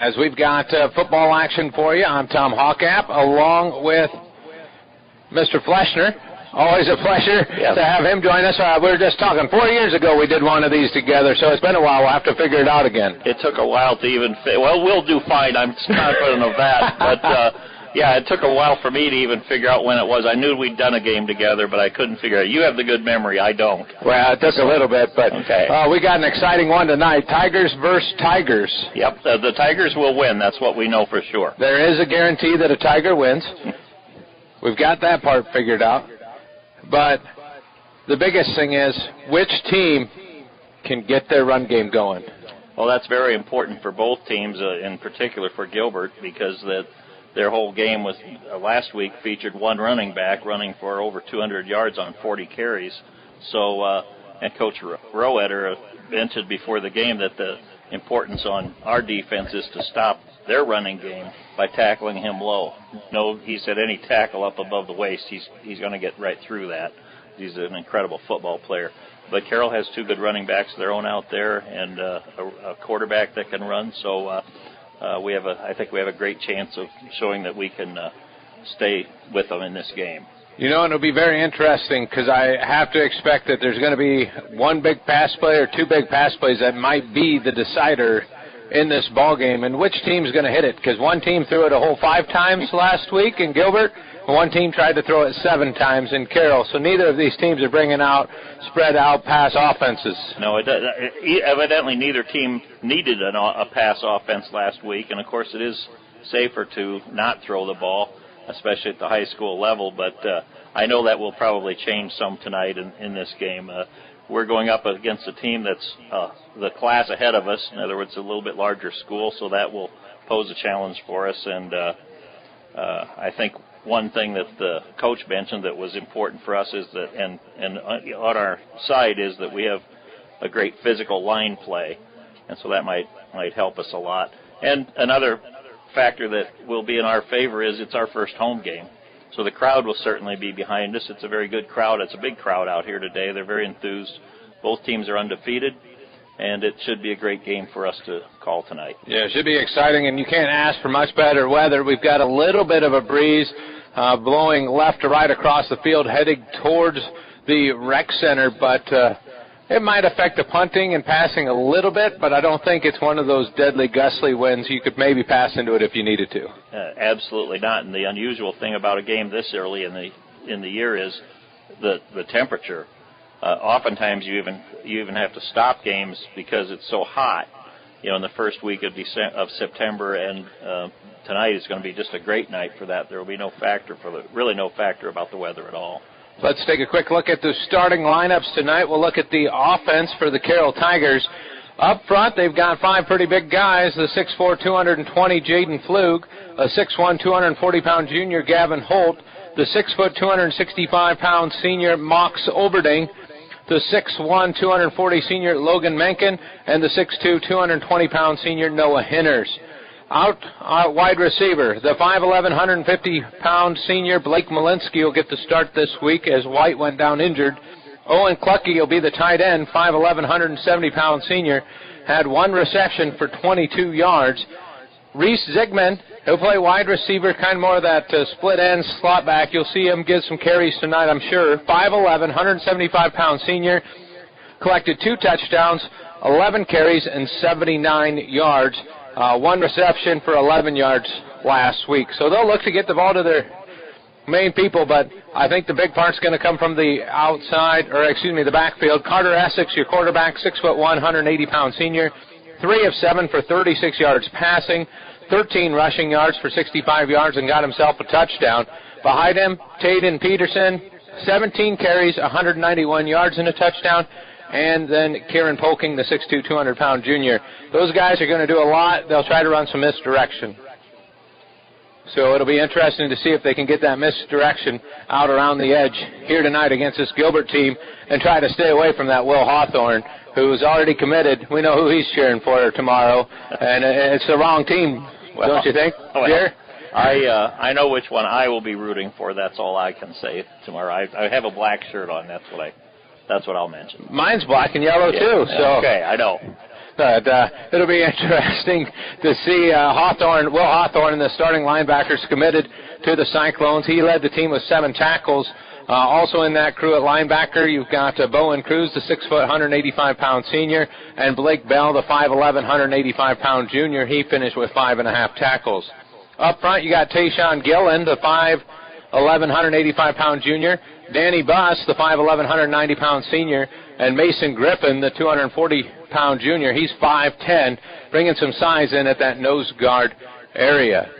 as we've got football action for you. I'm Tom Hawkap, along with Mr. Fleshner. Always a pleasure to have him join us. We were just talking, 4 years ago we did one of these together, so it's been a while. We'll have to figure it out again. It took a while to even fit. Well, we'll do fine. I'm confident of that. But, yeah, it took a while for me to even figure out when it was. I knew we'd done a game together, but I couldn't figure it out. You have the good memory. I don't. Well, it took a little bit, but okay. We got an exciting one tonight. Tigers versus Tigers. Yep, the Tigers will win. That's what we know for sure. There is a guarantee that a Tiger wins. We've got that part figured out. But the biggest thing is, which team can get their run game going? Well, that's very important for both teams, in particular for Gilbert, because their whole game was last week featured one running back running for over 200 yards on 40 carries. So, and Coach Roeder mentioned before the game that the importance on our defense is to stop their running game by tackling him low. No, he said any tackle up above the waist, he's going to get right through that. He's an incredible football player. But Carroll has two good running backs of their own out there, and a quarterback that can run. So I think we have a great chance of showing that we can stay with them in this game. You know, and it'll be very interesting because I have to expect that there's going to be one big pass play or two big pass plays that might be the decider in this ball game. And which team's going to hit it? Because one team threw it a whole 5 times last week in Gilbert, and one team tried to throw it 7 times in Carroll. So neither of these teams are bringing out spread-out pass offenses. No, evidently neither team needed a pass offense last week, and of course it is safer to not throw the ball, especially at the high school level, but I know that will probably change some tonight in this game. We're going up against a team that's the class ahead of us, in other words, a little bit larger school, so that will pose a challenge for us, and I think one thing that the coach mentioned that was important for us is that, and on our side is that we have a great physical line play, and so that might help us a lot. And another factor that will be in our favor is it's our first home game. So the crowd will certainly be behind us. It's a very good crowd. It's a big crowd out here today. They're very enthused. Both teams are undefeated, and it should be a great game for us to call tonight. Yeah, it should be exciting, and you can't ask for much better weather. We've got a little bit of a breeze blowing left to right across the field, heading towards the rec center, but it might affect the punting and passing a little bit, but I don't think it's one of those deadly gustly winds. You could maybe pass into it if you needed to. Absolutely not. And the unusual thing about a game this early in the year is the temperature. Oftentimes you even have to stop games because it's so hot. You know, in the first week of September, and tonight is going to be just a great night for that. There will be really no factor about the weather at all. Let's take a quick look at the starting lineups tonight. We'll look at the offense for the Carroll Tigers. Up front, they've got 5 pretty big guys, the 6'4", 220 Jaden Flug, a 6'1", 240-pound junior Gavin Holt, the 6', 265-pound senior Mox Oberding, the 6'1", 240 senior Logan Menken, and the 6'2", 220-pound senior Noah Hinners. Out wide receiver, the 5'11", 150-pound senior Blake Malinsky will get the start this week as White went down injured. Owen Clucky will be the tight end, 5'11", 170-pound senior, had 1 reception for 22 yards. Reese Zigman, he'll play wide receiver, kind of more of that split end slot back. You'll see him get some carries tonight, I'm sure. 5'11", 175-pound senior, collected 2 touchdowns, 11 carries, and 79 yards. 1 reception for 11 yards last week. So they'll look to get the ball to their main people, but I think the big part's going to come from the the backfield. Carter Essex, your quarterback, 6'1", 180-pound senior, 3 of 7 for 36 yards passing, 13 rushing yards for 65 yards, and got himself a touchdown. Behind him, Taden Peterson, 17 carries, 191 yards, and a touchdown. And then Kieran Polking, the 6'2", 200-pound junior. Those guys are going to do a lot. They'll try to run some misdirection. So it'll be interesting to see if they can get that misdirection out around the edge here tonight against this Gilbert team and try to stay away from that Will Hawthorne, who's already committed. We know who he's cheering for tomorrow, and it's the wrong team, don't you think, Jerry? I know which one I will be rooting for. That's all I can say tomorrow. I have a black shirt on. That's what I'll mention. Mine's black and yellow, too. So. Okay, I know. But it'll be interesting to see Will Hawthorne, the starting linebackers, committed to the Cyclones. He led the team with 7 tackles. Also in that crew at linebacker, you've got Bowen Cruz, the 6 foot, 185-pound senior, and Blake Bell, the 5'11", 185-pound junior. He finished with 5.5 tackles. Up front, you got Tayshawn Gillen, the 5'11", 185-pound junior, Danny Buss, the 5'11", 190-pound senior, and Mason Griffin, the 240-pound junior. He's 5'10", bringing some size in at that nose guard area.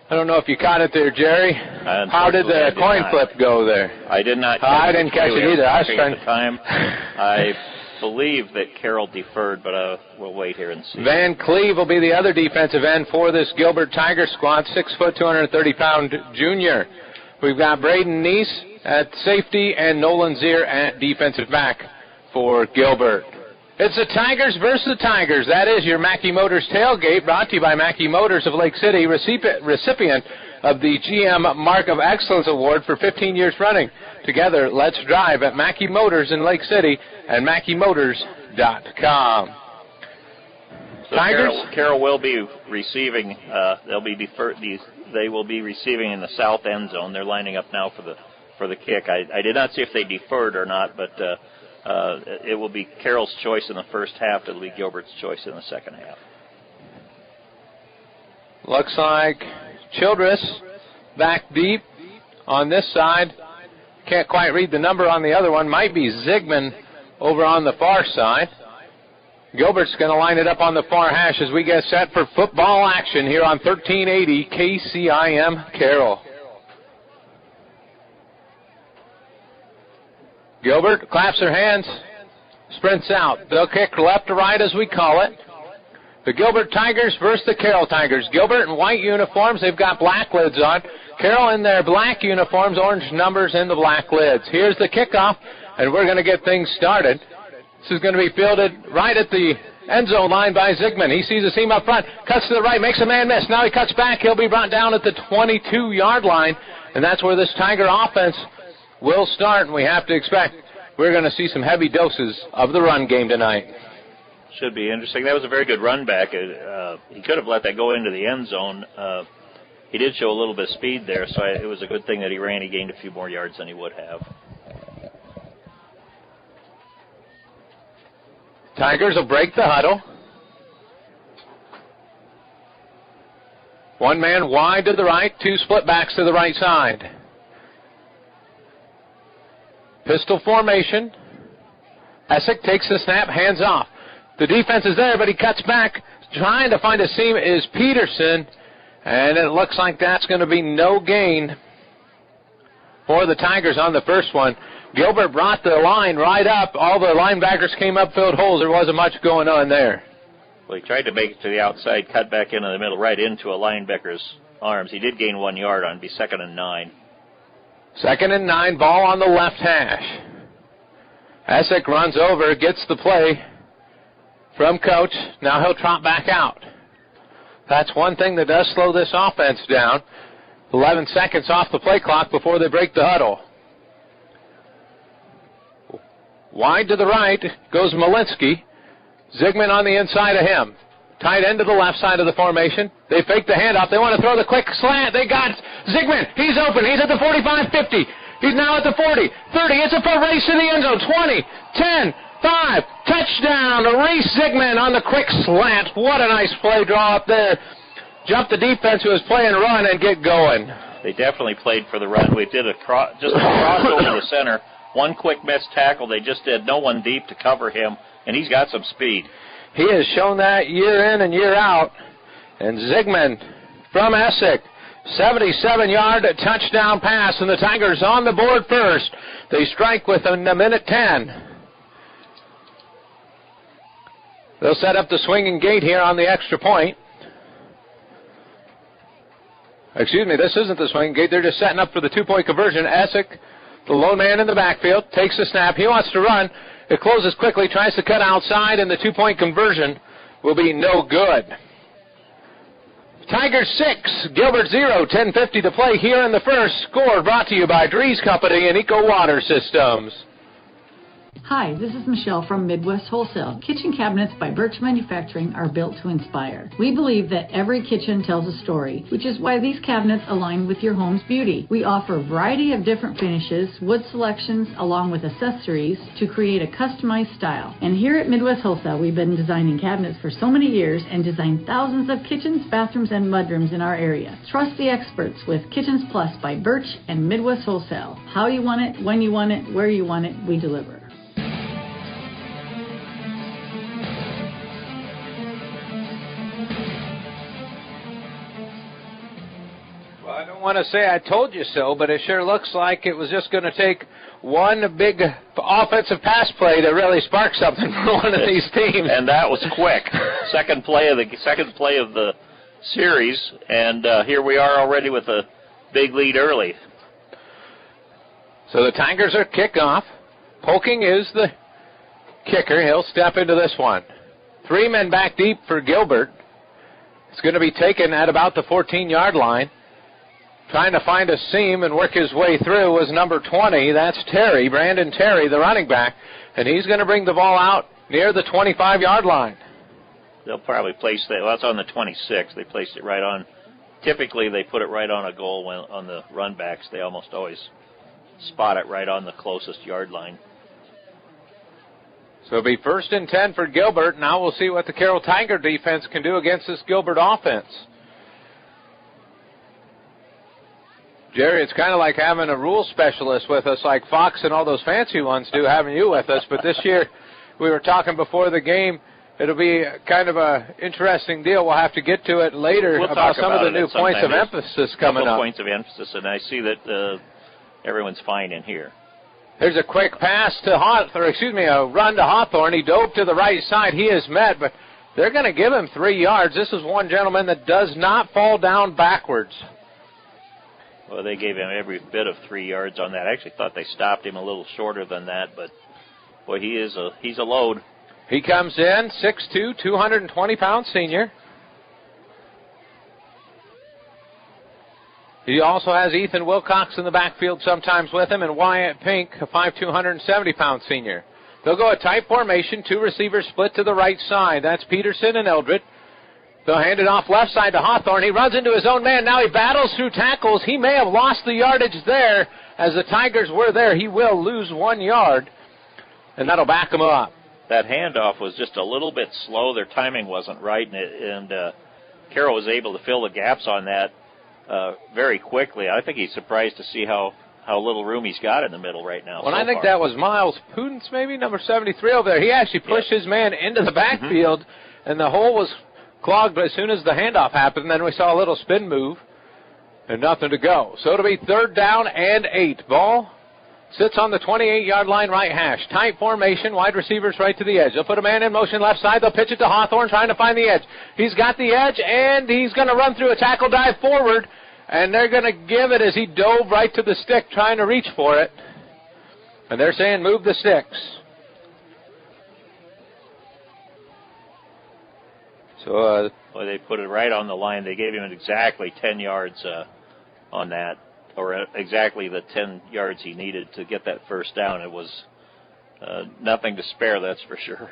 I don't know if you caught it there, Jerry. How did the coin flip go there? I did not. I didn't catch it either. I was trying at the time. I believe that Carroll deferred, but we'll wait here and see. Van Cleve will be the other defensive end for this Gilbert Tiger squad, 6 foot, 230-pound junior. We've got Braden Neese at safety and Nolan Zier at defensive back for Gilbert. It's the Tigers versus the Tigers. That is your Mackey Motors tailgate, brought to you by Mackey Motors of Lake City, recipient of the GM Mark of Excellence Award for 15 years running. Together, let's drive at Mackey Motors in Lake City and MackeyMotors.com. So Tigers? Carroll will be receiving. They will be receiving in the south end zone. They're lining up now for the kick. I did not see if they deferred or not, but it will be Carroll's choice in the first half. It'll be Gilbert's choice in the second half. Looks like Childress back deep on this side. Can't quite read the number on the other one. Might be Zigman over on the far side. Gilbert's going to line it up on the far hash as we get set for football action here on 1380 KCIM Carroll. Gilbert claps her hands, sprints out. They'll kick left to right as we call it. The Gilbert Tigers versus the Carroll Tigers. Gilbert in white uniforms. They've got black lids on. Carroll in their black uniforms, orange numbers and the black lids. Here's the kickoff, and we're going to get things started. This is going to be fielded right at the end zone line by Zigman. He sees the seam up front, cuts to the right, makes a man miss. Now he cuts back. He'll be brought down at the 22-yard line, and that's where this Tiger offense will start, and we have to expect we're going to see some heavy doses of the run game tonight. Should be interesting. That was a very good run back. He could have let that go into the end zone. He did show a little bit of speed there, so it was a good thing that he ran. He gained a few more yards than he would have. Tigers will break the huddle. One man wide to the right, 2 split backs to the right side. Pistol formation. Essick takes the snap, hands off. The defense is there, but he cuts back. Trying to find a seam is Peterson, and it looks like that's going to be no gain for the Tigers on the first one. Gilbert brought the line right up. All the linebackers came up, filled holes. There wasn't much going on there. Well, he tried to make it to the outside, cut back into the middle, right into a linebacker's arms. He did gain 1 yard on it. Be 2nd and 9. 2nd and 9, ball on the left hash. Essick runs over, gets the play from Coach. Now he'll trot back out. That's one thing that does slow this offense down. 11 seconds off the play clock before they break the huddle. Wide to the right goes Malinsky. Zigman on the inside of him. Tight end to the left side of the formation. They fake the handoff. They want to throw the quick slant. They got Zigman. He's open. He's at the 45, 50. He's now at the 40, 30. It's a foot race in the end zone. 20, 10, 5. Touchdown to Reese Zigman on the quick slant. What a nice play draw up there. Jump the defense who was playing run and get going. They definitely played for the run. We did just a cross over the center. One quick missed tackle. They just did no one deep to cover him, and he's got some speed. He has shown that year in and year out. And Zigman from Essick, 77-yard touchdown pass, and the Tigers on the board first. They strike within a minute 10. They'll set up the swinging gate here on the extra point. Excuse me, this isn't the swinging gate. They're just setting up for the two-point conversion. Essick, the lone man in the backfield, takes the snap. He wants to run. It closes quickly, tries to cut outside, and the two-point conversion will be no good. Tigers 6, Gilbert 0, 10:50 to play here in the first. Score brought to you by Drees Company and Eco Water Systems. Hi, this is Michelle from Midwest Wholesale. Kitchen cabinets by Birch Manufacturing are built to inspire. We believe that every kitchen tells a story, which is why these cabinets align with your home's beauty. We offer a variety of different finishes, wood selections, along with accessories to create a customized style. And here at Midwest Wholesale, we've been designing cabinets for so many years and designed thousands of kitchens, bathrooms, and mudrooms in our area. Trust the experts with Kitchens Plus by Birch and Midwest Wholesale. How you want it, when you want it, where you want it, we deliver. I don't want to say I told you so, but it sure looks like it was just going to take one big offensive pass play to really spark something for one of these teams. And that was quick. second play of the series, and here we are already with a big lead early. So the Tigers are kickoff. Polking is the kicker. He'll step into this one. 3 men back deep for Gilbert. It's going to be taken at about the 14-yard line. Trying to find a seam and work his way through was number 20. That's Terry, Brandon Terry, the running back. And he's going to bring the ball out near the 25-yard line. They'll probably place that. Well, it's on the 26. They placed it right on. Typically, they put it right on a goal on the run backs. They almost always spot it right on the closest yard line. So it'll be 1st and 10 for Gilbert. Now we'll see what the Carroll Tiger defense can do against this Gilbert offense. Jerry, it's kind of like having a rule specialist with us like Fox and all those fancy ones do, having you with us. But this year, we were talking before the game, it'll be kind of an interesting deal. We'll have to get to it later about some of the new points of emphasis coming up. Points of emphasis, and I see that everyone's fine in here. There's a quick pass to a run to Hawthorne. He dove to the right side. He is met, but they're going to give him 3 yards. This is one gentleman that does not fall down backwards. Well, they gave him every bit of 3 yards on that. I actually thought they stopped him a little shorter than that, but boy, he's a load. He comes in 6'2", 220-pound senior. He also has Ethan Wilcox in the backfield sometimes with him, and Wyatt Pink, a 5'2", 170-pound senior. They'll go a tight formation, 2 receivers split to the right side. That's Peterson and Eldred. They'll hand it off left side to Hawthorne. He runs into his own man. Now he battles through tackles. He may have lost the yardage there. As the Tigers were there, he will lose 1 yard, and that'll back him up. That handoff was just a little bit slow. Their timing wasn't right, and Carroll was able to fill the gaps on that very quickly. I think he's surprised to see how little room he's got in the middle right now. Well, I think that was Miles Pudence, maybe, number 73 over there. He actually pushed his man into the backfield, and the hole was clogged as soon as the handoff happened. Then we saw a little spin move and nothing to go. So it'll be 3rd down and 8. Ball sits on the 28-yard line, right hash. Tight formation, wide receivers right to the edge. They'll put a man in motion left side. They'll pitch it to Hawthorne, trying to find the edge. He's got the edge, and he's going to run through a tackle dive forward, and they're going to give it as he dove right to the stick trying to reach for it. And they're saying move the sticks. So they put it right on the line. They gave him exactly 10 yards on that, or exactly the 10 yards he needed to get that first down. It was nothing to spare, that's for sure.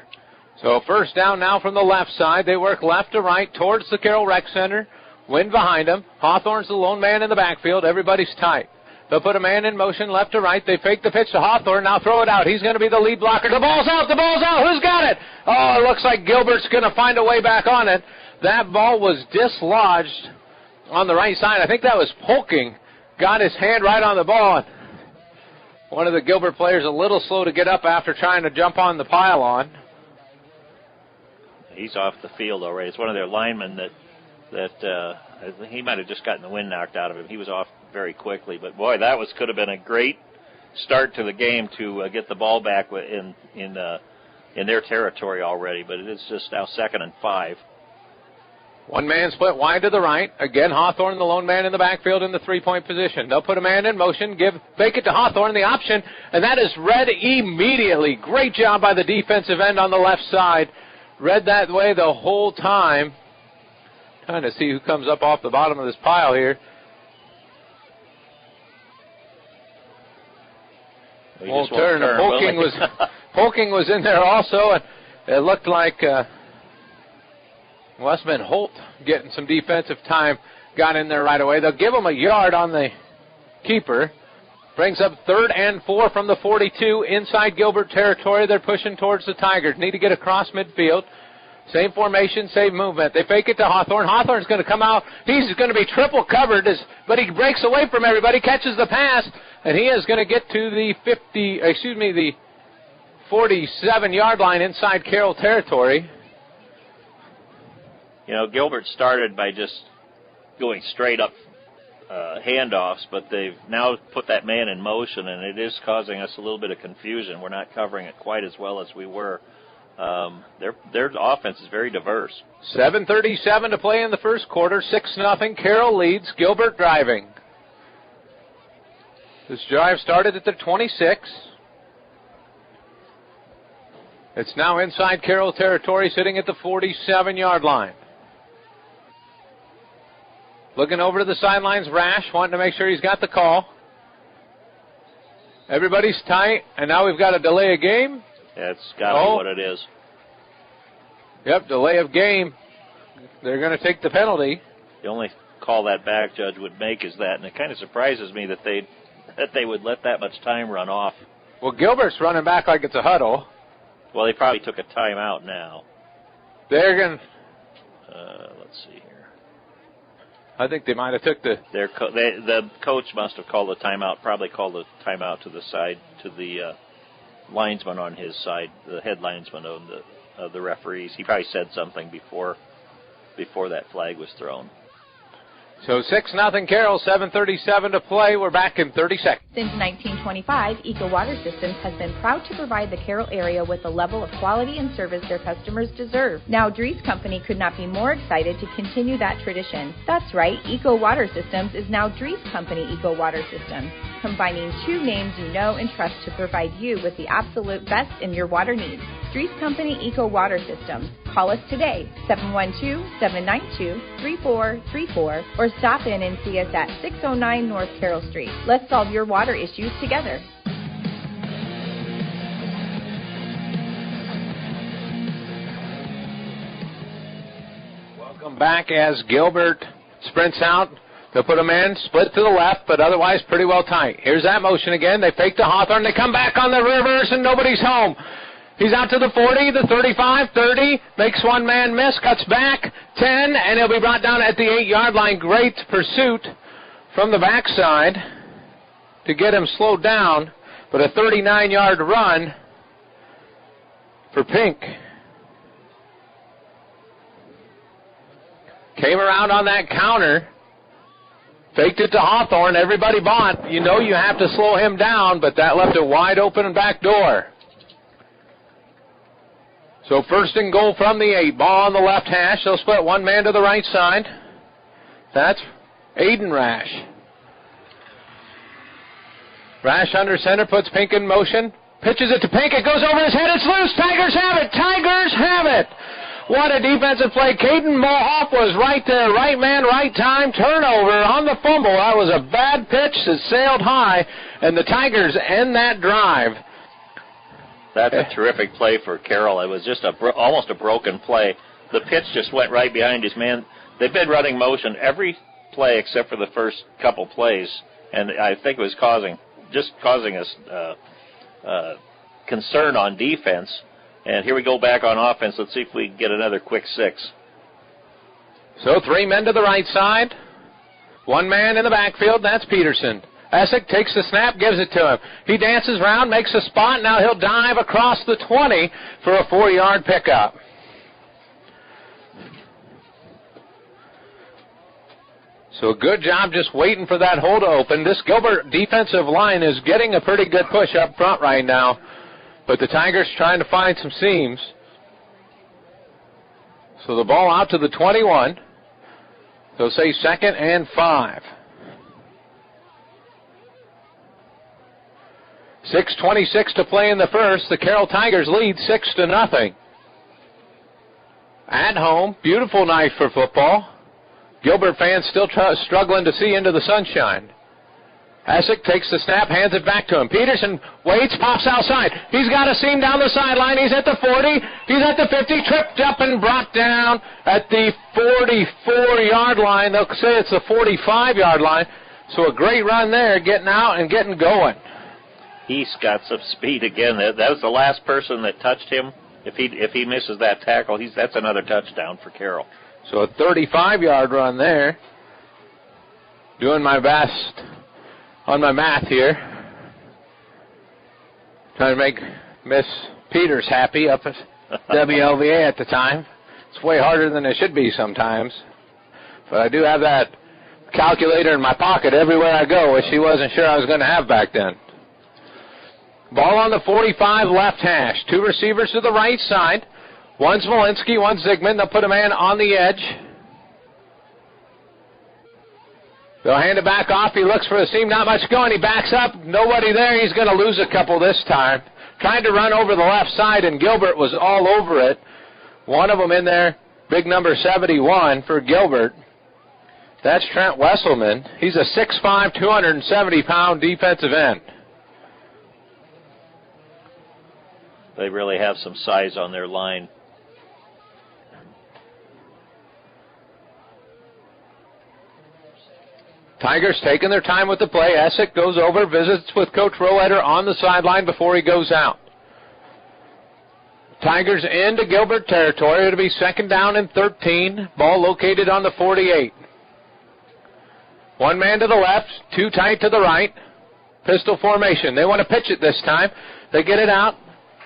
So 1st down now from the left side. They work left to right towards the Carroll Rec Center. Wind behind them. Hawthorne's the lone man in the backfield. Everybody's tight. They'll put a man in motion left to right. They fake the pitch to Hawthorne. Now throw it out. He's going to be the lead blocker. The ball's out. The ball's out. Who's got it? Oh, it looks like Gilbert's going to find a way back on it. That ball was dislodged on the right side. I think that was Polking. Got his hand right on the ball. One of the Gilbert players a little slow to get up after trying to jump on the pylon. He's off the field already. It's one of their linemen that he might have just gotten the wind knocked out of him. He was off very quickly. But, boy, that could have been a great start to the game to get the ball back in their territory already. But it is just now 2nd and 5. One man split wide to the right. Again, Hawthorne, the lone man in the backfield in the 3-point position. They'll put a man in motion, fake it to Hawthorne, the option, and that is read immediately. Great job by the defensive end on the left side. Read that way the whole time. Trying to see who comes up off the bottom of this pile here. Won't turn. Polking was Polking was in there also, and it looked like must have been Holt getting some defensive time, got in there right away. They'll give him a yard on the keeper. Brings up 3rd and 4 from the 42 inside Gilbert territory. They're pushing towards the Tigers. Need to get across midfield. Same formation, same movement. They fake it to Hawthorne. Hawthorne's going to come out. He's going to be triple covered, but he breaks away from everybody, catches the pass, and he is going to get to the 47-yard line inside Carroll territory. You know, Gilbert started by just going straight up handoffs, but they've now put that man in motion, and it is causing us a little bit of confusion. We're not covering it quite as well as we were. Their offense is very diverse. 7:37 to play in the first quarter. 6-0. Carroll leads. Gilbert driving. This drive started at the 26. It's now inside Carroll territory, sitting at the 47-yard line. Looking over to the sidelines, Rash, wanting to make sure he's got the call. Everybody's tight, and now we've got a delay of game. Yeah, it's got to be what it is. Yep, delay of game. They're going to take the penalty. The only call that back judge would make is that, and it kind of surprises me that they would let that much time run off. Well, Gilbert's running back like it's a huddle. Well, they probably took a timeout now. They're going to... let's see here. I think they might have took the... The coach must have called a timeout, probably called a timeout to the side, to the linesman on his side, the head linesman of the referees. He probably said something before that flag was thrown. So 6-0 Carroll, 7:37 to play. We're back in 30 seconds. Since 1925, Eco Water Systems has been proud to provide the Carroll area with the level of quality and service their customers deserve. Now, Dries Company could not be more excited to continue that tradition. That's right, Eco Water Systems is now Dries Company Eco Water Systems, combining two names you know and trust to provide you with the absolute best in your water needs. Dries Company Eco Water Systems. Call us today, 712-792-3434, or stop in and see us at 609 North Carroll Street. Let's solve your water issues together. Welcome back as Gilbert sprints out. They'll put him in, split to the left, but otherwise pretty well tight. Here's that motion again. They fake to Hawthorne. They come back on the reverse, and nobody's home. He's out to the 40, the 35, 30, makes one man miss, cuts back, 10, and he'll be brought down at the 8-yard line. Great pursuit from the backside to get him slowed down, but a 39-yard run for Pink. Came around on that counter, faked it to Hawthorne. Everybody bought. You know you have to slow him down, but that left a wide open back door. So 1st and goal from the 8. Ball on the left hash. They'll split one man to the right side. That's Aiden Rash. Rash under center, puts Pink in motion. Pitches it to Pink. It goes over his head. It's loose. Tigers have it. Tigers have it. What a defensive play. Caden Mulhoff was right there. Right man, right time. Turnover on the fumble. That was a bad pitch that sailed high, and the Tigers end that drive. That's a terrific play for Carroll. It was just almost a broken play. The pitch just went right behind his man. They've been running motion every play except for the first couple plays, and I think it was causing us concern on defense. And here we go back on offense. Let's see if we can get another quick 6. So 3 men to the right side, 1 man in the backfield. That's Peterson. Essick takes the snap, gives it to him. He dances around, makes a spot. Now he'll dive across the 20 for a 4-yard pickup. So a good job just waiting for that hole to open. This Gilbert defensive line is getting a pretty good push up front right now, but the Tigers trying to find some seams. So the ball out to the 21. They'll say 2nd and 5. 6:26 to play in the first. The Carroll Tigers lead 6-0. At home, beautiful night for football. Gilbert fans still struggling to see into the sunshine. Essick takes the snap, hands it back to him. Peterson waits, pops outside. He's got a seam down the sideline. He's at the 40. He's at the 50, tripped up and brought down at the 44-yard line. They'll say it's the 45-yard line. So a great run there, getting out and getting going. He's got some speed again. That was the last person that touched him. If he misses that tackle, that's another touchdown for Carroll. So a 35-yard run there. Doing my best on my math here. Trying to make Miss Peters happy up at WLVA at the time. It's way harder than it should be sometimes. But I do have that calculator in my pocket everywhere I go, which she wasn't sure I was going to have back then. Ball on the 45 left hash. Two receivers to the right side. One's Malinsky, one's Zygmunt. They'll put a man on the edge. They'll hand it back off. He looks for the seam. Not much going. He backs up. Nobody there. He's going to lose a couple this time. Tried to run over the left side, and Gilbert was all over it. One of them in there, big number 71 for Gilbert. That's Trent Wesselman. He's a 6'5", 270-pound defensive end. They really have some size on their line. Tigers taking their time with the play. Essick goes over, visits with Coach Roeder on the sideline before he goes out. Tigers into Gilbert territory. It'll be second down and 13. Ball located on the 48. One man to the left, two tight to the right. Pistol formation. They want to pitch it this time. They get it out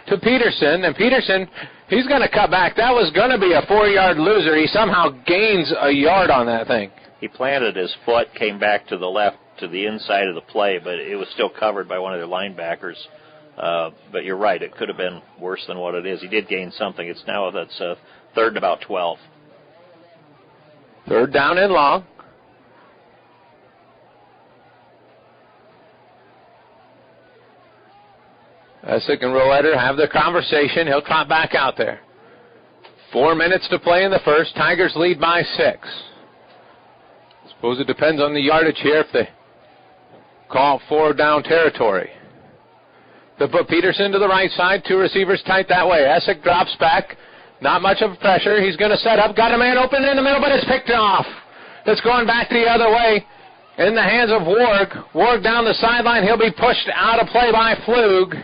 to Peterson, and Peterson, he's going to cut back. That was going to be a 4-yard loser. He somehow gains a yard on that thing. He planted his foot, came back to the left, to the inside of the play, but it was still covered by one of their linebackers. But you're right, it could have been worse than what it is. He did gain something. That's third and about 12. Third down and long. Essick and Roeder have their conversation. He'll trot back out there. 4 minutes to play in the first. Tigers lead by 6. Suppose it depends on the yardage here if they call 4 down territory. They put Peterson to the right side, two receivers tight that way. Essick drops back. Not much of pressure. He's going to set up. Got a man open in the middle, but it's picked off. It's going back the other way in the hands of Warg. Warg down the sideline. He'll be pushed out of play by Flug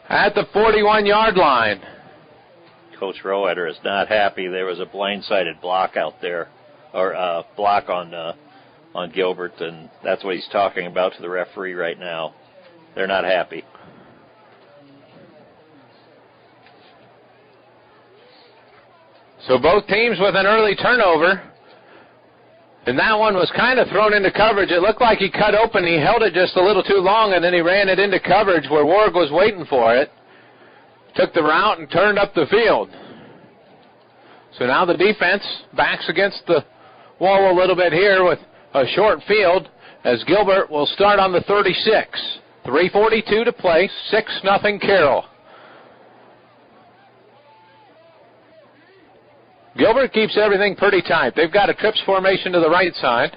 at the 41-yard line. Coach Roeder is not happy. There was a blindsided block out there, or block on Gilbert, and that's what he's talking about to the referee right now. They're not happy. So both teams with an early turnover, and that one was kind of thrown into coverage. It looked like he cut open. He held it just a little too long, and then he ran it into coverage where Warg was waiting for it. Took the route and turned up the field. So now the defense backs against the wall a little bit here with a short field as Gilbert will start on the 36. 3:42 to play, 6-0 Carroll. Gilbert keeps everything pretty tight. They've got a trips formation to the right side.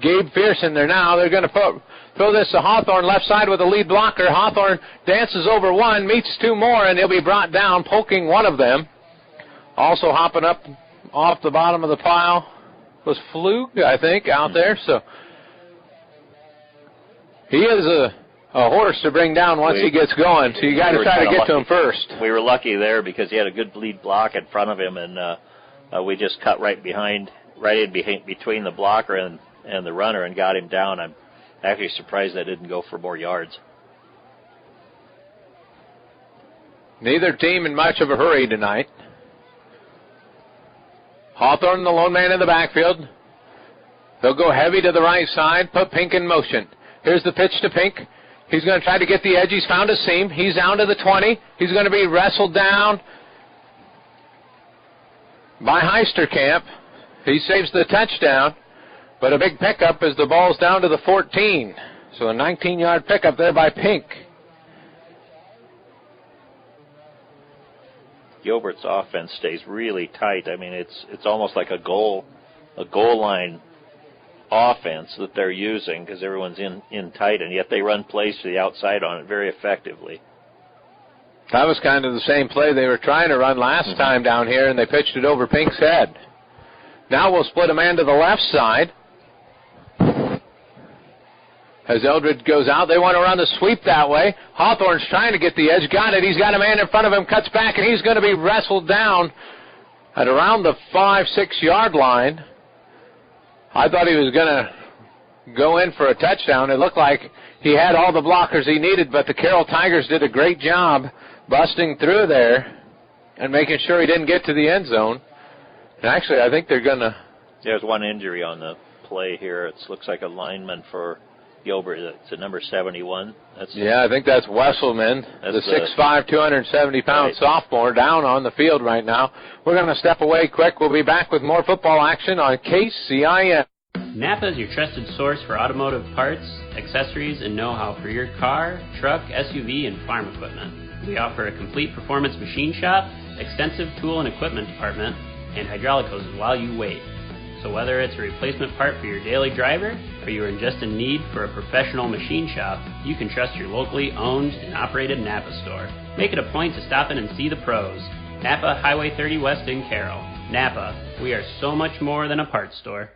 Gabe Fierce in there now. They're going to throw this to Hawthorne left side with a lead blocker. Hawthorne dances over one, meets two more, and he'll be brought down, poking one of them. Also hopping up off the bottom of the pile was Flug, I think, out there. So he is a horse to bring down once he gets going, so you got to try to get to him first. We were lucky there because he had a good lead block in front of him, and we just cut right in between the blocker and the runner and got him down. I'm actually surprised I didn't go for more yards. Neither team in much of a hurry tonight. Hawthorne, the lone man in the backfield. They'll go heavy to the right side, put Pink in motion. Here's the pitch to Pink. He's going to try to get the edge. He's found a seam. He's down to the 20. He's going to be wrestled down by Heisterkamp. He saves the touchdown, but a big pickup as the ball's down to the 14. So a 19-yard pickup there by Pink. Gilbert's offense stays really tight. I mean, it's almost like a goal a goal line offense that they're using because everyone's in tight, and yet they run plays to the outside on it very effectively. That was kind of the same play they were trying to run last time down here, and they pitched it over Pink's head. Now we'll split a man to the left side. As Eldred goes out, they want to run the sweep that way. Hawthorne's trying to get the edge. Got it. He's got a man in front of him. Cuts back, and he's going to be wrestled down at around the 5-6 yard line. I thought he was going to go in for a touchdown. It looked like he had all the blockers he needed, but the Carroll Tigers did a great job busting through there and making sure he didn't get to the end zone. And actually, I think they're going to... There's one injury on the play here. It looks like a lineman for Gilbert. It's a number 71. I think that's Wesselman, the 6'5", 270-pound sophomore, down on the field right now. We're going to step away quick. We'll be back with more football action on KCIN. Napa is your trusted source for automotive parts, accessories, and know-how for your car, truck, SUV, and farm equipment. We offer a complete performance machine shop, extensive tool and equipment department, and hydraulic hoses while you wait. So whether it's a replacement part for your daily driver or you are just in need for a professional machine shop, you can trust your locally owned and operated Napa store. Make it a point to stop in and see the pros. Napa, Highway 30 West in Carroll. Napa, we are so much more than a parts store.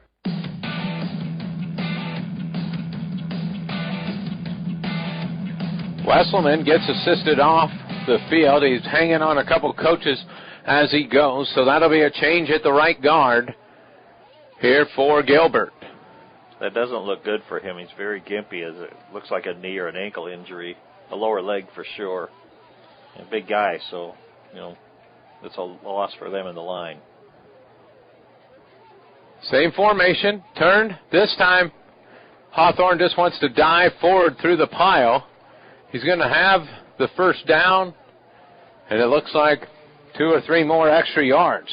Wesselman gets assisted off the field. He's hanging on a couple coaches as he goes, so that'll be a change at the right guard here for Gilbert. That doesn't look good for him. He's very gimpy. As it looks like a knee or an ankle injury, a lower leg for sure. And a big guy, so, it's a loss for them in the line. Same formation, turned. This time, Hawthorne just wants to dive forward through the pile. He's going to have the first down, and it looks like 2 or 3 more extra yards.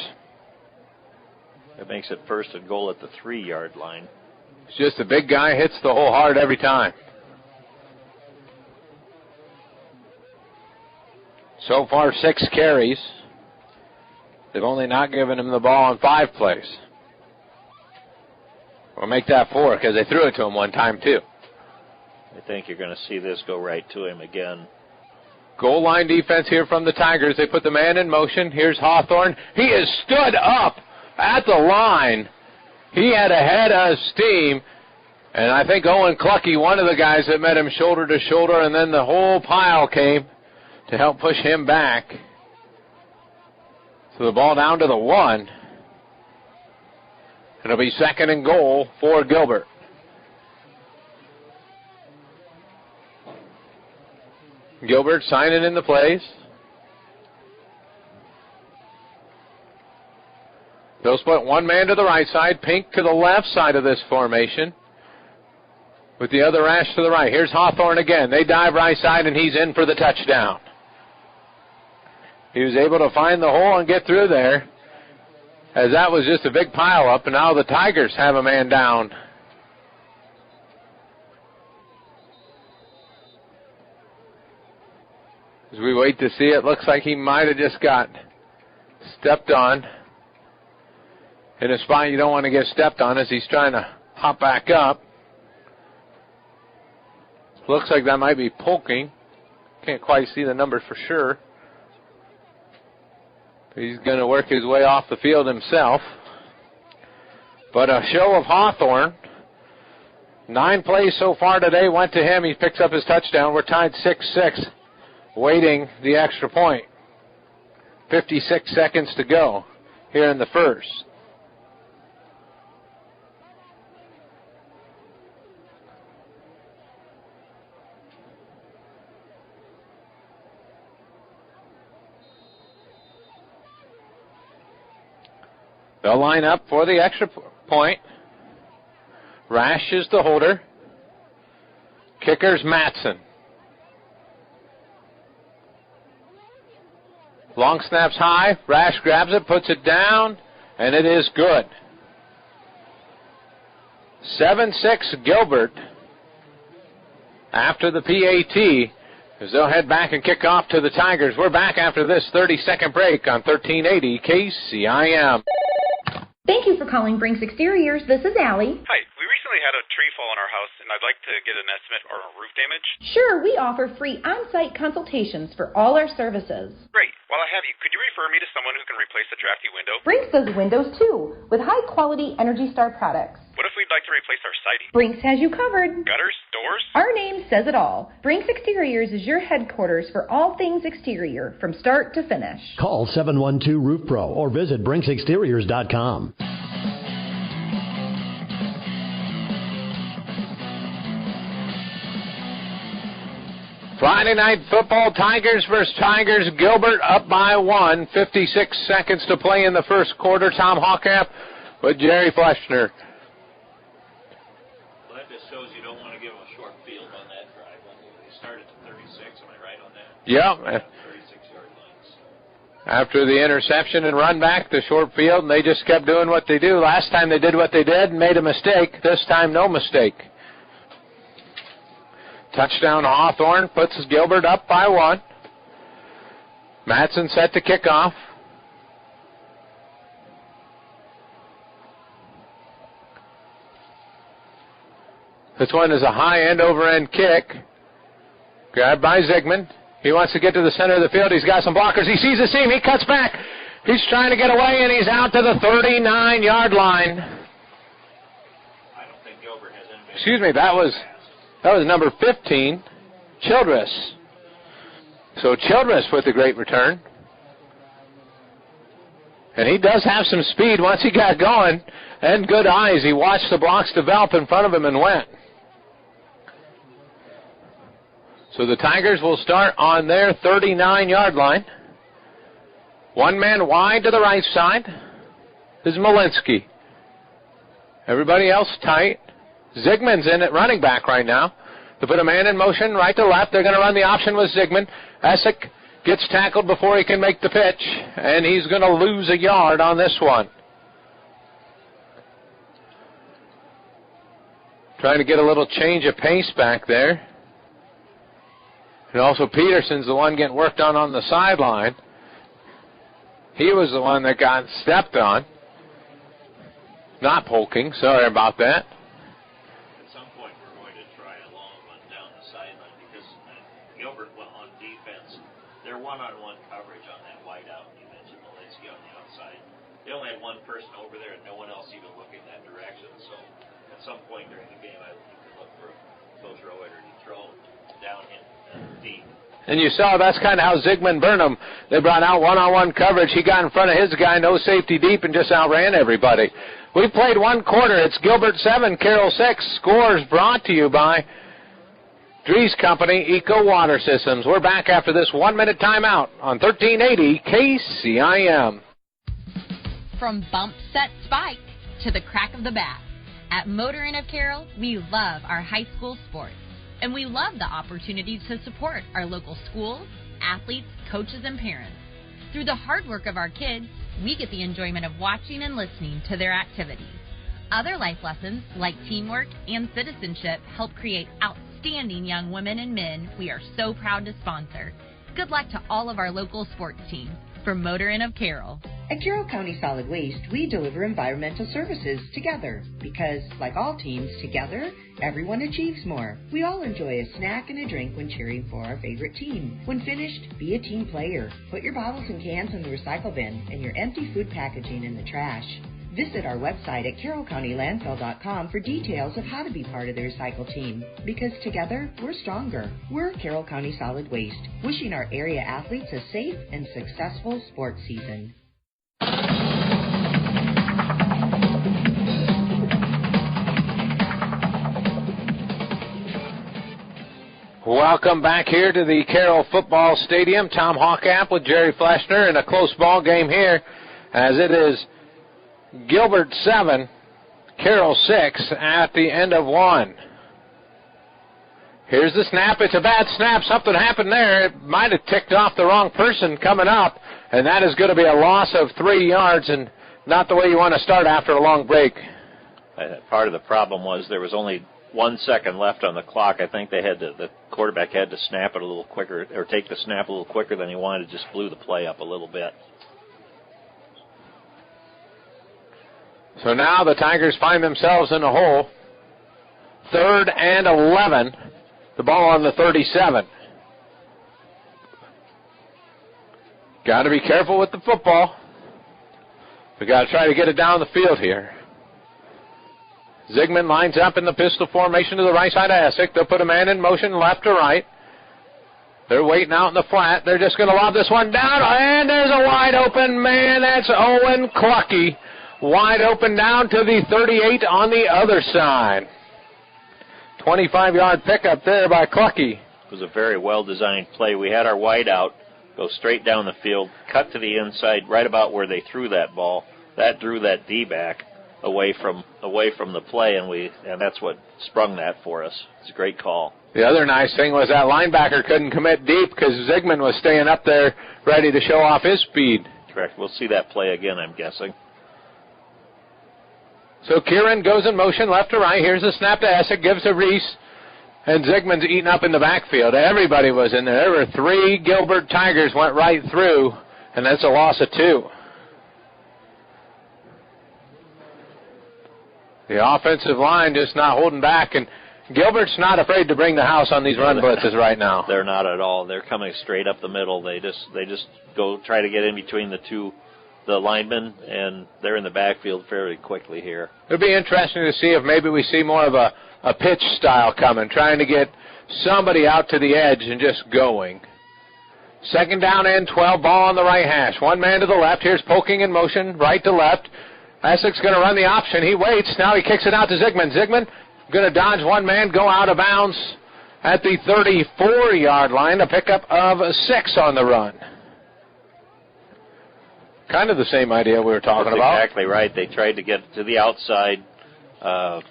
It makes it 1st and goal at the 3-yard line. It's just a big guy, hits the hole hard every time. So far, 6 carries. They've only not given him the ball on 5 plays. We'll make that 4 because they threw it to him one time, too. I think you're going to see this go right to him again. Goal line defense here from the Tigers. They put the man in motion. Here's Hawthorne. He is stood up at the line. He had a head of steam. And I think Owen Clucky, one of the guys that met him shoulder to shoulder, and then the whole pile came to help push him back. So the ball down to the 1. It'll be 2nd and goal for Gilbert. Gilbert signing in the plays. They'll split one man to the right side, Pink to the left side of this formation, with the other Ash to the right. Here's Hawthorne again. They dive right side, and he's in for the touchdown. He was able to find the hole and get through there, as that was just a big pile up, and now the Tigers have a man down. As we wait to see, it looks like he might have just got stepped on in a spot you don't want to get stepped on as he's trying to hop back up. Looks like that might be poking. Can't quite see the numbers for sure. He's going to work his way off the field himself. But a show of Hawthorne. 9 plays so far today went to him. He picks up his touchdown. We're tied 6-6, waiting the extra point. 56 seconds to go here in the first. They'll line up for the extra point. Rash is the holder. Kicker's Matson. Long snaps high. Rash grabs it, puts it down, and it is good. 7-6 Gilbert after the PAT, as they'll head back and kick off to the Tigers. We're back after this 30-second break on 1380 KCIM. Thank you for calling Brinks Exteriors. This is Allie. Hi, we recently had a tree fall on our house, and I'd like to get an estimate on roof damage. Sure, we offer free on-site consultations for all our services. Great. While I have you, could you refer me to someone who can replace the drafty window? Brinks does windows too, with high-quality Energy Star products. What if we'd like to replace our siding? Brinks has you covered. Gutters? Doors? Our name says it all. Brinks Exteriors is your headquarters for all things exterior, from start to finish. Call 712-ROOF-PRO or visit BrinksExteriors.com. Friday night football, Tigers versus Tigers. Gilbert up by 1. 56 seconds to play in the first quarter. Tom Hawkamp with Jerry Fleshner. Well, that just shows you don't want to give them a short field on that drive. They started at 36. Am I right on that? Yeah. 36-yard lines. After the interception and run back to short field, and they just kept doing what they do. Last time they did what they did and made a mistake. This time, no mistake. Touchdown Hawthorne puts Gilbert up by 1. Madsen set to kick off. This one is a high end over end kick. Grabbed by Zigman. He wants to get to the center of the field. He's got some blockers. He sees the seam. He cuts back. He's trying to get away, and he's out to the 39-yard line. I don't think Gilbert has anybody. Excuse me, that was number 15, Childress. So Childress with a great return. And he does have some speed once he got going, and good eyes. He watched the blocks develop in front of him and went. So the Tigers will start on their 39-yard line. One man wide to the right side is Malinsky. Everybody else tight. Zigman's in at running back right now. To put a man in motion right to left, they're going to run the option with Zigman. Essick gets tackled before he can make the pitch, and he's going to lose a yard on this one. Trying to get a little change of pace back there. And also Peterson's the one getting worked on the sideline. He was the one that got stepped on. Not Polking, sorry about that. At some point we're going to try a long one down the sideline because Gilbert on defense, their one-on-one coverage on that wide out, you mentioned Malinsky on the outside. They only had one person over there and no one else even looking that direction. So at some point during the game, I think you could look for a close row or to throw down him deep. And you saw that's kind of how Zigman Burnham, they brought out one-on-one coverage. He got in front of his guy, no safety deep, and just outran everybody. We played one quarter. It's Gilbert 7, Carroll 6. Scores brought to you by Drees Company, Eco Water Systems. We're back after this 1-minute timeout on 1380 KCIM. From bump, set, spike to the crack of the bat, at Motor Inn of Carroll, we love our high school sports. And we love the opportunity to support our local schools, athletes, coaches, and parents. Through the hard work of our kids, we get the enjoyment of watching and listening to their activities. Other life lessons, like teamwork and citizenship, help create outstanding young women and men we are so proud to sponsor. Good luck to all of our local sports teams. From Motor Inn of Carroll. At Carroll County Solid Waste, we deliver environmental services together because, like all teams, together, everyone achieves more. We all enjoy a snack and a drink when cheering for our favorite team. When finished, be a team player. Put your bottles and cans in the recycle bin and your empty food packaging in the trash. Visit our website at carrollcountylandfill.com for details of how to be part of the recycle team. Because together, we're stronger. We're Carroll County Solid Waste, wishing our area athletes a safe and successful sports season. Welcome back here to the Carroll Football Stadium. Tom Hawkamp with Jerry Fleshner in a close ball game here, as it is Gilbert 7, Carroll 6 at the end of 1. Here's the snap. It's a bad snap. Something happened there. It might have ticked off the wrong person coming up, and that is going to be a loss of 3 yards and not the way you want to start after a long break. Part of the problem was there was only 1 second left on the clock. I think the quarterback had to snap it a little quicker, or take the snap a little quicker than he wanted. Just blew the play up a little bit. So now the Tigers find themselves in a hole. 3rd and 11. The ball on the 37. Got to be careful with the football. We got to try to get it down the field here. Zigman lines up in the pistol formation to the right side of Essick. They'll put a man in motion left to right. They're waiting out in the flat. They're just going to lob this one down, and there's a wide open man. That's Owen Clucky. Wide open down to the 38 on the other side. 25-yard pickup there by Clucky. It was a very well-designed play. We had our wide out go straight down the field, cut to the inside right about where they threw that ball. That drew that D back away from the play, and that's what sprung that for us. It's a great call. The other nice thing was that linebacker couldn't commit deep because Zigman was staying up there ready to show off his speed. Correct. We'll see that play again, I'm guessing. So Kieran goes in motion left to right. Here's the snap to Essick, gives to Reese, and Zigman's eaten up in the backfield. Everybody was in there. There were 3 Gilbert Tigers went right through, and that's a loss of 2. The offensive line just not holding back, and Gilbert's not afraid to bring the house on these run blitzes right now. They're not at all. They're coming straight up the middle. They just go try to get in between the linemen, and they're in the backfield fairly quickly here. It'll be interesting to see if maybe we see more of a pitch style coming, trying to get somebody out to the edge and just going. 2nd down and 12, ball on the right hash. One man to the left. Here's poking in motion, right to left. Essick's going to run the option. He waits. Now he kicks it out to Zigman. Zigman going to dodge one man, go out of bounds at the 34-yard line. A pickup of 6 on the run. Kind of the same idea we were talking about. Exactly right. They tried to get to the outside.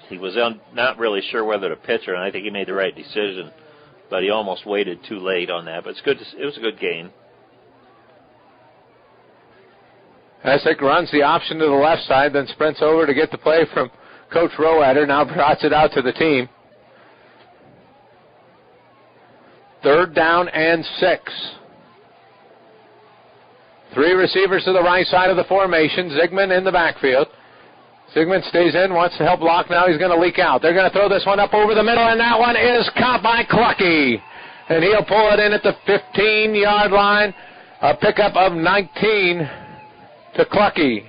He was not really sure whether to pitch or not. I think he made the right decision, but he almost waited too late on that. But it was a good gain. Essick runs the option to the left side, then sprints over to get the play from Coach Rowatter. Now trots it out to the team. 3rd down and 6. 3 receivers to the right side of the formation. Zigman in the backfield. Zigman stays in, wants to help block. Now he's going to leak out. They're going to throw this one up over the middle, and that one is caught by Clucky. And he'll pull it in at the 15-yard line. A pickup of 19 to Clucky.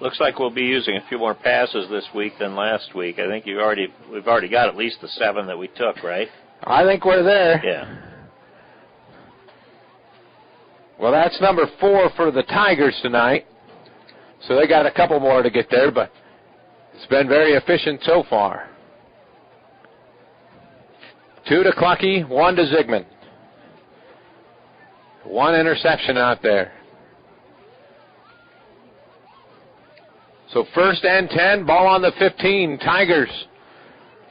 Looks like we'll be using a few more passes this week than last week. I think we've already got at least the 7 that we took, right? I think we're there. Yeah. Well, that's number 4 for the Tigers tonight. So they got a couple more to get there, but it's been very efficient so far. 2 to Clucky, 1 to Zigman. 1 interception out there. So 1st and 10, ball on the 15. Tigers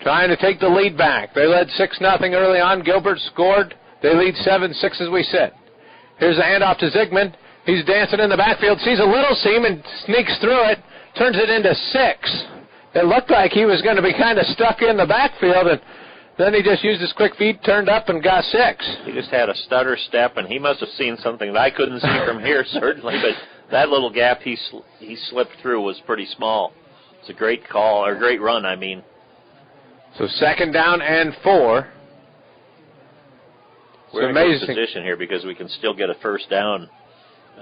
trying to take the lead back. They led 6-0 early on. Gilbert scored. They lead 7-6 as we sit. Here's a handoff to Zigman. He's dancing in the backfield, sees a little seam and sneaks through it, turns it into 6. It looked like he was going to be kind of stuck in the backfield, and then he just used his quick feet, turned up, and got 6. He just had a stutter step, and he must have seen something that I couldn't see from here, certainly, but that little gap he slipped through was pretty small. It's a great call, or great run, I mean. So 2nd down and 4. We're in a good position here because we can still get a first down.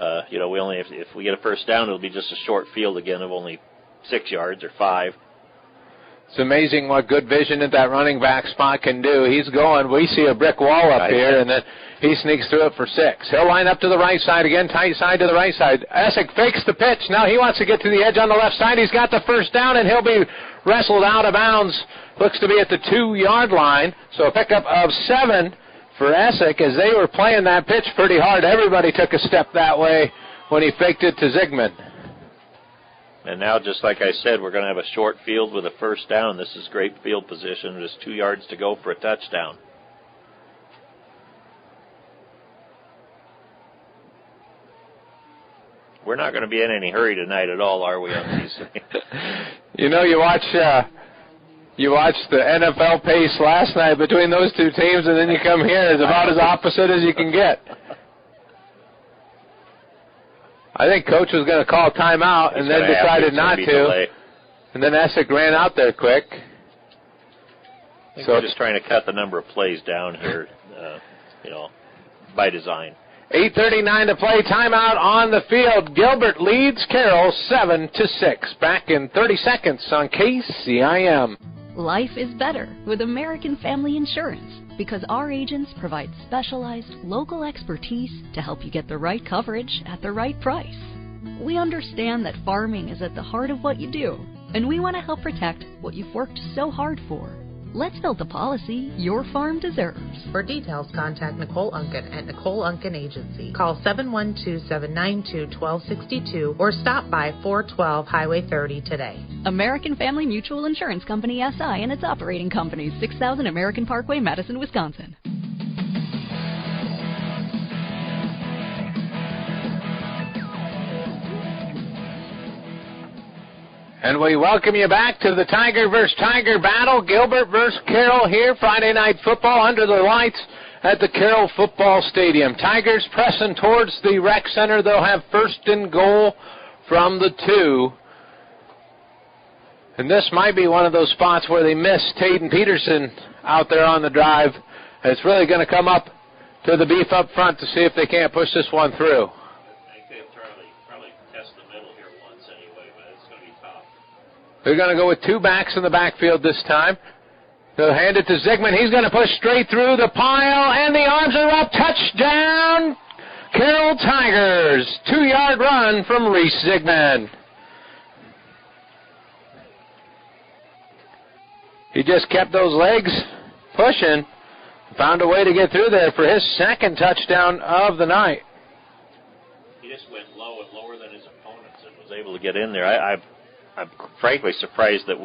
If we get a first down, it'll be just a short field again of only 6 yards or 5. It's amazing what good vision at that running back spot can do. He's going. We see a brick wall up here, and then he sneaks through it for 6. He'll line up to the right side again, tight side to the right side. Essick fakes the pitch. Now he wants to get to the edge on the left side. He's got the first down, and he'll be wrestled out of bounds. Looks to be at the 2-yard line. So a pickup of 7 for Essick. As they were playing that pitch pretty hard, everybody took a step that way when he faked it to Zigman. And now, just like I said, we're going to have a short field with a first down. This is great field position. There's 2 yards to go for a touchdown. We're not going to be in any hurry tonight at all, are we, on these things? You watched the NFL pace last night between those 2 teams, and then you come here. It's about as opposite as you can get. I think Coach was going to call timeout and then decided not to. And then Essick ran out there quick. So we're just trying to cut the number of plays down here, by design. 8:39 to play. Timeout on the field. Gilbert leads Carroll 7-6. Back in 30 seconds on KCIM. Life is better with American Family Insurance because our agents provide specialized local expertise to help you get the right coverage at the right price. We understand that farming is at the heart of what you do, and we want to help protect what you've worked so hard for. Let's build the policy your farm deserves. For details, contact Nicole Unken at Nicole Unken Agency. Call 712-792-1262 or stop by 412 Highway 30 today. American Family Mutual Insurance Company, SI, and its operating companies, 6000 American Parkway, Madison, Wisconsin. And we welcome you back to the Tiger versus Tiger battle. Gilbert versus Carroll here. Friday night football under the lights at the Carroll Football Stadium. Tigers pressing towards the rec center. They'll have first and goal from the 2. And this might be one of those spots where they miss Taden Peterson out there on the drive. And it's really going to come up to the beef up front to see if they can't push this one through. They're going to go with 2 backs in the backfield this time. They'll hand it to Zigman. He's going to push straight through the pile, and the arms are up. Touchdown, Carroll Tigers. 2-yard run from Reese Zigman. He just kept those legs pushing. Found a way to get through there for his second touchdown of the night. He just went low and lower than his opponents and was able to get in there. I'm frankly surprised that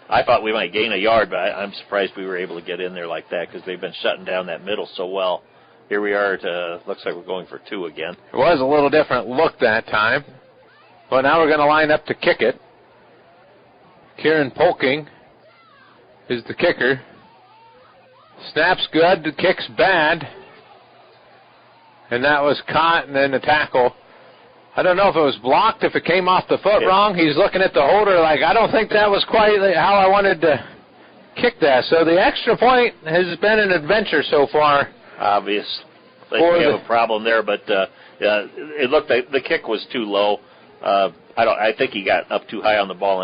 I thought we might gain a yard, but I'm surprised we were able to get in there like that because they've been shutting down that middle so well. Here we are. Looks like we're going for 2 again. It was a little different look that time. But now we're going to line up to kick it. Kieran Polking is the kicker. Snap's good. The kick's bad. And that was caught and then the tackle. I don't know if it was blocked, if it came off the foot wrong. He's looking at the holder like, I don't think that was quite how I wanted to kick that. So the extra point has been an adventure so far. Obviously, we have a problem there, but it looked like the kick was too low. I think he got up too high on the ball.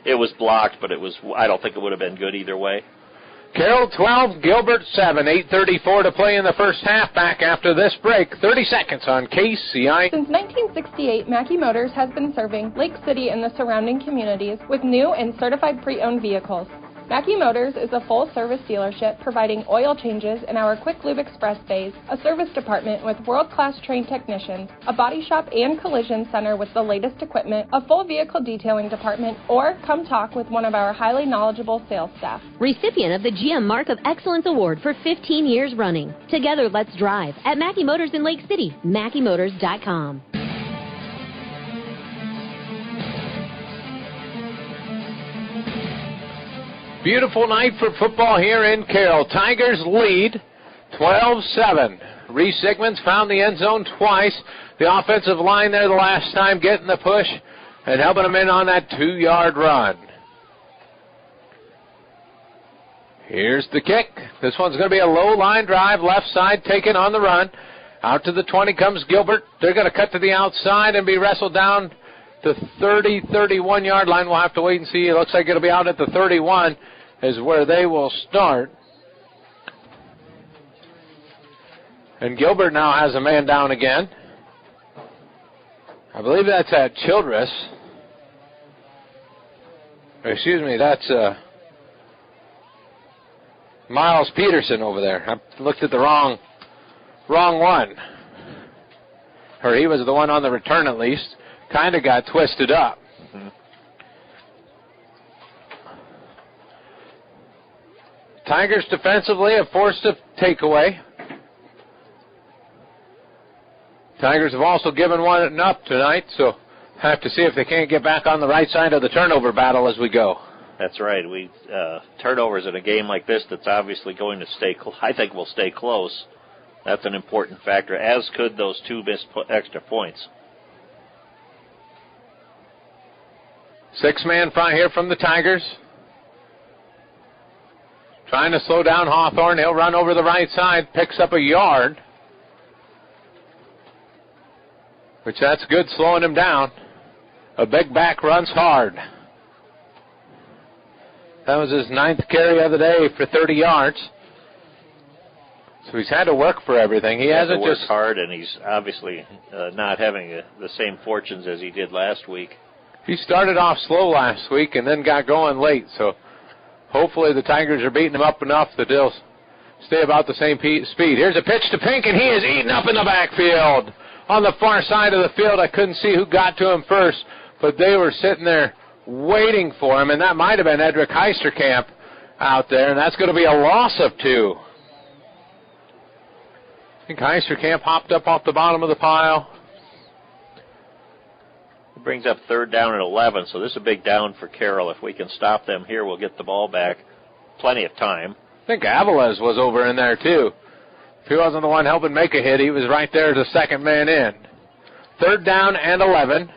It was blocked, but I don't think it would have been good either way. Carroll 12, Gilbert 7, 8:34 to play in the first half. Back after this break, 30 seconds on KCI. Since 1968, Mackey Motors has been serving Lake City and the surrounding communities with new and certified pre-owned vehicles. Mackey Motors is a full-service dealership providing oil changes in our Quick Lube Express bays, a service department with world-class trained technicians, a body shop and collision center with the latest equipment, a full vehicle detailing department, or come talk with one of our highly knowledgeable sales staff. Recipient of the GM Mark of Excellence Award for 15 years running. Together, let's drive at Mackey Motors in Lake City, MackeyMotors.com. Beautiful night for football here in Carroll. Tigers lead 12-7. Reese Zigman's found the end zone twice. The offensive line there the last time getting the push and helping them in on that 2-yard run. Here's the kick. This one's going to be a low line drive, left side taken on the run. Out to the 20 comes Gilbert. They're going to cut to the outside and be wrestled down the 30, 31-yard line. We'll have to wait and see. It looks like it'll be out at the 31 is where they will start. And Gilbert now has a man down again. I believe that's at Childress. Excuse me, that's Miles Peterson over there. I looked at the wrong one. Or he was the one on the return at least. Kind of got twisted up. Mm-hmm. Tigers defensively have forced a takeaway. Tigers have also given one up tonight, so have to see if they can't get back on the right side of the turnover battle as we go. That's right. Turnovers in a game like this that's obviously going to stay I think will stay close. That's an important factor, as could those 2 missed extra points. 6-man front here from the Tigers. Trying to slow down Hawthorne. He'll run over the right side, picks up a yard, which that's good, slowing him down. A big back runs hard. That was his 9th carry of the day for 30 yards. So he's had to work for everything. He hasn't to work just hard, and he's obviously not having the same fortunes as he did last week. He started off slow last week and then got going late. So hopefully the Tigers are beating him up enough that they'll stay about the same speed. Here's a pitch to Pink, and he is eaten up in the backfield. On the far side of the field, I couldn't see who got to him first, but they were sitting there waiting for him, and that might have been Edric Heisterkamp out there, and that's going to be a loss of 2. I think Heisterkamp hopped up off the bottom of the pile. It brings up 3rd down and 11, so this is a big down for Carroll. If we can stop them here, we'll get the ball back. Plenty of time. I think Aviles was over in there, too. If he wasn't the one helping make a hit, he was right there as a 2nd man in. 3rd down and 11.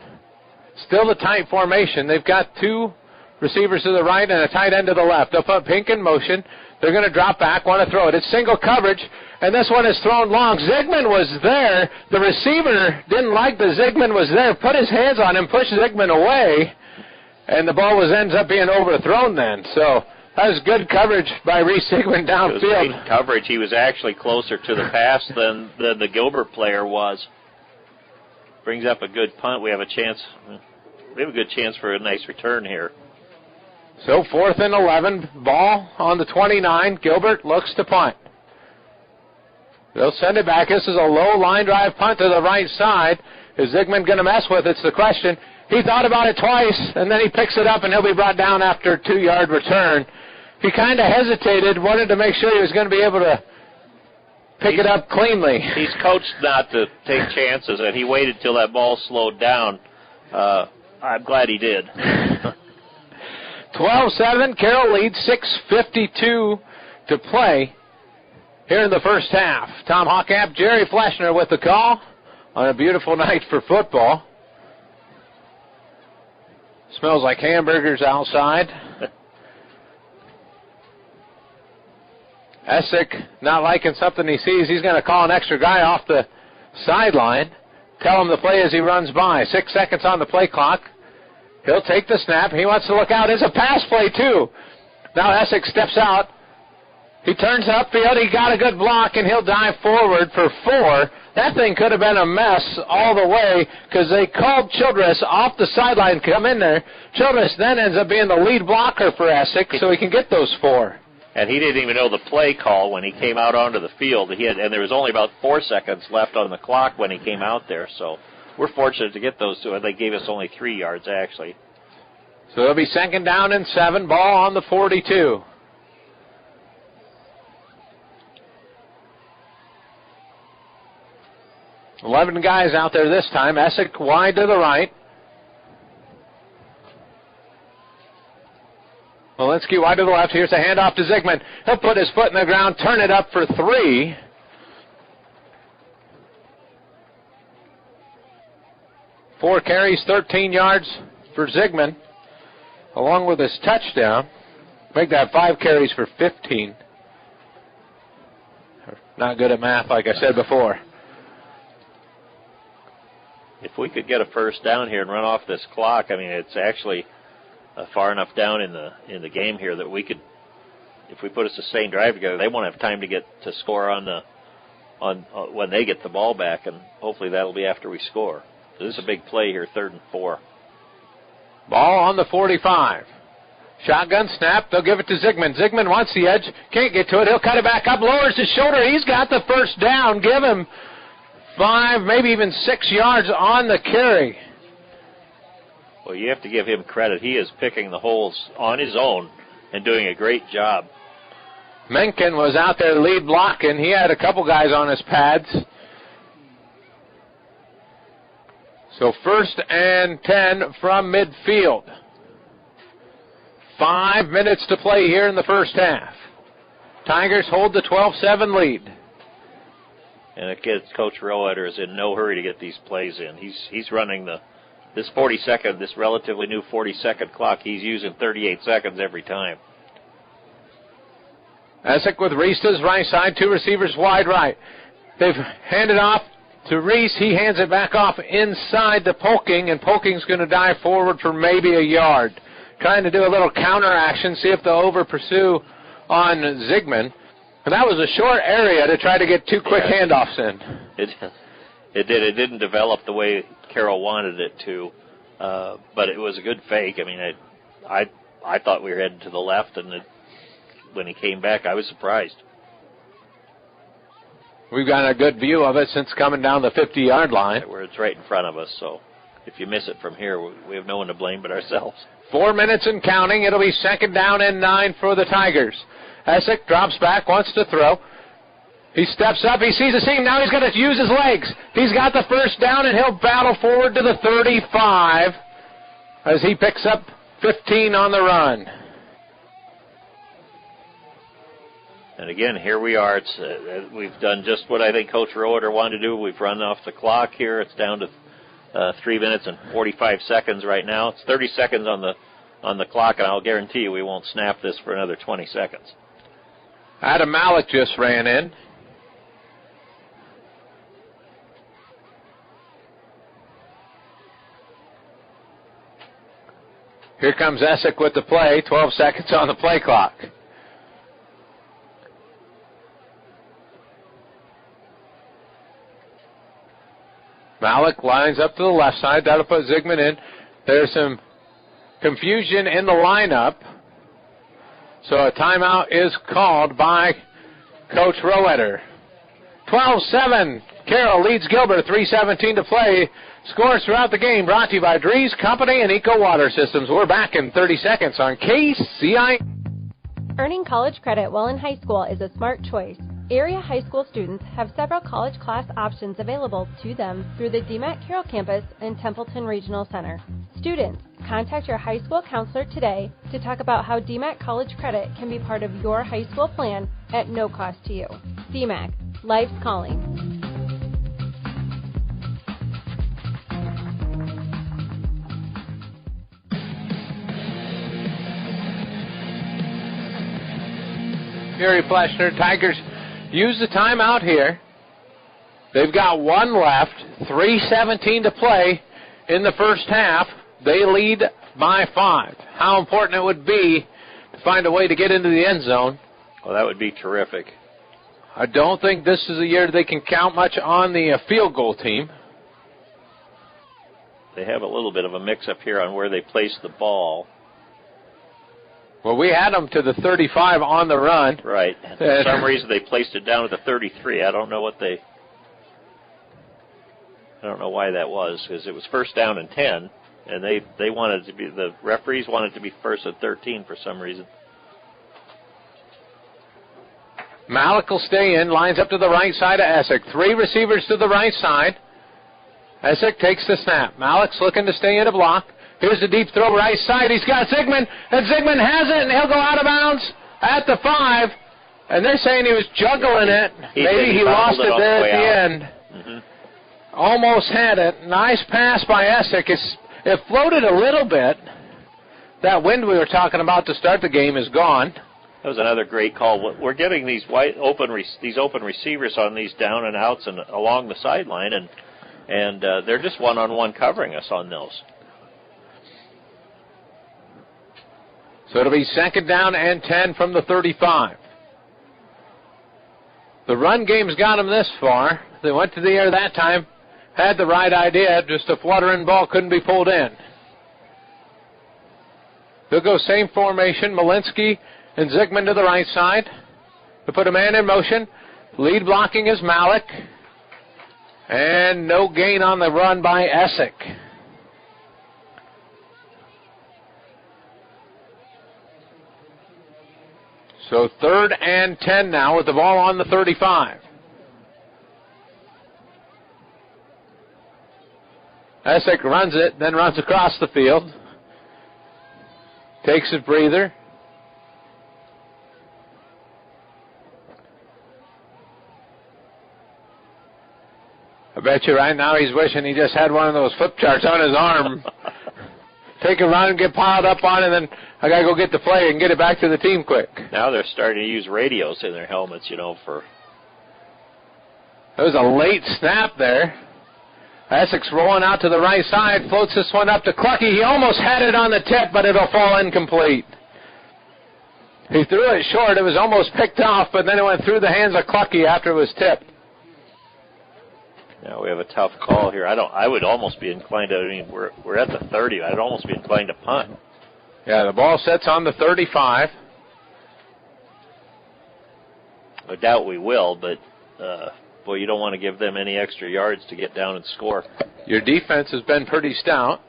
Still the tight formation. They've got 2 receivers to the right and a tight end to the left. They'll put Pink in motion. They're going to drop back, want to throw it. It's single coverage, and this one is thrown long. Zigman was there. The receiver didn't like that Zigman was there, put his hands on him, pushed Zigman away, and the ball ends up being overthrown then. So that was good coverage by Reese Zigman downfield. It was great coverage. He was actually closer to the pass than the Gilbert player was. Brings up a good punt. We have a chance. We have a good chance for a nice return here. So 4th and 11, ball on the 29. Gilbert looks to punt. They'll send it back. This is a low line drive punt to the right side. Is Zigman going to mess with it? It's the question. He thought about it twice, and then he picks it up, and he'll be brought down after a 2-yard return. He kind of hesitated, wanted to make sure he was going to be able to pick it up cleanly. He's coached not to take chances, and he waited till that ball slowed down. I'm glad he did. 12-7, Carroll leads, 6:52 to play here in the first half. Tom Hawkamp, Jerry Fleshner with the call on a beautiful night for football. Smells like hamburgers outside. Essick not liking something he sees. He's going to call an extra guy off the sideline. Tell him to play as he runs by. 6 seconds on the play clock. He'll take the snap. He wants to look out. It's a pass play, too. Now Essick steps out. He turns upfield. He got a good block, and he'll dive forward for 4. That thing could have been a mess all the way because they called Childress off the sideline, come in there. Childress then ends up being the lead blocker for Essick, so he can get those 4. And he didn't even know the play call when he came out onto the field. And there was only about 4 seconds left on the clock when he came out there. So we're fortunate to get those 2. And they gave us only 3 yards, actually. So it'll be 2nd down and 7. Ball on the 42. $11 guys out there this time. Essick wide to the right. Walensky wide to the left. Here's a handoff to Zigman. He'll put his foot in the ground, turn it up for 3. Four carries, 13 yards for Zigman, along with his touchdown. Make that 5 carries for 15. Not good at math, like I said before. If we could get a first down here and run off this clock, I mean, it's actually far enough down in the game here that we could, if we put a sustained drive together, they won't have time to get to score on when they get the ball back, and hopefully that'll be after we score. So this is a big play here, 3rd and 4. Ball on the 45. Shotgun snap. They'll give it to Zigman. Zigman wants the edge. Can't get to it. He'll cut it back up. Lowers his shoulder. He's got the first down. Give him 5, maybe even 6 yards on the carry. Well, you have to give him credit. He is picking the holes on his own and doing a great job. Mencken was out there lead blocking. He had a couple guys on his pads. So 1st and 10 from midfield. 5 minutes to play here in the first half. Tigers hold the 12-7 lead. And Coach Roeder is in no hurry to get these plays in. He's running the this 40-second, this relatively new 40-second clock, he's using 38 seconds every time. Essick with Reese to his right side, 2 receivers wide right. They've handed off to Reese. He hands it back off inside to Polking, and Polking's going to dive forward for maybe a yard. Trying to do a little counter action, see if they'll over pursue on Zigman. And that was a short area to try to get 2 quick handoffs in. It did. It didn't develop the way Carroll wanted it to, but it was a good fake. I mean, I thought we were heading to the left, and when he came back, I was surprised. We've got a good view of it since coming down the 50-yard line. Where it's right in front of us, so if you miss it from here, we have no one to blame but ourselves. 4 minutes and counting. It'll be 2nd down and 9 for the Tigers. Essick drops back, wants to throw. He steps up. He sees a seam. Now he's going to use his legs. He's got the first down, and he'll battle forward to the 35 as he picks up 15 on the run. And again, here we are. We've done just what I think Coach Roeder wanted to do. We've run off the clock here. It's down to 3 minutes and 45 seconds right now. It's 30 seconds on the clock, and I'll guarantee you we won't snap this for another 20 seconds. Adam Malik just ran in. Here comes Essick with the play. 12 seconds on the play clock. Malik lines up to the left side. That'll put Zigman in. There's some confusion in the lineup. So a timeout is called by Coach Roeder. 12-7. Carroll leads Gilbert. 3:17 to play. Scores throughout the game brought to you by Drees Company and Eco Water Systems. We're back in 30 seconds on KCI. Earning college credit while in high school is a smart choice. Area high school students have several college class options available to them through the DMAC Carroll campus and Templeton Regional Center. Students, contact your high school counselor today to talk about how DMAC college credit can be part of your high school plan at no cost to you. DMAC, life's calling. Gary Fleshner, Tigers use the timeout here. They've got 1 left, 3:17 to play in the first half. They lead by 5. How important it would be to find a way to get into the end zone. Well, that would be terrific. I don't think this is a year they can count much on the field goal team. They have a little bit of a mix-up here on where they place the ball. Well, we had them to the 35 on the run. Right. For some reason, they placed it down at the 33. I don't know why that was, because it was first down and 10, and they wanted it to be, the referees wanted it to be first and 13 for some reason. Malik will stay in, lines up to the right side of Essick. 3 receivers to the right side. Essick takes the snap. Malik's looking to stay in a block. Here's the deep throw right side. He's got Zigman, and Zigman has it, and he'll go out of bounds at the 5. And they're saying he was juggling it. Maybe he lost it there at the end. Mm-hmm. Almost had it. Nice pass by Essick. It floated a little bit. That wind we were talking about to start the game is gone. That was another great call. We're getting these open receivers on these down and outs and along the sideline, and they're just one-on-one covering us on those. So it'll be 2nd down and 10 from the 35. The run game's got them this far. They went to the air that time, had the right idea, just a fluttering ball couldn't be pulled in. They'll go same formation, Malinsky and Zigman to the right side. They put a man in motion. Lead blocking is Malik. And no gain on the run by Essick. So 3rd and 10 now with the ball on the 35. Essick runs it, then runs across the field. Takes a breather. I bet you right now he's wishing he just had one of those flip charts on his arm. Take a run, get piled up on, and then I got to go get the play and get it back to the team quick. Now they're starting to use radios in their helmets, for... It was a late snap there. Essex rolling out to the right side, floats this one up to Clucky. He almost had it on the tip, but it'll fall incomplete. He threw it short. It was almost picked off, but then it went through the hands of Clucky after it was tipped. Now we have a tough call here. I would almost be inclined to, we're at the 30. I'd almost be inclined to punt. Yeah, the ball sets on the 35. I doubt we will, but, boy, you don't want to give them any extra yards to get down and score. Your defense has been pretty stout.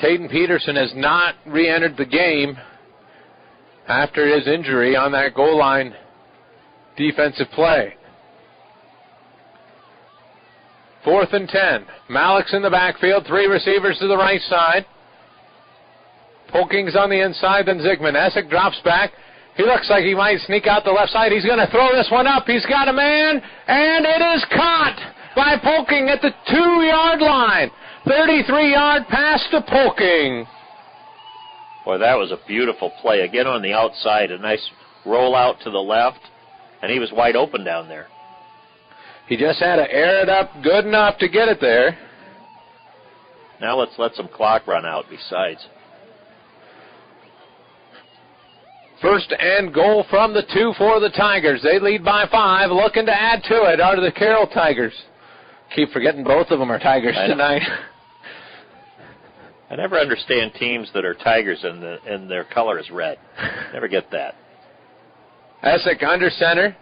Taden Peterson has not re-entered the game after his injury on that goal line defensive play. 4th and 10. Malik's in the backfield. 3 receivers to the right side. Polking's on the inside, then Zigman. Essick drops back. He looks like he might sneak out the left side. He's going to throw this one up. He's got a man, and it is caught by Polking at the 2-yard line. 33-yard pass to Polking. Boy, that was a beautiful play. Again on the outside, a nice roll out to the left, and he was wide open down there. He just had to air it up good enough to get it there. Now let's let some clock run out besides. 1st and goal from the 2 for the Tigers. They lead by 5. Looking to add to it are the Carroll Tigers. Keep forgetting both of them are Tigers tonight. I never understand teams that are Tigers and their color is red. Never get that. Essick under center.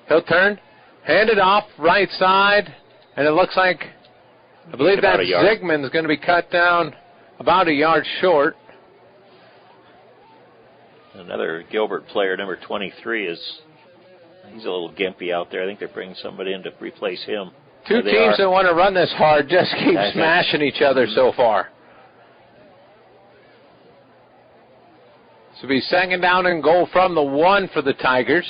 He'll turn. Hand it off right side, and it looks like, I believe that Zigman's going to be cut down about a yard short. Another Gilbert player, number 23, he's a little gimpy out there. I think they're bringing somebody in to replace him. Two teams that want to run this hard just keep smashing each other so far. So it'll be 2nd down and goal from the 1 for the Tigers.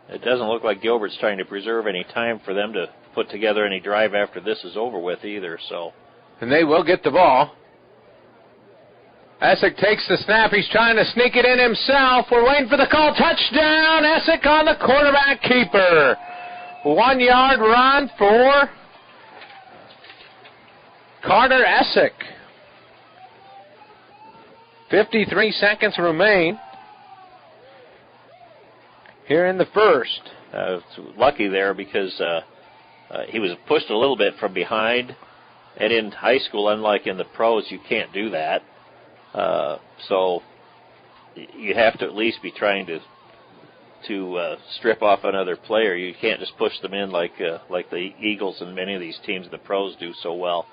It doesn't look like Gilbert's trying to preserve any time for them to put together any drive after this is over with either, so. And they will get the ball. Essick takes the snap. He's trying to sneak it in himself. We're waiting for the call. Touchdown, Essick on the quarterback keeper. 1-yard run for Carter Essick. 53 seconds remain here in the first. Lucky there because he was pushed a little bit from behind. And in high school, unlike in the pros, you can't do that. So you have to at least be trying to strip off another player. You can't just push them in like the Eagles and many of these teams, the pros, do so well,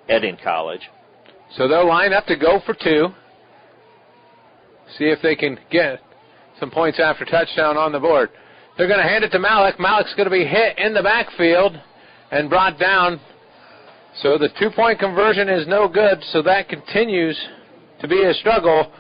and in college. So they'll line up to go for 2. See if they can get some points after touchdown on the board. They're going to hand it to Malik. Malik's going to be hit in the backfield and brought down. So the 2-point conversion is no good, so that continues to be a struggle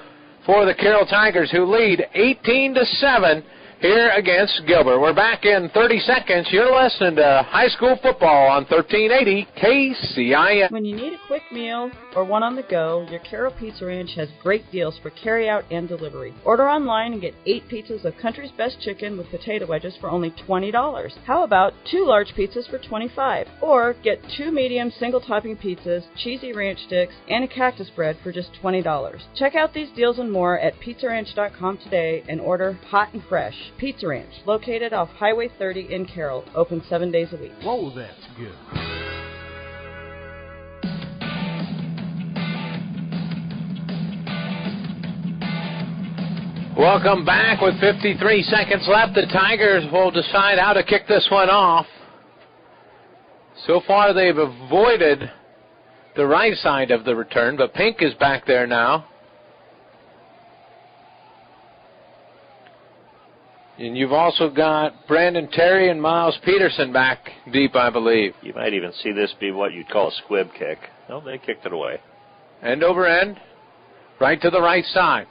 for the Carroll Tigers, who lead 18-7 here against Gilbert. We're back in 30 seconds. You're listening to High School Football on 1380 KCIN. When you need a quick meal or one on the go, your Carroll Pizza Ranch has great deals for carry-out and delivery. Order online and get 8 pizzas of Country's Best Chicken with potato wedges for only $20. How about 2 large pizzas for $25? Or get 2 medium single-topping pizzas, cheesy ranch sticks, and a cactus bread for just $20. Check out these deals and more at pizzaranch.com today and order hot and fresh. Pizza Ranch, located off Highway 30 in Carroll, open 7 days a week. Whoa, that's good. Welcome back with 53 seconds left. The Tigers will decide how to kick this one off. So far they've avoided the right side of the return, but Pink is back there now. And you've also got Brandon Terry and Miles Peterson back deep, I believe. You might even see this be what you'd call a squib kick. No, they kicked it away. End over end, right to the right side.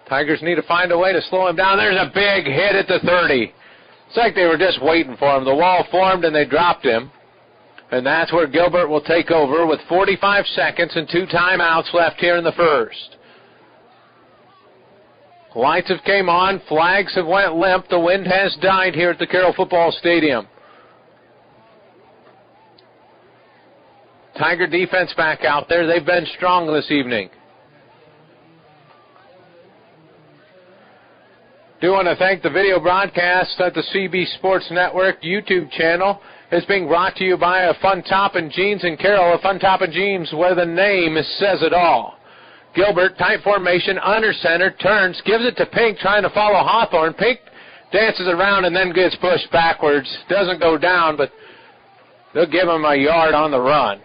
Tigers need to find a way to slow him down. There's a big hit at the 30. It's like they were just waiting for him. The wall formed and they dropped him. And that's where Gilbert will take over with 45 seconds and 2 timeouts left here in the first. Lights have came on. Flags have went limp. The wind has died here at the Carroll Football Stadium. Tiger defense back out there. They've been strong this evening. Do want to thank the video broadcast at the CB Sports Network YouTube channel. It's being brought to you by a Fun Top and Jeans in Carroll. A Fun Top and Jeans where the name says it all. Gilbert, tight formation, under center, turns, gives it to Pink, trying to follow Hawthorne. Pink dances around and then gets pushed backwards. Doesn't go down, but they'll give him a yard on the run.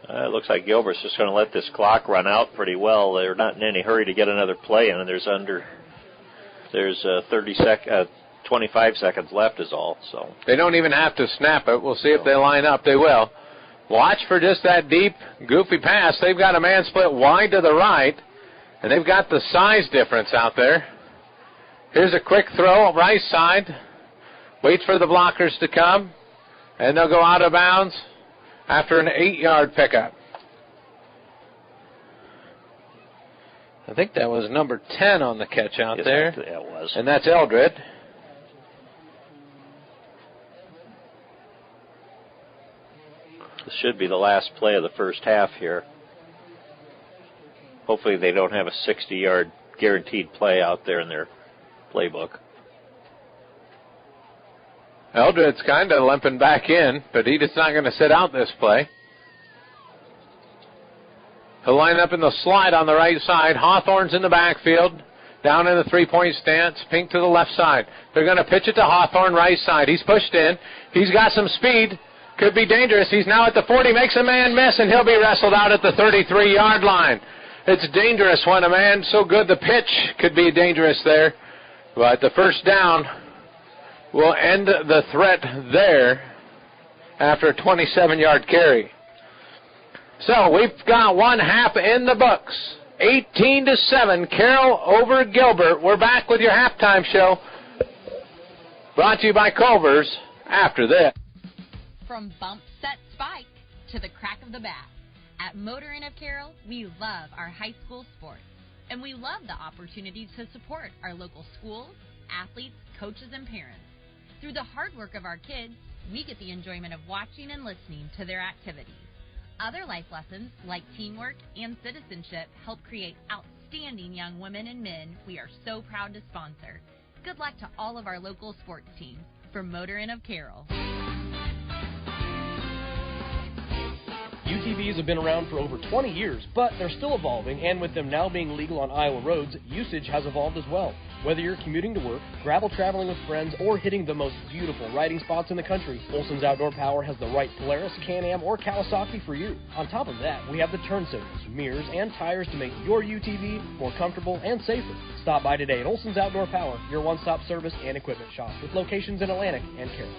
It looks like Gilbert's just going to let this clock run out pretty well. They're not in any hurry to get another play in, and there's 25 seconds left is all. So they don't even have to snap it. We'll see if they line up. They will. Watch for just that deep, goofy pass. They've got a man split wide to the right, and they've got the size difference out there. Here's a quick throw, right side. Waits for the blockers to come, and they'll go out of bounds after an 8-yard pickup. I think that was number 10 on the catch out there. Yeah, it was. And that's Eldred. This should be the last play of the first half here. Hopefully they don't have a 60-yard guaranteed play out there in their playbook. Eldred's kind of limping back in, but he's not going to sit out this play. He'll line up in the slide on the right side. Hawthorne's in the backfield, down in the three-point stance. Pink to the left side. They're going to pitch it to Hawthorne, right side. He's pushed in. He's got some speed. Could be dangerous. He's now at the 40, makes a man miss, and he'll be wrestled out at the 33-yard line. It's dangerous when a man so good the pitch could be dangerous there. But the first down will end the threat there after a 27-yard carry. So we've got one half in the books. 18-7, Carroll over Gilbert. We're back with your halftime show, brought to you by Culver's after this. From bump, set, spike to the crack of the bat, at Motor Inn of Carroll, we love our high school sports, and we love the opportunity to support our local schools, athletes, coaches, and parents. Through the hard work of our kids, we get the enjoyment of watching and listening to their activities. Other life lessons, like teamwork and citizenship, help create outstanding young women and men we are so proud to sponsor. Good luck to all of our local sports teams. From Motor Inn of Carroll. UTVs have been around for over 20 years, but they're still evolving, and with them now being legal on Iowa roads, usage has evolved as well. Whether you're commuting to work, gravel traveling with friends, or hitting the most beautiful riding spots in the country, Olson's Outdoor Power has the right Polaris, Can-Am, or Kawasaki for you. On top of that, we have the turn signals, mirrors, and tires to make your UTV more comfortable and safer. Stop by today at Olson's Outdoor Power, your one-stop service and equipment shop, with locations in Atlantic and Carroll.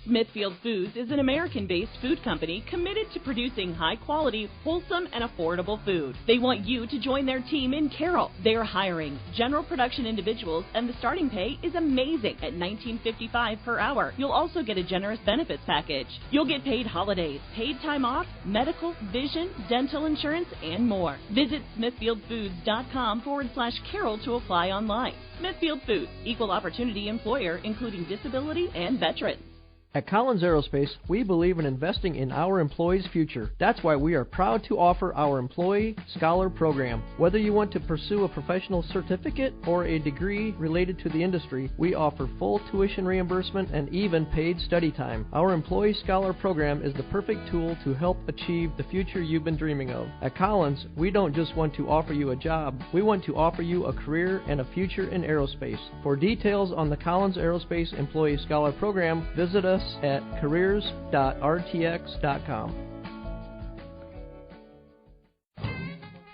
Smithfield Foods is an American-based food company committed to producing high-quality, wholesome, and affordable food. They want you to join their team in Carroll. They are hiring general production individuals, and the starting pay is amazing at $19.55 per hour. You'll also get a generous benefits package. You'll get paid holidays, paid time off, medical, vision, dental insurance, and more. Visit smithfieldfoods.com/Carroll to apply online. Smithfield Foods, equal opportunity employer, including disability and veterans. At Collins Aerospace, we believe in investing in our employees' future. That's why we are proud to offer our Employee Scholar Program. Whether you want to pursue a professional certificate or a degree related to the industry, we offer full tuition reimbursement and even paid study time. Our Employee Scholar Program is the perfect tool to help achieve the future you've been dreaming of. At Collins, we don't just want to offer you a job, we want to offer you a career and a future in aerospace. For details on the Collins Aerospace Employee Scholar Program, visit us at careers.rtx.com.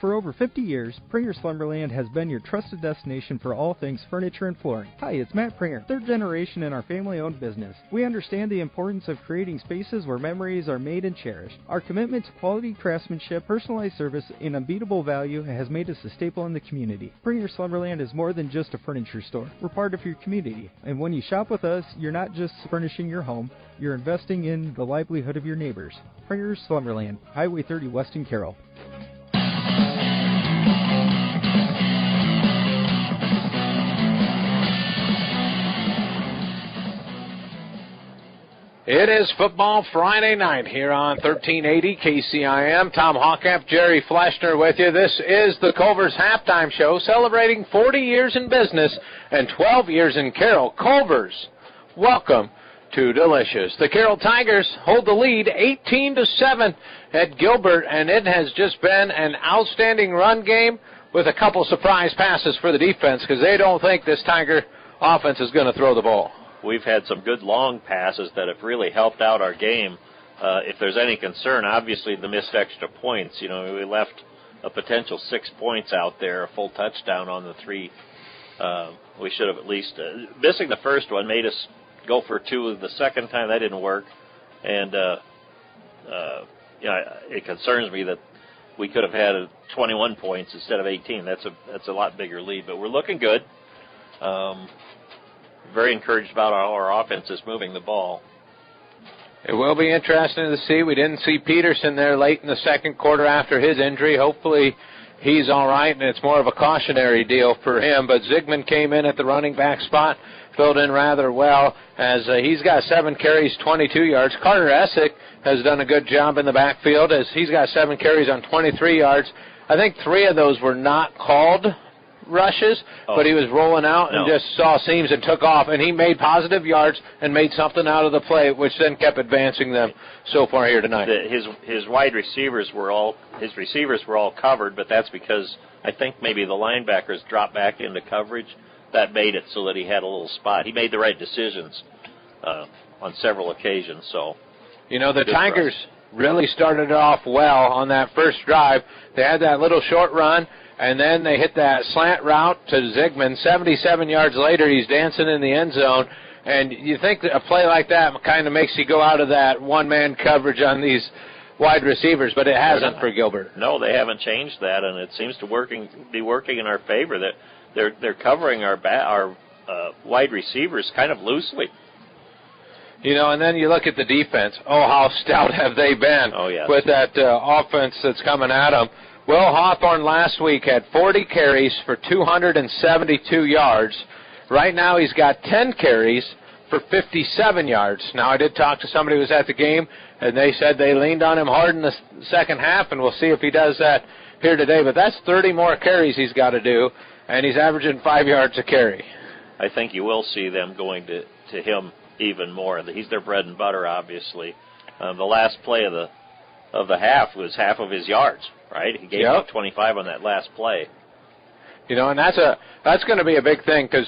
For over 50 years, Pringer's Lumberland has been your trusted destination for all things furniture and flooring. Hi, it's Matt Pringer, third generation in our family-owned business. We understand the importance of creating spaces where memories are made and cherished. Our commitment to quality craftsmanship, personalized service, and unbeatable value has made us a staple in the community. Pringer's Lumberland is more than just a furniture store. We're part of your community, and when you shop with us, you're not just furnishing your home, you're investing in the livelihood of your neighbors. Pringer's Lumberland, Highway 30 West in Carroll. It is Football Friday night here on 1380 KCIM. Tom Hawkamp, Jerry Fleshner with you. This is the Culver's Halftime Show, celebrating 40 years in business and 12 years in Carroll. Culver's, welcome to Delicious. The Carroll Tigers hold the lead 18-7 at Gilbert, and it has just been an outstanding run game with a couple surprise passes for the defense because they don't think this Tiger offense is going to throw the ball. We've had some good long passes that have really helped out our game. If there's any concern, obviously the missed extra points. You know, we left a potential 6 points out there, a full touchdown on the 3. We should have at least missing the first one made us go for 2 the second time. That didn't work, and it concerns me that we could have had 21 points instead of 18. That's a lot bigger lead, but we're looking good. Very encouraged about how our offense is moving the ball. It will be interesting to see. We didn't see Peterson there late in the second quarter after his injury. Hopefully he's all right, and it's more of a cautionary deal for him. But Zigman came in at the running back spot, filled in rather well, as he's got 7 carries, 22 yards. Carter Essick has done a good job in the backfield, as he's got 7 carries on 23 yards. I think 3 of those were not called rushes, but he was rolling out and just saw seams and took off, and he made positive yards and made something out of the play, which then kept advancing them so far here tonight. His wide receivers were all covered, but that's because I think maybe the linebackers dropped back into coverage. That made it so that he had a little spot. He made the right decisions on several occasions. So, you know, the Tigers really started off well on that first drive. They had that little short run, and then they hit that slant route to Zigman. 77 yards later, he's dancing in the end zone. And you think that a play like that kind of makes you go out of that one-man coverage on these wide receivers, but it hasn't for Gilbert. No, they haven't changed that, and it seems to be working in our favor. That they're covering our wide receivers kind of loosely. You know, and then you look at the defense. Oh, how stout have they been with that offense that's coming at them. Will Hawthorne last week had 40 carries for 272 yards. Right now he's got 10 carries for 57 yards. Now, I did talk to somebody who was at the game, and they said they leaned on him hard in the second half, and we'll see if he does that here today. But that's 30 more carries he's got to do, and he's averaging 5 yards a carry. I think you will see them going to him even more. He's their bread and butter, obviously. The last play of the half was half of his yards. Right, he gave up 25 on that last play. You know, and that's going to be a big thing because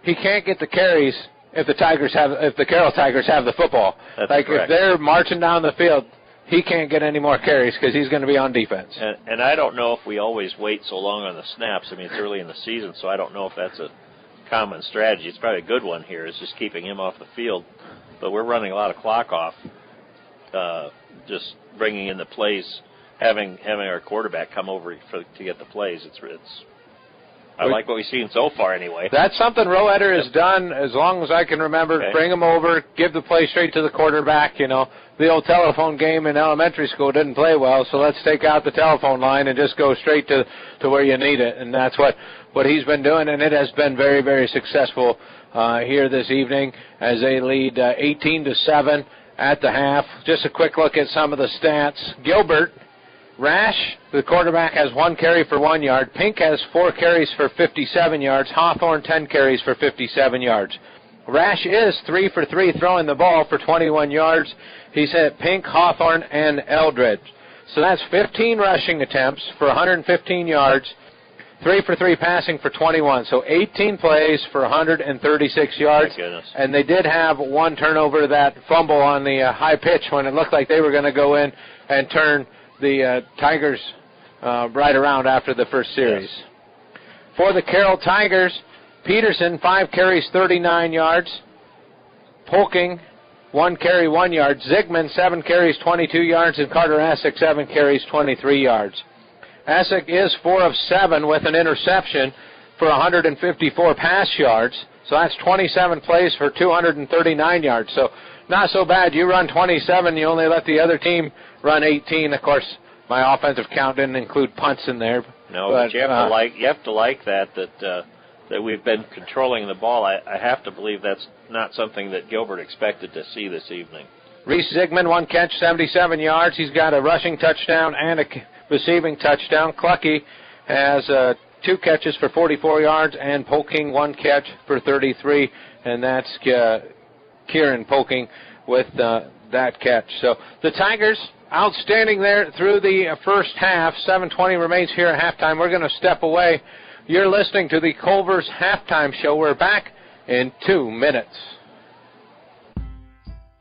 he can't get the carries if the Carroll Tigers have the football. That's correct. If they're marching down the field, he can't get any more carries because he's going to be on defense. And I don't know if we always wait so long on the snaps. I mean, it's early in the season, so I don't know if that's a common strategy. It's probably a good one here, is just keeping him off the field. But we're running a lot of clock off, just bringing in the plays. Having our quarterback come over to get the plays, I like what we've seen so far anyway. That's something Roetter has done as long as I can remember. Okay. Bring him over, give the play straight to the quarterback. You know, the old telephone game in elementary school didn't play well, so let's take out the telephone line and just go straight to where you need it. And that's what he's been doing, and it has been very, very successful here this evening as they lead 18-7 at the half. Just a quick look at some of the stats. Gilbert, Rash, the quarterback, has 1 carry for 1 yard. Pink has 4 carries for 57 yards. Hawthorne, 10 carries for 57 yards. Rash is 3 for 3 throwing the ball for 21 yards. He's hit Pink, Hawthorne, and Eldredge. So that's 15 rushing attempts for 115 yards, 3 for 3 passing for 21. So 18 plays for 136 yards. My goodness. And they did have 1 turnover, that fumble on the high pitch when it looked like they were going to go in and turn the Tigers' right around after the first series. Yes. For the Carroll Tigers, Peterson, 5 carries, 39 yards. Polking, 1 carry, 1 yard. Zigman, 7 carries, 22 yards. And Carter Essick, 7 carries, 23 yards. Essick is 4 of 7 with an interception for 154 pass yards. So that's 27 plays for 239 yards. So not so bad. You run 27, you only let the other team run 18. Of course, my offensive count didn't include punts in there. No, but you have to like that we've been controlling the ball. I have to believe that's not something that Gilbert expected to see this evening. Reese Zigman, 1 catch, 77 yards. He's got a rushing touchdown and a receiving touchdown. Clucky has 2 catches for 44 yards, and Polking 1 catch for 33, and that's Kieran Polking with that catch. So the Tigers outstanding there through the first half. 7:20 remains here at halftime. We're going to step away. You're listening to the Culver's Halftime Show. We're back in 2 minutes.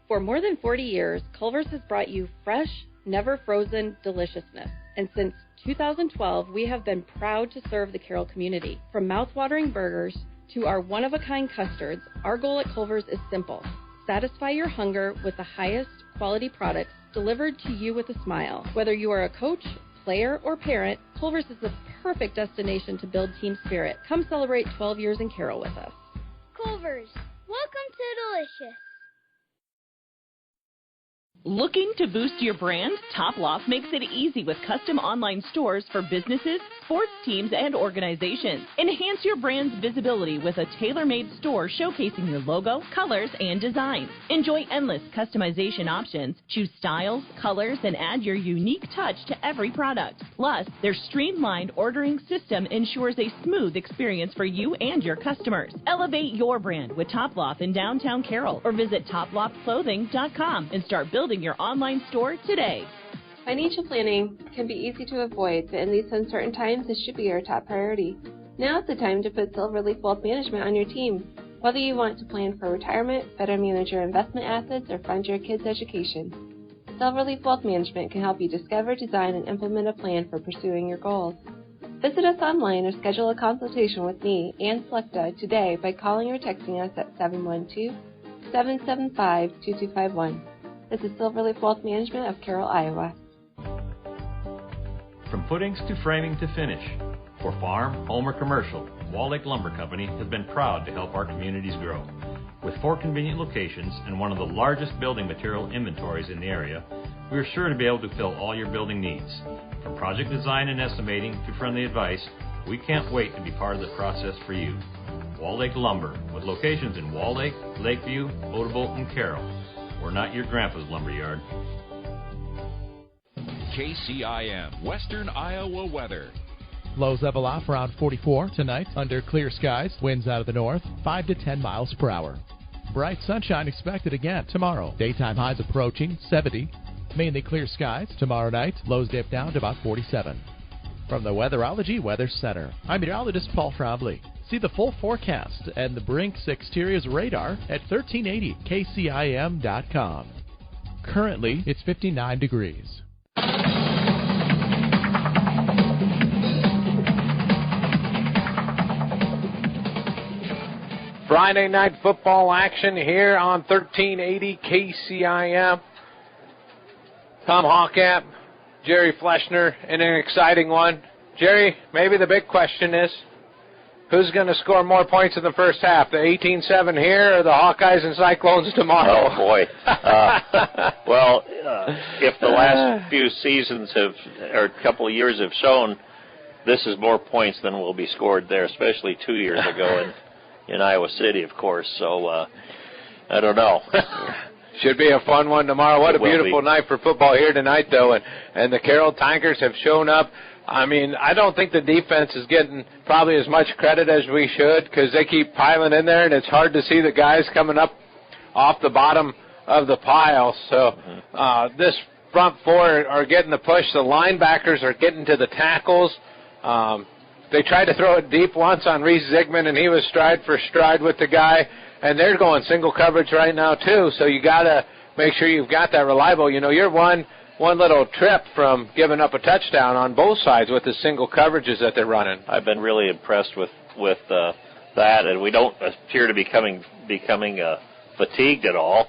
For more than 40 years, Culver's has brought you fresh, never frozen deliciousness. And since 2012, we have been proud to serve the Carroll community. From mouth-watering burgers to our one-of-a-kind custards, our goal at Culver's is simple. Satisfy your hunger with the highest quality products delivered to you with a smile. Whether you are a coach, player, or parent, Culver's is the perfect destination to build team spirit. Come celebrate 12 years in Carroll with us. Culver's, welcome to Delicious. Looking to boost your brand? Top Loft makes it easy with custom online stores for businesses, sports teams, and organizations. Enhance your brand's visibility with a tailor-made store showcasing your logo, colors, and designs. Enjoy endless customization options. Choose styles, colors, and add your unique touch to every product. Plus, their streamlined ordering system ensures a smooth experience for you and your customers. Elevate your brand with Top Loft in downtown Carroll, or visit toploftclothing.com and start building your online store today. Financial planning can be easy to avoid, but in these uncertain times, it should be your top priority. Now is the time to put Silverleaf Wealth Management on your team. Whether you want to plan for retirement, better manage your investment assets, or fund your kids' education, Silverleaf Wealth Management can help you discover, design, and implement a plan for pursuing your goals. Visit us online or schedule a consultation with me, Ann Slechta, today by calling or texting us at 712-775-2251. This is Silverleaf Wealth Management of Carroll, Iowa. From footings to framing to finish, for farm, home, or commercial, Wall Lake Lumber Company has been proud to help our communities grow. With 4 convenient locations and one of the largest building material inventories in the area, we are sure to be able to fill all your building needs. From project design and estimating to friendly advice, we can't wait to be part of the process for you. Wall Lake Lumber, with locations in Wall Lake, Lakeview, Odebolt, and Carroll. We're not your grandpa's lumberyard. KCIM, Western Iowa weather. Lows level off around 44 tonight under clear skies. Winds out of the north, 5 to 10 miles per hour. Bright sunshine expected again tomorrow. Daytime highs approaching 70. Mainly clear skies. Tomorrow night, lows dip down to about 47. From the Weatherology Weather Center, I'm meteorologist Paul Trombley. See the full forecast and the Brinks Exteriors radar at 1380kcim.com. Currently, it's 59 degrees. Friday night football action here on 1380 KCIM. Tom Hawkap, Jerry Fleshner in an exciting one. Jerry, maybe the big question is, who's going to score more points in the first half, the 18-7 here or the Hawkeyes and Cyclones tomorrow? Oh, boy. If the last few seasons or a couple of years have shown, this is more points than will be scored there, especially 2 years ago in Iowa City, of course. So, I don't know. Should be a fun one tomorrow. What a beautiful night for football here tonight, though. And the Carroll Tigers have shown up. I mean, I don't think the defense is getting probably as much credit as we should because they keep piling in there, and it's hard to see the guys coming up off the bottom of the pile. So this front four are getting the push. The linebackers are getting to the tackles. They tried to throw it deep once on Reese Zigman, and he was stride for stride with the guy. And they're going single coverage right now, too. So you got to make sure you've got that reliable. You know, you're one one little trip from giving up a touchdown on both sides with the single coverages that they're running. I've been really impressed with that, and we don't appear to be becoming fatigued at all.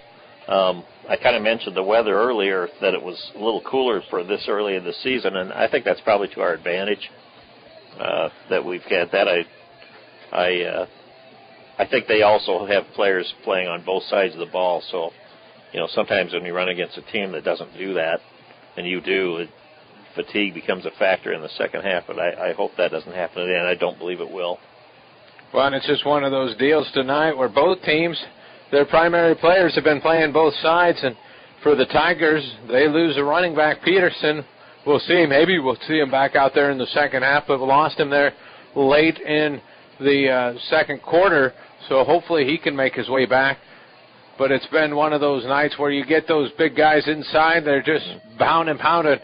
I kind of mentioned the weather earlier, that it was a little cooler for this early in the season, and I think that's probably to our advantage that we've had that. I think they also have players playing on both sides of the ball, so sometimes when you run against a team that doesn't do that, and you do, fatigue becomes a factor in the second half, but I hope that doesn't happen today, and I don't believe it will. Well, and it's just one of those deals tonight where both teams, their primary players have been playing both sides, and for the Tigers, they lose a running back, Peterson. We'll see. Maybe we'll see him back out there in the second half, but we lost him there late in the second quarter, so hopefully he can make his way back. But it's been one of those nights where you get those big guys inside, they're just bound and pounded.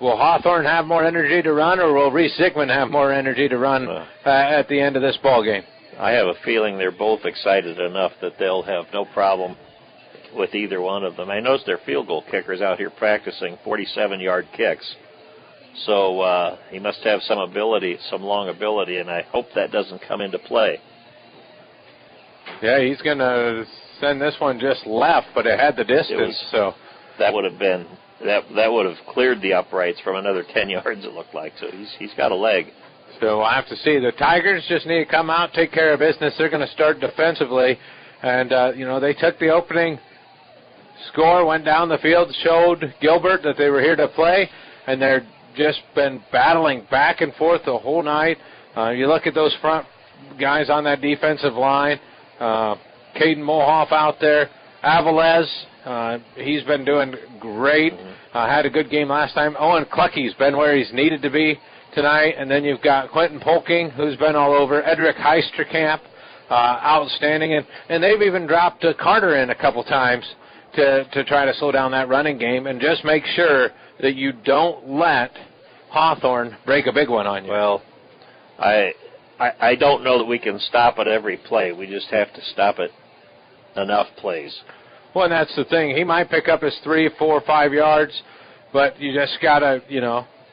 Will Hawthorne have more energy to run, or will Reese Zigman have more energy to run at the end of this ball game? I have a feeling they're both excited enough that they'll have no problem with either one of them. I noticed their field goal kicker's out here practicing 47-yard kicks. So he must have some ability, some long ability, and I hope that doesn't come into play. Yeah, he's going to send this one just left, but it had the distance. So that would have been that would have cleared the uprights from another 10 yards, it looked like. So he's got a leg. So we'll have to see. The Tigers just need to come out, take care of business. They're going to start defensively. And, they took the opening score, went down the field, showed Gilbert that they were here to play, and they're just been battling back and forth the whole night. You look at those front guys on that defensive line, Caden Mohoff out there, Avalez, he's been doing great. Had a good game last time. Owen Clucky's been where he's needed to be tonight, and then you've got Quentin Polking, who's been all over, Edric Heisterkamp, outstanding, and they've even dropped Carter in a couple times to try to slow down that running game and just make sure that you don't let Hawthorne break a big one on you. Well, I don't know that we can stop at every play. We just have to stop it enough plays. Well, and that's the thing. He might pick up his 3, 4, 5 yards, but you just got to,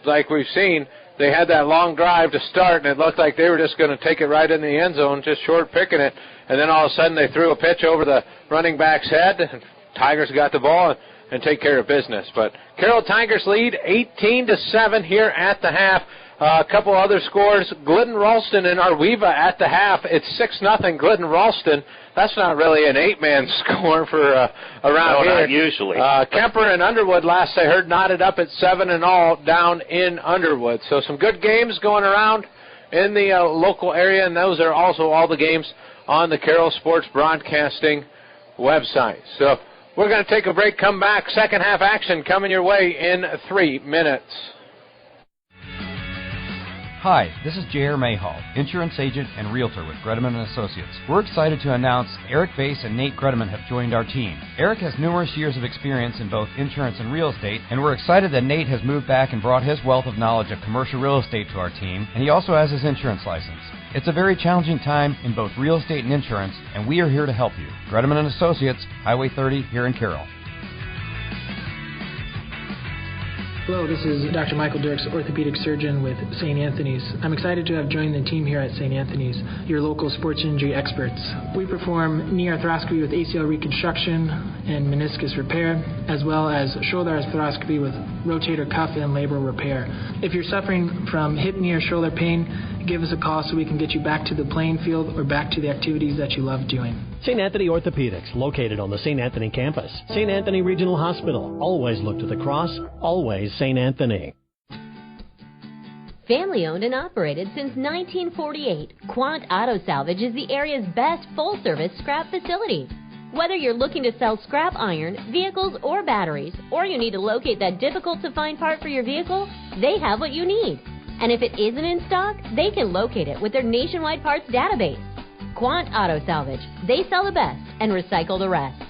like we've seen, they had that long drive to start, and it looked like they were just going to take it right in the end zone, just short picking it, and then all of a sudden they threw a pitch over the running back's head, and Tigers got the ball and take care of business. But Carroll Tigers lead 18-7 here at the half. A couple other scores. Glidden Ralston and Arweva at the half. It's 6-0 Glidden Ralston. That's not really an 8-man score for around here. Not usually. Kemper and Underwood, last I heard, knotted up at 7-all down in Underwood. So some good games going around in the local area, and those are also all the games on the Carroll Sports Broadcasting website. So we're going to take a break, come back. Second half action coming your way in 3 minutes. Hi, this is J.R. Mayhall, insurance agent and realtor with Gredeman & Associates. We're excited to announce Eric Bass and Nate Gredeman have joined our team. Eric has numerous years of experience in both insurance and real estate, and we're excited that Nate has moved back and brought his wealth of knowledge of commercial real estate to our team, and he also has his insurance license. It's a very challenging time in both real estate and insurance, and we are here to help you. Gredeman & Associates, Highway 30 here in Carroll. Hello, this is Dr. Michael Dirks, orthopedic surgeon with St. Anthony's. I'm excited to have joined the team here at St. Anthony's, your local sports injury experts. We perform knee arthroscopy with ACL reconstruction and meniscus repair, as well as shoulder arthroscopy with rotator cuff and labral repair. If you're suffering from hip, knee, or shoulder pain, give us a call so we can get you back to the playing field or back to the activities that you love doing. St. Anthony Orthopedics, located on the St. Anthony campus. St. Anthony Regional Hospital. Always look to the cross. Always St. Anthony. Family owned and operated since 1948, Quant Auto Salvage is the area's best full-service scrap facility. Whether you're looking to sell scrap iron, vehicles, or batteries, or you need to locate that difficult-to-find part for your vehicle, they have what you need. And if it isn't in stock, they can locate it with their nationwide parts database. Quant Auto Salvage. They sell the best and recycle the rest.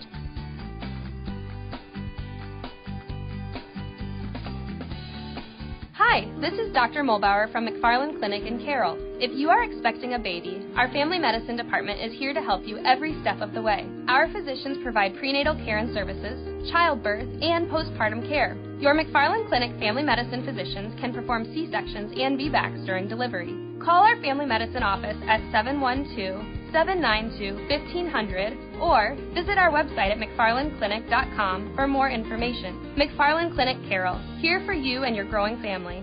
Hi, this is Dr. Mulbauer from McFarland Clinic in Carroll. If you are expecting a baby, our family medicine department is here to help you every step of the way. Our physicians provide prenatal care and services, childbirth, and postpartum care. Your McFarland Clinic family medicine physicians can perform C-sections and VBACs during delivery. Call our family medicine office at 712-792-1500 or visit our website at mcfarlandclinic.com for more information. McFarland Clinic Carroll, here for you and your growing family.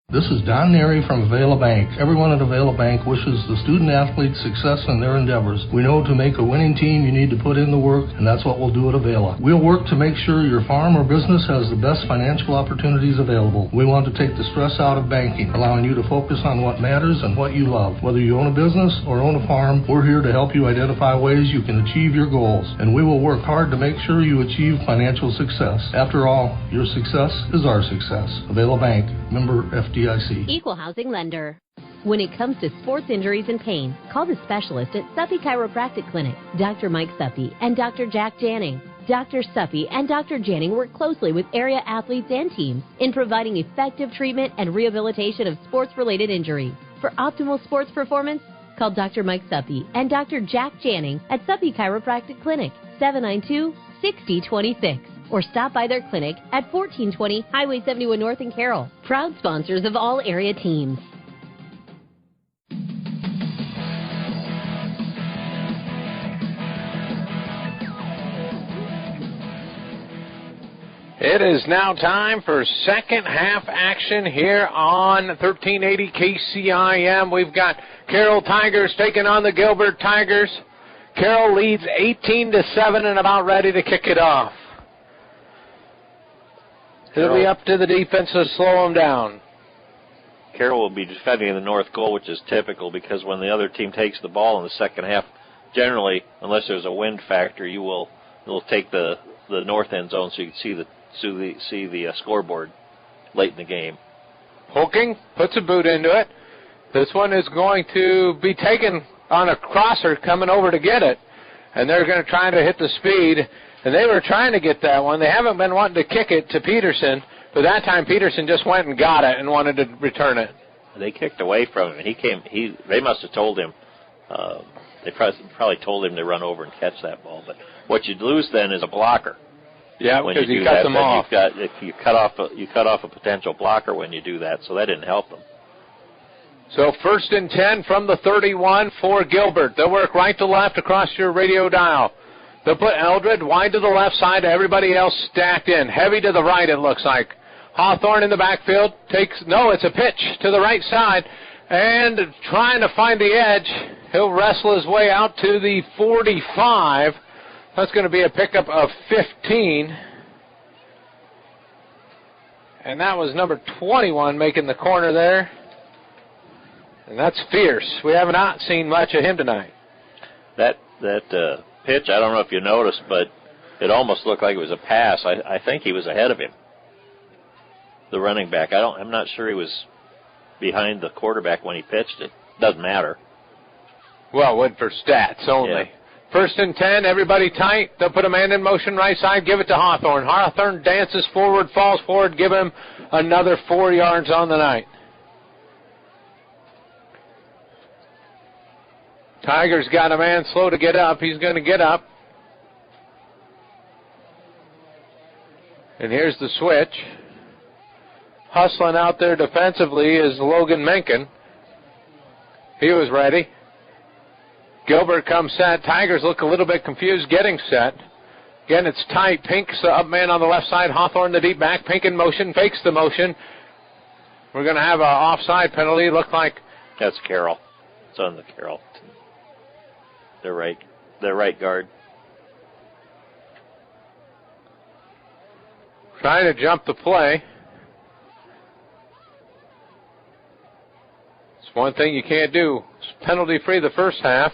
This is Don Neary from Avila Bank. Everyone at Avila Bank wishes the student-athletes success in their endeavors. We know to make a winning team, you need to put in the work, and that's what we'll do at Avila. We'll work to make sure your farm or business has the best financial opportunities available. We want to take the stress out of banking, allowing you to focus on what matters and what you love. Whether you own a business or own a farm, we're here to help you identify ways you can achieve your goals, and we will work hard to make sure you achieve financial success. After all, your success is our success. Avila Bank, member FDIC. Equal housing lender. When it comes to sports injuries and pain, call the specialist at Suppy Chiropractic Clinic, Dr. Mike Suppy and Dr. Jack Janning. Dr. Suppy and Dr. Janning work closely with area athletes and teams in providing effective treatment and rehabilitation of sports-related injuries. For optimal sports performance, call Dr. Mike Suppy and Dr. Jack Janning at Suppy Chiropractic Clinic, 792-6026. Or stop by their clinic at 1420 Highway 71 North in Carroll. Proud sponsors of all area teams. It is now time for second half action here on 1380 KCIM. We've got Carroll Tigers taking on the Gilbert Tigers. Carroll leads 18-7 and about ready to kick it off. It'll be up to the defense to slow them down. Carroll will be defending the north goal, which is typical because when the other team takes the ball in the second half, generally, unless there's a wind factor, you'll take the north end zone so you can see the scoreboard late in the game. Poking, puts a boot into it. This one is going to be taken on a crosser coming over to get it, and they're going to try to hit the speed. And they were trying to get that one. They haven't been wanting to kick it to Peterson, but that time Peterson just went and got it and wanted to return it. They kicked away from him. They must have told him. They probably told him to run over and catch that ball. But what you'd lose then is a blocker. Yeah, because you cut them off. You cut off a potential blocker when you do that. So that didn't help them. So 1st and 10 from the 31 for Gilbert. They'll work right to left across your radio dial. They'll put Eldred wide to the left side, everybody else stacked in. Heavy to the right, it looks like. Hawthorne in the backfield it's a pitch to the right side. And trying to find the edge, he'll wrestle his way out to the 45. That's going to be a pickup of 15. And that was number 21 making the corner there. And that's fierce. We have not seen much of him tonight. That pitch, I don't know if you noticed, but it almost looked like it was a pass. I think he was ahead of him, the running back. I'm not sure he was behind the quarterback when he pitched it. Doesn't matter. Well, it went for stats only. Yeah. 1st and 10, everybody tight. They'll put a man in motion right side, give it to Hawthorne. Hawthorne dances forward, falls forward, give him another 4 yards on the night. Tigers got a man slow to get up. He's going to get up. And here's the switch. Hustling out there defensively is Logan Mencken. He was ready. Gilbert comes set. Tigers look a little bit confused getting set. Again, it's tight. Pink's the up man on the left side. Hawthorne the deep back. Pink in motion. Fakes the motion. We're going to have an offside penalty. Look like that's Carroll. It's on the Carroll. Their right guard. Trying to jump the play. It's one thing you can't do. It's penalty-free the first half.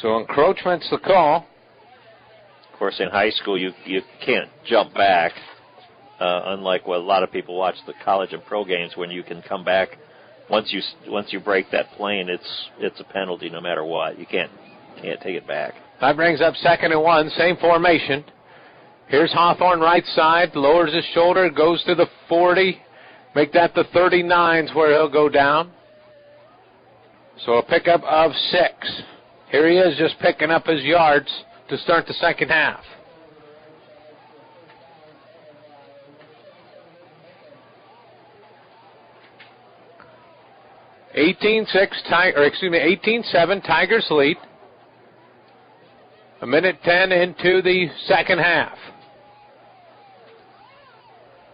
So encroachment's the call. Of course, in high school, you can't jump back, unlike what a lot of people watch the college and pro games when you can come back. Once you break that plane, it's a penalty no matter what. You can't take it back. That brings up 2nd and 1, same formation. Here's Hawthorne right side, lowers his shoulder, goes to the 40. Make that the 39s where he'll go down. So a pickup of 6. Here he is just picking up his yards. to start the second half. (18-7) Tigers lead. 1:10 into the second half.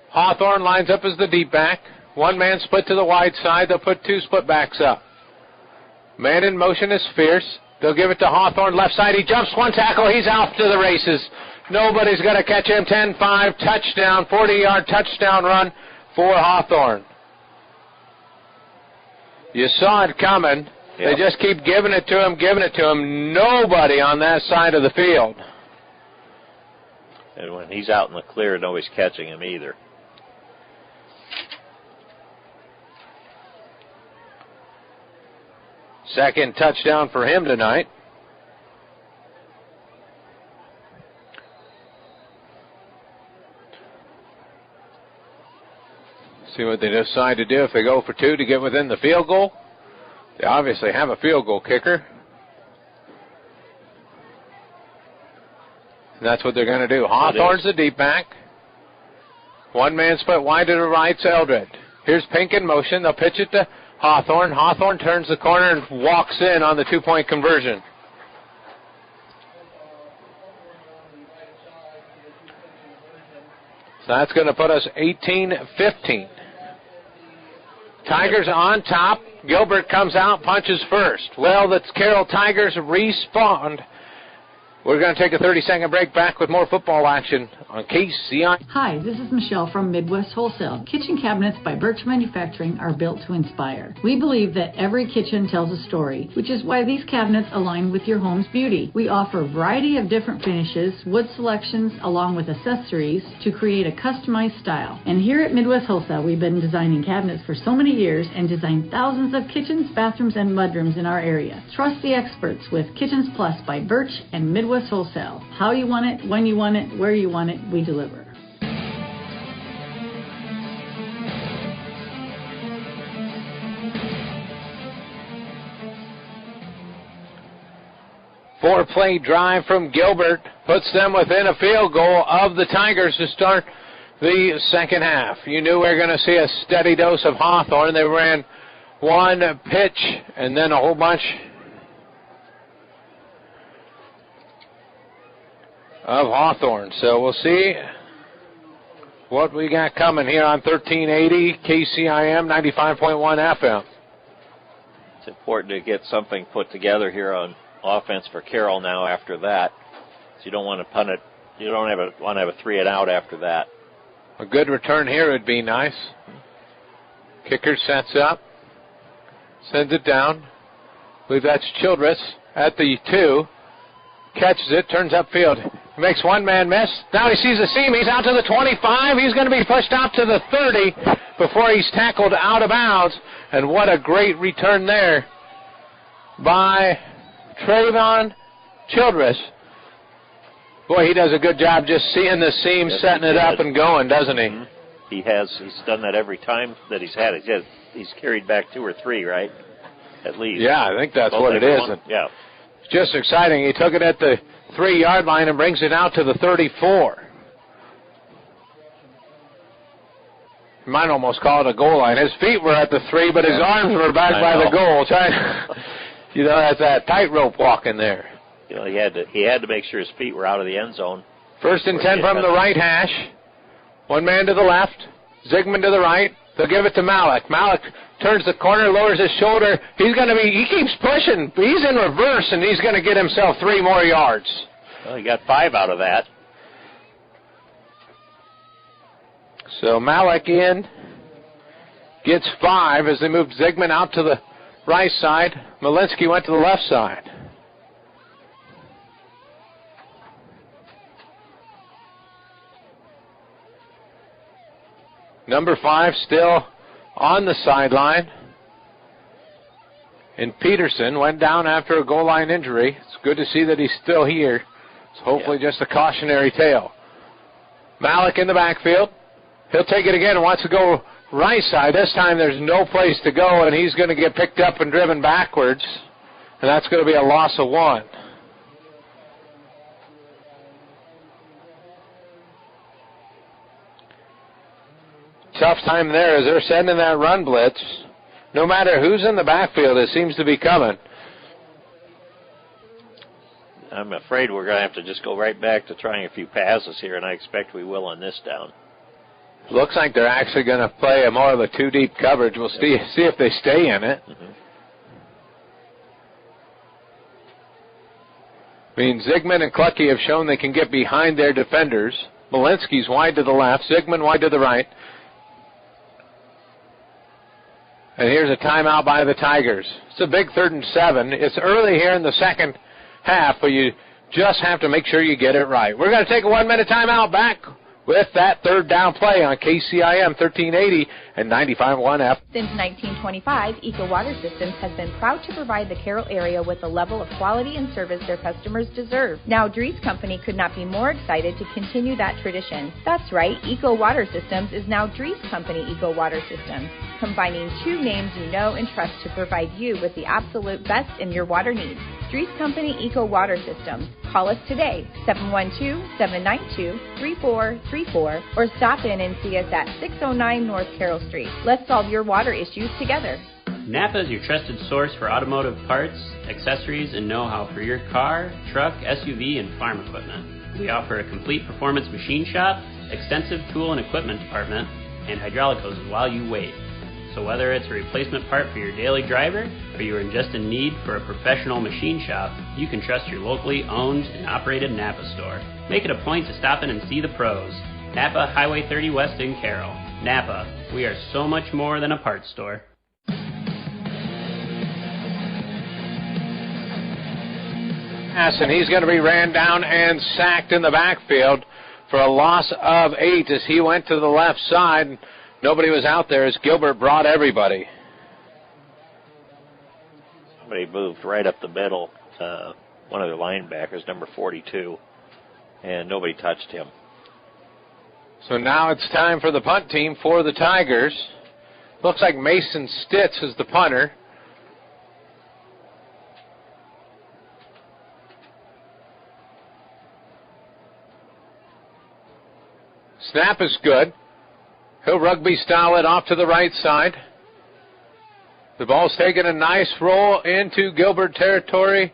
Hawthorne lines up as the deep back. One man split to the wide side. They'll put two split backs up. Man in motion is Fierce. They'll give it to Hawthorne left side. He jumps one tackle. He's off to the races. Nobody's going to catch him. 10-5 touchdown, 40-yard touchdown run for Hawthorne. You saw it coming. They just keep giving it to him. Nobody on that side of the field. And when he's out in the clear, nobody's catching him either. Second touchdown for him tonight. See what they decide to do if they go for two to get within the field goal. They obviously have a field goal kicker. And that's what they're going to do. Hawthorne's the deep back. One man split wide to the right, Eldred. Here's Pink in motion. They'll pitch it to Hawthorne. Hawthorne turns the corner and walks in on the two-point conversion. So that's going to put us 18-15. Tigers on top. Gilbert comes out, punches first. Well, the Carroll Tigers respawned. We're going to take a 30-second break. Back with more football action on KCI. Hi, this is Michelle from Midwest Wholesale. Kitchen cabinets by Birch Manufacturing are built to inspire. We believe that every kitchen tells a story, which is why these cabinets align with your home's beauty. We offer a variety of different finishes, wood selections, along with accessories to create a customized style. And here at Midwest Wholesale, we've been designing cabinets for so many years and designed thousands of kitchens, bathrooms, and mudrooms in our area. Trust the experts with Kitchens Plus by Birch and Midwest Wholesale. How you want it, when you want it, where you want it, we deliver. Four-play drive from Gilbert puts them within a field goal of the Tigers to start the second half. You knew we were going to see a steady dose of Hawthorne. They ran one pitch and then a whole bunch of Hawthorne. So we'll see what we got coming here on 1380 KCIM 95.1 FM. It's important to get something put together here on offense for Carroll now after that. So you don't want to punt it. You don't want to have a 3 and out after that. A good return here would be nice. Kicker sets up. Sends it down. I believe that's Childress at the 2. Catches it, turns upfield. He makes one man miss. Now he sees the seam. He's out to the 25. He's going to be pushed out to the 30 before he's tackled out of bounds. And what a great return there by Trayvon Childress. Boy, he does a good job just seeing the seam, setting it up and going, doesn't he? Mm-hmm. He's done that every time that he's had it. He's carried back 2 or 3, right? At least. Yeah, I think that's what it is. Yeah. It's just exciting. He took it at the 3-yard line and brings it out to the 34. You might almost call it a goal line. His feet were at the 3, but his arms were back by the goal. That's that tightrope walking there. You know, he had to make sure his feet were out of the end zone. 1st and 10 from the right hash. One man to the left. Zigman to the right. They'll give it to Malik. Malik turns the corner, lowers his shoulder. He keeps pushing. He's in reverse, and he's going to get himself 3 more yards. Well, he got 5 out of that. So Malik in gets 5 as they moved Zigman out to the right side. Malinsky went to the left side. Number 5 still on the sideline. And Peterson went down after a goal line injury. It's good to see that he's still here. It's hopefully just a cautionary tale. Malik in the backfield. He'll take it again and wants to go right side. This time there's no place to go, and he's going to get picked up and driven backwards. And that's going to be a loss of 1. tough time there as they're sending that run blitz. No matter who's in the backfield, it seems to be coming. I'm afraid we're going to have to just go right back to trying a few passes here, and I expect we will on this down. Looks like they're actually going to play a more of a two-deep coverage. We'll see if they stay in it. I mean, Zygmunt and Clucky have shown they can get behind their defenders. Malinsky's wide to the left, Zygmunt wide to the right. And here's a timeout by the Tigers. It's a big 3rd and 7. It's early here in the second half, but you just have to make sure you get it right. We're going to take a 1-minute timeout. Back with that 3rd down play on KCIM 1380 and 95.1 F. Since 1925, Eco Water Systems has been proud to provide the Carroll area with the level of quality and service their customers deserve. Now, Dries Company could not be more excited to continue that tradition. That's right, Eco Water Systems is now Dries Company Eco Water Systems, combining two names you know and trust to provide you with the absolute best in your water needs. Dries Company Eco Water Systems. Call us today, 712-792-3434, or stop in and see us at 609 North Carroll Street. Let's solve your water issues together. Napa is your trusted source for automotive parts, accessories, and know-how for your car, truck, SUV, and farm equipment. We offer a complete performance machine shop, extensive tool and equipment department, and hydraulic hoses while you wait. So whether it's a replacement part for your daily driver or you are just in need for a professional machine shop, you can trust your locally owned and operated Napa store. Make it a point to stop in and see the pros. Napa, Highway 30 West in Carroll. Napa, we are so much more than a parts store. And he's going to be ran down and sacked in the backfield for a loss of 8 as he went to the left side. Nobody was out there as Gilbert brought everybody. Somebody moved right up the middle, one of the linebackers, number 42, and nobody touched him. So now it's time for the punt team for the Tigers. Looks like Mason Stitz is the punter. Snap is good. He'll rugby style it off to the right side. The ball's taking a nice roll into Gilbert territory.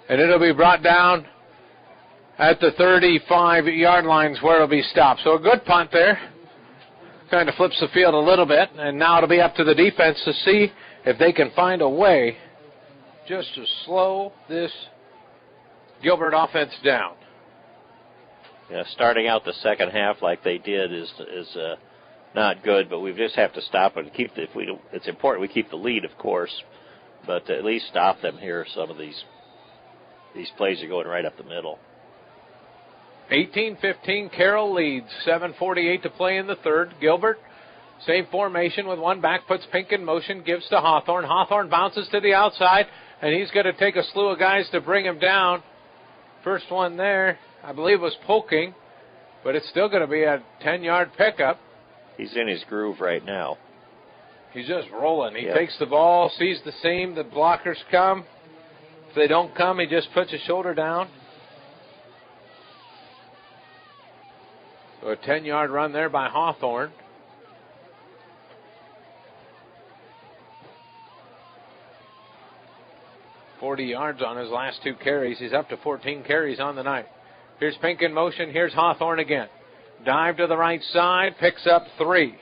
And it'll be brought down at the 35-yard lines where it'll be stopped. So a good punt there. Kind of flips the field a little bit. And now it'll be up to the defense to see if they can find a way just to slow this Gilbert offense down. Yeah, starting out the second half like they did is not good, but we just have to stop it and keep the. It's important we keep the lead, of course, but to at least stop them here. Some of these plays are going right up the middle. 18-15, Carroll leads. 7:48 to play in the third. Gilbert, same formation with one back, puts Pink in motion, gives to Hawthorne. Hawthorne bounces to the outside, and he's going to take a slew of guys to bring him down. First one there, I believe, was poking, but it's still going to be a 10-yard pickup. He's in his groove right now. He's just rolling. He takes the ball, sees the seam, the blockers come. If they don't come, he just puts his shoulder down. So a 10-yard run there by Hawthorne. .40 yards on his last 2 carries. He's up to 14 carries on the night. Here's Pink in motion. Here's Hawthorne again. Dive to the right side. Picks up 3.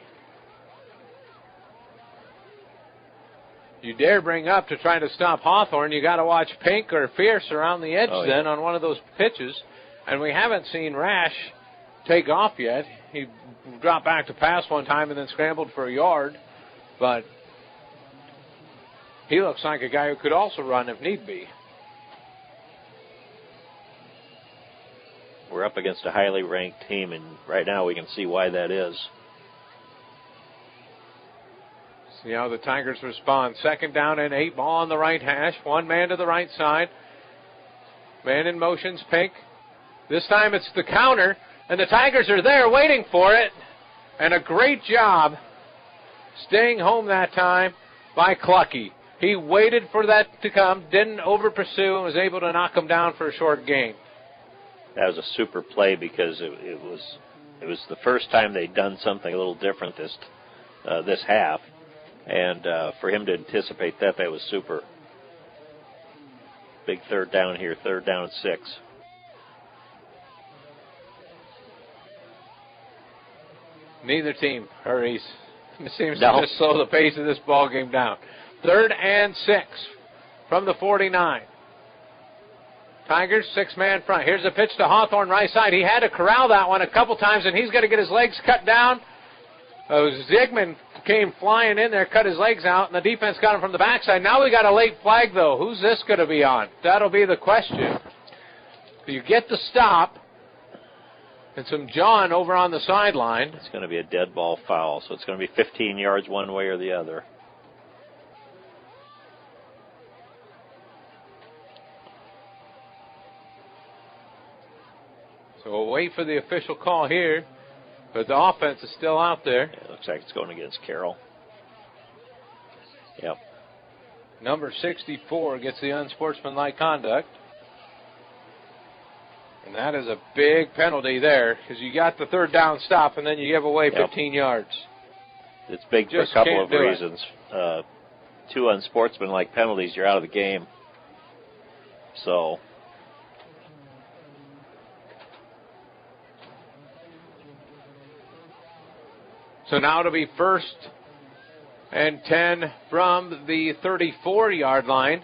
You dare bring up to try to stop Hawthorne, you got to watch Pink or Fierce around the edge then on one of those pitches. And we haven't seen Rash take off yet. He dropped back to pass one time and then scrambled for a yard. But he looks like a guy who could also run if need be. We're up against a highly ranked team, and right now we can see why that is. See how the Tigers respond. 2nd down and 8, ball on the right hash. One man to the right side. Man in motion's Pink. This time it's the counter, and the Tigers are there waiting for it. And a great job staying home that time by Clucky. He waited for that to come, didn't over-pursue, and was able to knock him down for a short gain. That was a super play because it was It was the first time they'd done something a little different this half, and for him to anticipate that was super. Big third down here, 3rd down and 6. Neither team hurries. It seems to just slow the pace of this ball game down. 3rd and 6 from the 49. Tigers 6-man front. Here's a pitch to Hawthorne, right side. He had to corral that one a couple times, and he's going to get his legs cut down. Zigman came flying in there, cut his legs out, and the defense got him from the backside. Now we got a late flag, though. Who's this going to be on? That'll be the question. You get the stop, and some John over on the sideline. It's going to be a dead ball foul, so it's going to be 15 yards one way or the other. So we'll wait for the official call here, but the offense is still out there. Yeah, it looks like it's going against Carroll. Yep. Number 64 gets the unsportsmanlike conduct. And that is a big penalty there, because you got the 3rd down stop, and then you give away 15 yards. It's big for a couple of reasons. 2 unsportsmanlike penalties, you're out of the game. So now it'll be 1st and 10 from the 34-yard line.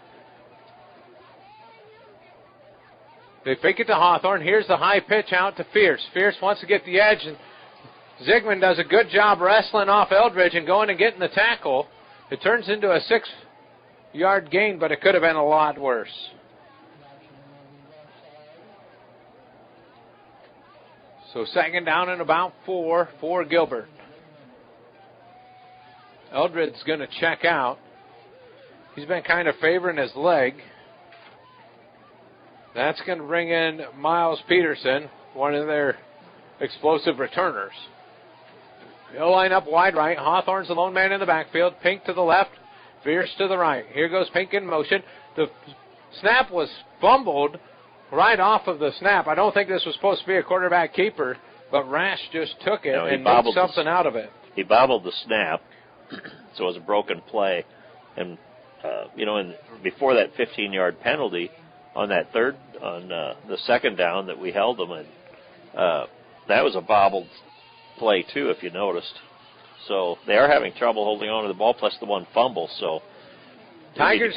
They fake it to Hawthorne. Here's the high pitch out to Fierce. Fierce wants to get the edge, and Zigman does a good job wrestling off Eldridge and going and getting the tackle. It turns into a 6-yard gain, but it could have been a lot worse. So 2nd down and about 4 for Gilbert. Eldred's going to check out. He's been kind of favoring his leg. That's going to bring in Miles Peterson, one of their explosive returners. He'll line up wide right. Hawthorne's the lone man in the backfield. Pink to the left, Fierce to the right. Here goes Pink in motion. The snap was fumbled right off of the snap. I don't think this was supposed to be a quarterback keeper, but Rash just took it and made something out of it. He bobbled the snap, so it was a broken play. And, before that 15-yard penalty on that the 2nd down that we held them in, that was a bobbled play, too, if you noticed. So they are having trouble holding on to the ball, plus the one fumble, so Tigers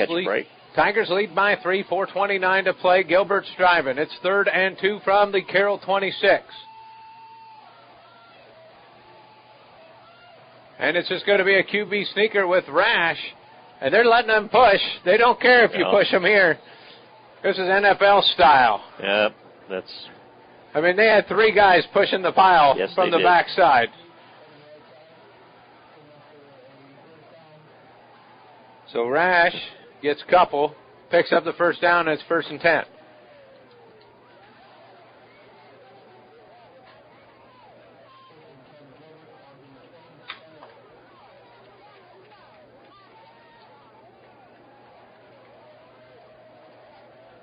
lead by 3, 4:29 to play. Gilbert's driving. It's 3rd and 2 from the Carroll 26. And it's just going to be a QB sneaker with Rash, and they're letting them push. They don't care if you push them here. This is NFL style. Yeah, I mean, they had 3 guys pushing the pile from the backside. So Rash gets couple, picks up the 1st down, and it's 1st and 10.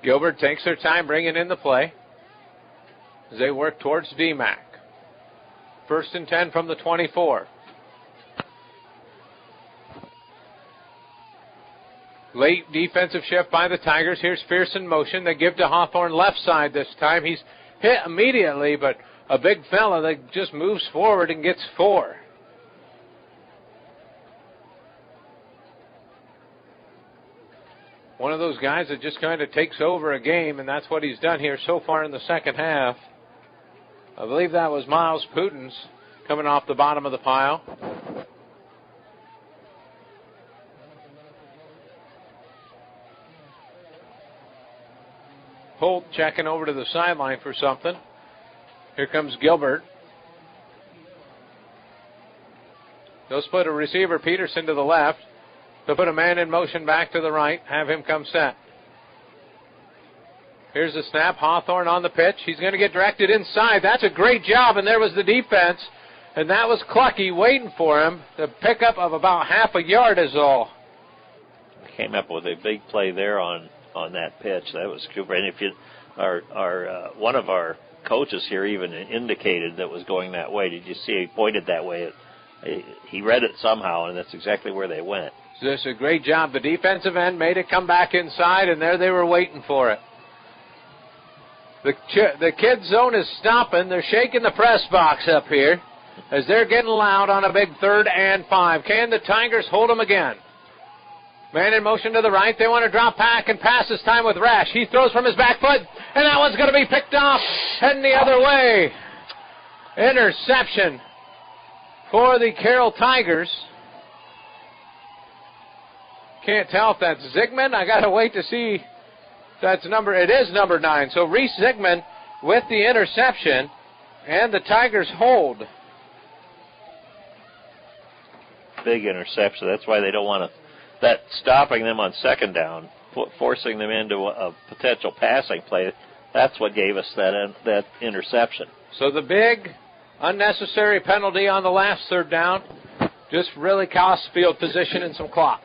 Gilbert takes their time bringing in the play as they work towards DMAC. 1st and 10 from the 24. Late defensive shift by the Tigers. Here's Fierce in motion. They give to Hawthorne left side this time. He's hit immediately, but a big fella that just moves forward and gets 4. One of those guys that just kind of takes over a game, and that's what he's done here so far in the 2nd half. I believe that was Miles Putins coming off the bottom of the pile. Holt checking over to the sideline for something. Here comes Gilbert. They'll split a receiver, Peterson, to the left. They'll put a man in motion back to the right, have him come set. Here's the snap. Hawthorne on the pitch. He's going to get directed inside. That's a great job, and there was the defense. And that was Clucky waiting for him. The pickup of about half a yard is all. Came up with a big play there on on that pitch. That was Cooper. And if you, one of our coaches here even indicated that was going that way. Did you see he pointed that way? He read it somehow, and that's exactly where they went. So this is a great job. The defensive end made it come back inside, and there they were waiting for it. The kids' zone is stopping. They're shaking the press box up here as they're getting loud on a big 3rd and 5. Can the Tigers hold them again? Man in motion to the right. They want to drop back and pass this time with Rash. He throws from his back foot, and that one's going to be picked off, heading the other way. Interception for the Carroll Tigers. Can't tell if that's Zigman. I got to wait to see. It is number 9. So Reese Zigman with the interception, and the Tigers hold. Big interception. That's why they don't want to. That stopping them on 2nd down, forcing them into a potential passing play. That's what gave us that interception. So the big unnecessary penalty on the last 3rd down just really cost field position and some clock.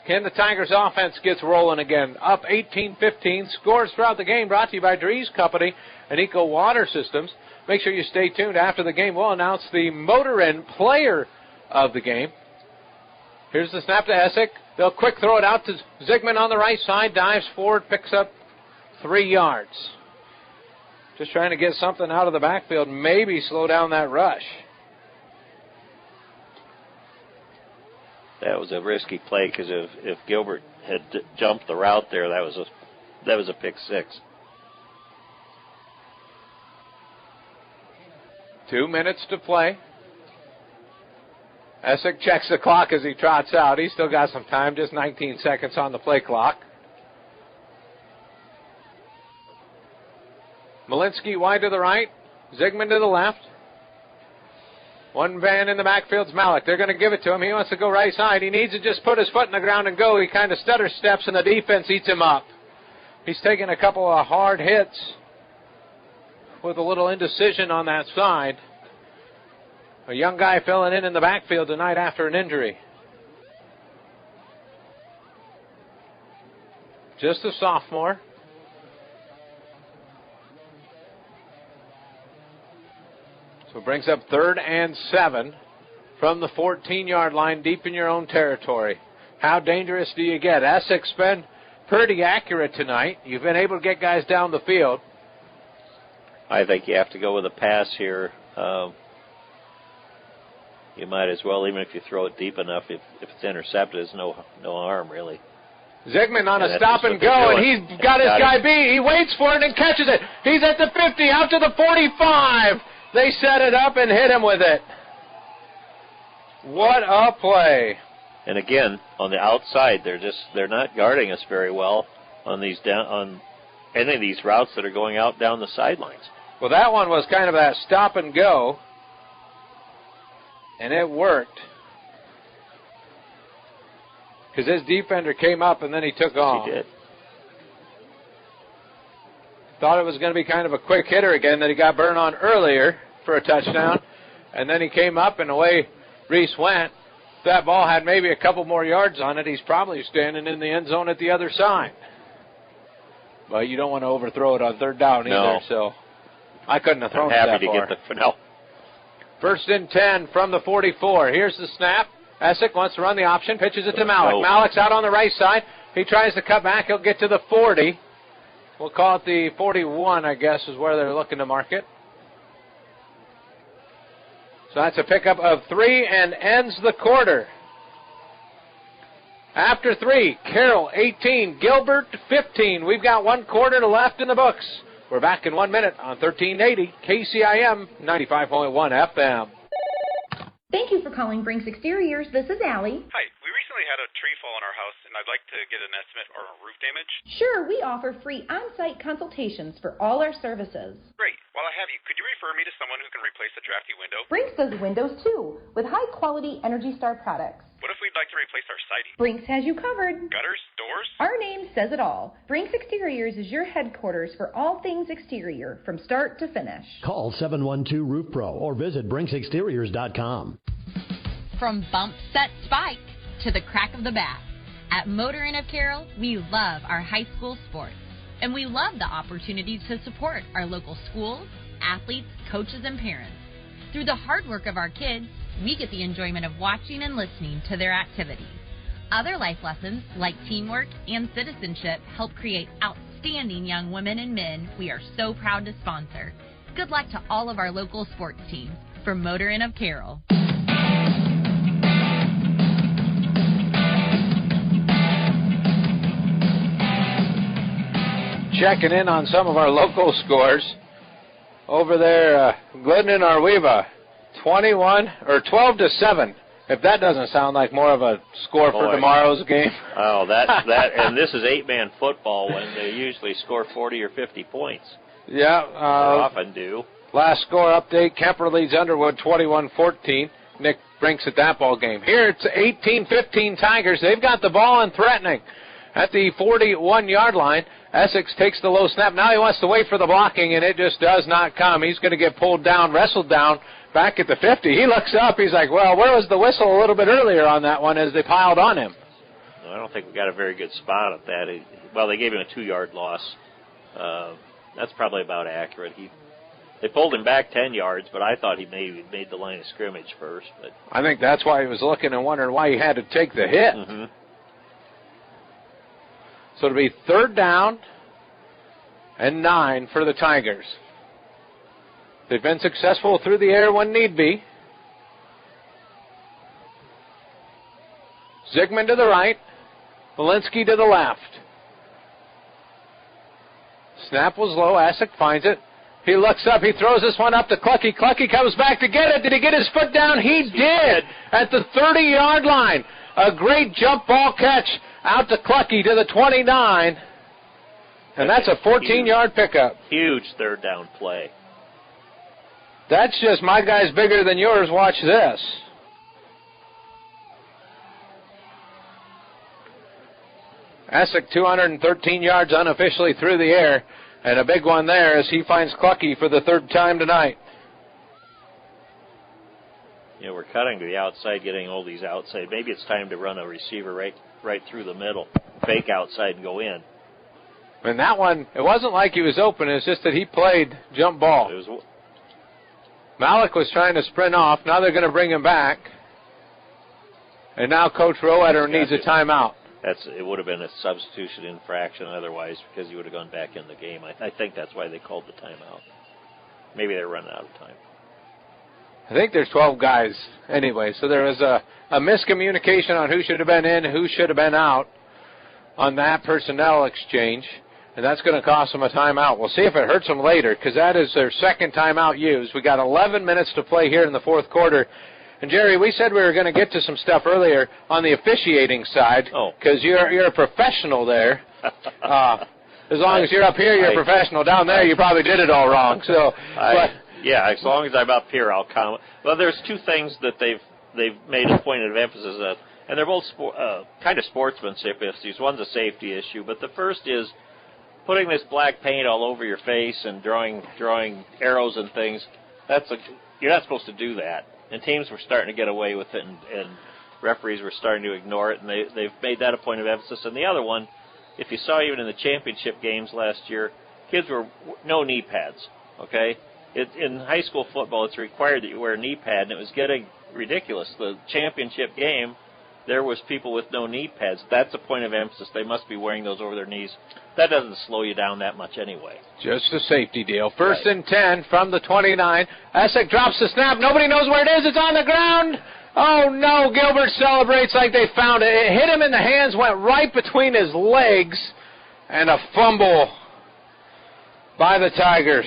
Can the Tigers offense gets rolling again? Up 18-15. Scores throughout the game brought to you by Drees Company and Eco Water Systems. Make sure you stay tuned. After the game, we'll announce the Motor Inn player of the game. Here's the snap to Essick. They'll quick throw it out to Zigman on the right side. Dives forward, picks up 3 yards. Just trying to get something out of the backfield. Maybe slow down that rush. That was a risky play because if Gilbert had jumped the route there, that was a pick 6. 2 minutes to play. Essick checks the clock as he trots out. He's still got some time, just 19 seconds on the play clock. Malinsky wide to the right. Zigman to the left. One man in the backfield's Malik. They're going to give it to him. He wants to go right side. He needs to just put his foot in the ground and go. He kind of stutter steps, and the defense eats him up. He's taking a couple of hard hits with a little indecision on that side. A young guy filling in the backfield tonight after an injury. Just a sophomore. So it brings up 3rd and 7 from the 14-yard line deep in your own territory. How dangerous do you get? Essex been pretty accurate tonight. You've been able to get guys down the field. I think you have to go with a pass here. You might as well, even if you throw it deep enough, if it's intercepted, it's no harm, really. Zigman on a stop and go, and he's got his guy beat. He waits for it and catches it. He's at the 50, out to the 45. They set it up and hit him with it. What a play. And again, on the outside, they're not guarding us very well on any of these routes that are going out down the sidelines. Well, that one was kind of that stop and go. And it worked. Because his defender came up and then he took off. He did. Thought it was going to be kind of a quick hitter again that he got burned on earlier for a touchdown. And then he came up and away Reese went. If that ball had maybe a couple more yards on it, he's probably standing in the end zone at the other side. But you don't want to overthrow it on 3rd down either. So I couldn't have thrown it that far. I'm happy to get the no. 1st and 10 from the 44. Here's the snap. Essick wants to run the option, pitches it to Malik. Malik's out on the right side. He tries to cut back. He'll get to the 40. We'll call it the 41, I guess, is where they're looking to mark it. So that's a pickup of 3 and ends the quarter. After 3, Carroll 18, Gilbert 15. We've got 1 quarter left in the books. We're back in 1 minute on 1380 KCIM 95.1 FM. Thank you for calling Brinks Exteriors. This is Allie. Hi, we recently had a tree fall in our house, and I'd like to get an estimate on roof damage. Sure, we offer free on-site consultations for all our services. Great. While I have you, could you refer me to someone who can replace a drafty window? Brinks does windows too, with high-quality Energy Star products. What if we'd like to replace our siding? Brinks has you covered. Gutters? Doors? Our name says it all. Brinks Exteriors is your headquarters for all things exterior, from start to finish. Call 712-ROOF-PRO or visit BrinksExteriors.com. From bump, set, spike to the crack of the bat, At Motor Inn of Carroll, we love our high school sports, and we love the opportunity to support our local schools, athletes, coaches, and parents. Through the hard work of our kids, we get the enjoyment of watching and listening to their activities. Other life lessons, like teamwork and citizenship, help create outstanding young women and men we are so proud to sponsor. Good luck to all of our local sports teams. From Motor Inn of Carroll. Checking in on some of our local scores. Over there, Glidden Arweva, 12-7. If that doesn't sound like more of a score for tomorrow's game. Oh, that and this is 8-man football when they usually score 40 or 50 points. Yeah. They often do. Last score update, Kemper leads Underwood 21-14. Nick Brinks at that ball game. Here it's 18-15 Tigers. They've got the ball and threatening at the 41-yard line. Essex takes the low snap. Now he wants to wait for the blocking, and it just does not come. He's going to get pulled down, wrestled down back at the 50. He looks up. He's like, well, where was the whistle a little bit earlier on that one as they piled on him? No, I don't think we got a very good spot at that. Well, they gave him a 2-yard loss. That's probably about accurate. They pulled him back 10 yards, but I thought he maybe made the line of scrimmage first. But I think that's why he was looking and wondering why he had to take the hit. Mm-hmm. So it'll be 3rd down and 9 for the Tigers. They've been successful through the air when need be. Zigman to the right. Walensky to the left. Snap was low. Asic finds it. He looks up. He throws this one up to Clucky. Clucky comes back to get it. Did he get his foot down? He did at the 30-yard line. A great jump ball catch out to Clucky to the 29. And that's a 14-yard pickup. Huge 3rd down play. That's just my guy's bigger than yours. Watch this. Asic 213 yards unofficially through the air. And a big one there as he finds Clucky for the 3rd time tonight. We're cutting to the outside, getting all these outside. Maybe it's time to run a receiver right through the middle. Fake outside and go in. And that one, it wasn't like he was open. It's just that he played jump ball. Malik was trying to sprint off. Now they're going to bring him back. And now Coach Roeder needs a timeout. It would have been a substitution infraction otherwise because he would have gone back in the game. I think that's why they called the timeout. Maybe they're running out of time. I think there's 12 guys anyway, so there was a miscommunication on who should have been in, who should have been out on that personnel exchange, and that's going to cost them a timeout. We'll see if it hurts them later because that is their 2nd timeout used. We got 11 minutes to play here in the 4th quarter. And, Jerry, we said we were going to get to some stuff earlier on the officiating side because you're a professional there. As long as you're up here, you're a professional. Down there, you probably did it all wrong. Yeah, as long as I'm up here, I'll comment. Well, there's 2 things that they've made a point of emphasis on, and they're both kind of sportsmanship issues. One's a safety issue, but the first is putting this black paint all over your face and drawing arrows and things. You're not supposed to do that. And teams were starting to get away with it, and referees were starting to ignore it, and they've made that a point of emphasis. And the other one, if you saw even in the championship games last year, kids were no knee pads, okay? In high school football, it's required that you wear a knee pad, and it was getting ridiculous. The championship game, there was people with no knee pads. That's a point of emphasis. They must be wearing those over their knees. That doesn't slow you down that much anyway. Just a safety deal. 1st and 10 from the 29. Esick drops the snap. Nobody knows where it is. It's on the ground. Oh, no. Gilbert celebrates like they found it. It hit him in the hands, went right between his legs, and a fumble by the Tigers.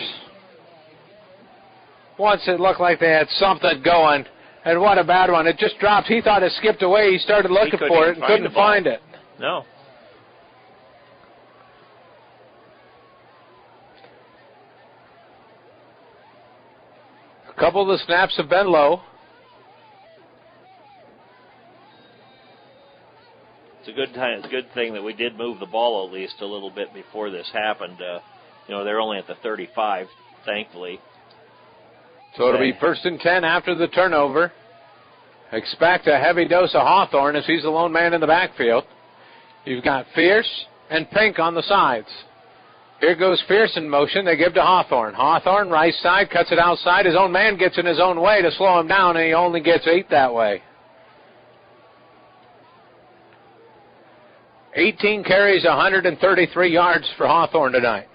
Once it looked like they had something going. And what a bad one. It just dropped. He thought it skipped away. He started looking for it and couldn't find it. No. A couple of the snaps have been low. It's a good thing that we did move the ball at least a little bit before this happened. They're only at the 35, thankfully. So it'll be 1st and 10 after the turnover. Expect a heavy dose of Hawthorne as he's the lone man in the backfield. You've got Fierce and Pink on the sides. Here goes Fierce in motion. They give to Hawthorne. Hawthorne, right side, cuts it outside. His own man gets in his own way to slow him down, and he only gets 8 that way. 18 carries, 133 yards for Hawthorne tonight.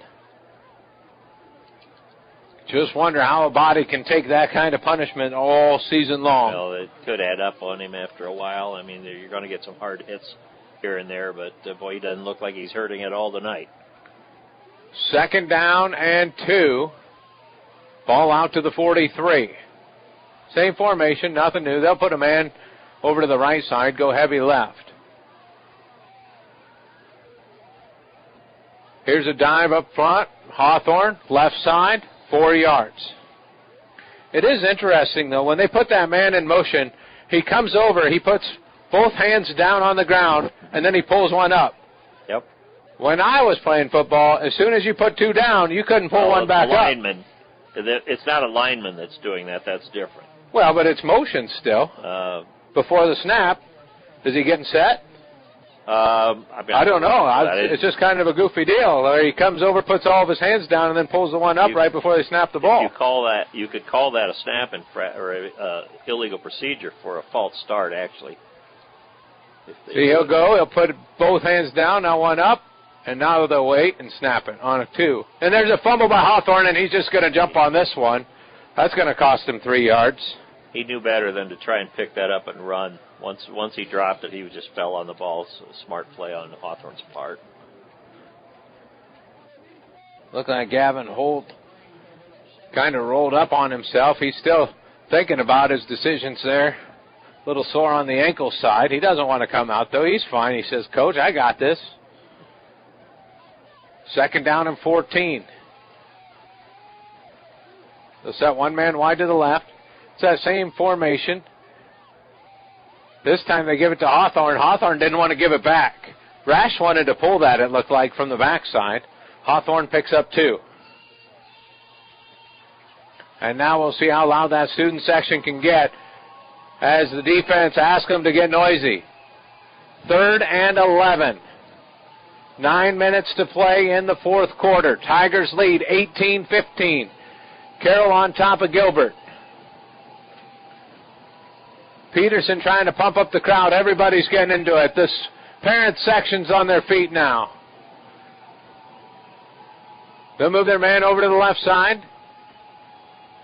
Just wonder how a body can take that kind of punishment all season long. Well, it could add up on him after a while. I mean, you're going to get some hard hits here and there, but boy, he doesn't look like he's hurting at all tonight. 2nd down and 2. Ball out to the 43. Same formation, nothing new. They'll put a man over to the right side, go heavy left. Here's a dive up front. Hawthorne, left side, 4 yards. It is interesting, though, when they put that man in motion, he comes over, he puts both hands down on the ground, and then he pulls one up. Yep. When I was playing football, as soon as you put 2 down, you couldn't pull one back up. It's not a lineman that's doing that. That's different. Well, but it's motion still. Before the snap, is he getting set? I don't know. It's just kind of a goofy deal. Where he comes over, puts all of his hands down, and then pulls the one up right before they snap the ball. You could call that a snap or a illegal procedure for a false start, actually. See, he'll put both hands down, now one up, and now they'll wait and snap it on a 2. And there's a fumble by Hawthorne, and he's just going to jump on this one. That's going to cost him 3 yards. He knew better than to try and pick that up and run. Once he dropped it, he just fell on the ball. So a smart play on Hawthorne's part. Looking like Gavin Holt kind of rolled up on himself. He's still thinking about his decisions there. A little sore on the ankle side. He doesn't want to come out, though. He's fine. He says, Coach, I got this. 2nd down and 14. They'll set one man wide to the left. It's that same formation. This time they give it to Hawthorne. Hawthorne didn't want to give it back. Rash wanted to pull that, it looked like, from the backside. Hawthorne picks up 2. And now we'll see how loud that student section can get as the defense asks them to get noisy. 3rd and 11. 9 minutes to play in the 4th quarter. Tigers lead 18-15. Carroll on top of Gilbert. Peterson trying to pump up the crowd. Everybody's getting into it. This parent section's on their feet now. They'll move their man over to the left side.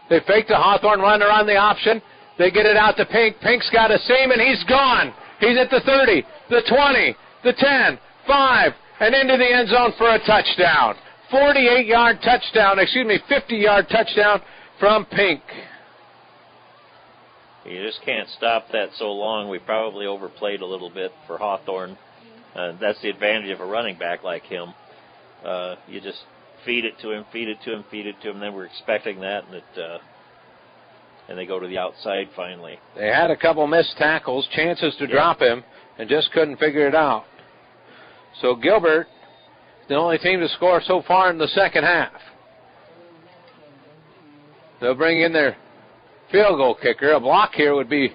They fake the Hawthorne runner on the option. They get it out to Pink. Pink's got a seam, and he's gone. He's at the 30, the 20, the 10, 5, and into the end zone for a touchdown. 50-yard touchdown from Pink. You just can't stop that so long. We probably overplayed a little bit for Hawthorne. That's the advantage of a running back like him. You just feed it to him, then we're expecting that, and they go to the outside finally. They had a couple missed tackles, chances to drop him, and just couldn't figure it out. So Gilbert, the only team to score so far in the second half. They'll bring in their field goal kicker. A block here would be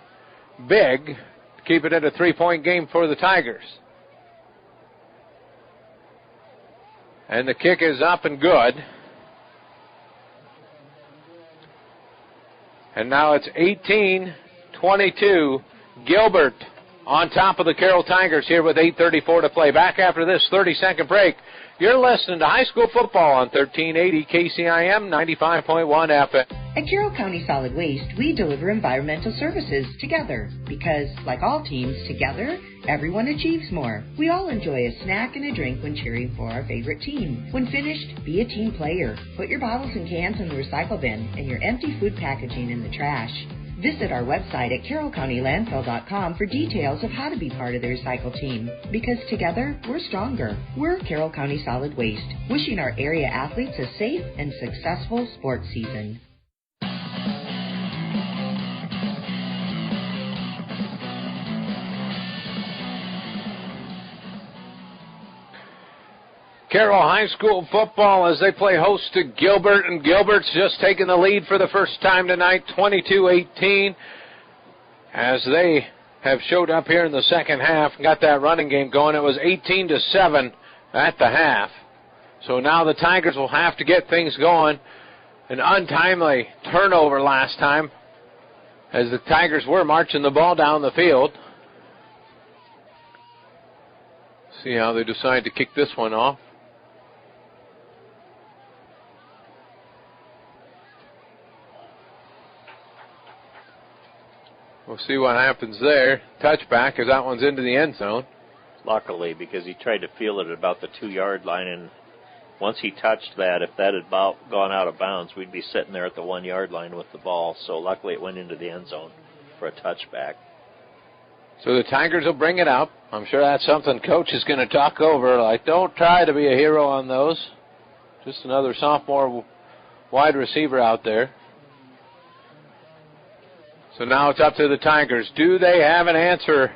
big to keep it at a 3-point game for the Tigers. And the kick is up and good. And now it's 18-22. Gilbert on top of the Carroll Tigers here with 8:34 to play. Back after this 30-second break. You're listening to high school football on 1380 KCIM 95.1 FM. At Carroll County Solid Waste, we deliver environmental services together because, like all teams, together, everyone achieves more. We all enjoy a snack and a drink when cheering for our favorite team. When finished, be a team player. Put your bottles and cans in the recycle bin and your empty food packaging in the trash. Visit our website at carrollcountylandfill.com for details of how to be part of the recycle team. Because together, we're stronger. We're Carroll County Solid Waste, wishing our area athletes a safe and successful sports season. Carroll High School football as they play host to Gilbert, and Gilbert's just taken the lead for the first time tonight, 22-18, as they have showed up here in the second half and got that running game going. It was 18-7 at the half. So now the Tigers will have to get things going. An untimely turnover last time as the Tigers were marching the ball down the field. See how they decide to kick this one off. We'll see what happens there. Touchback as that one's into the end zone. Luckily, because he tried to field it at about the 2-yard line, and once he touched that, if that had gone out of bounds, we'd be sitting there at the 1-yard line with the ball. So luckily it went into the end zone for a touchback. So the Tigers will bring it up. I'm sure that's something Coach is going to talk over. Like, don't try to be a hero on those. Just another sophomore wide receiver out there. So now it's up to the Tigers. Do they have an answer?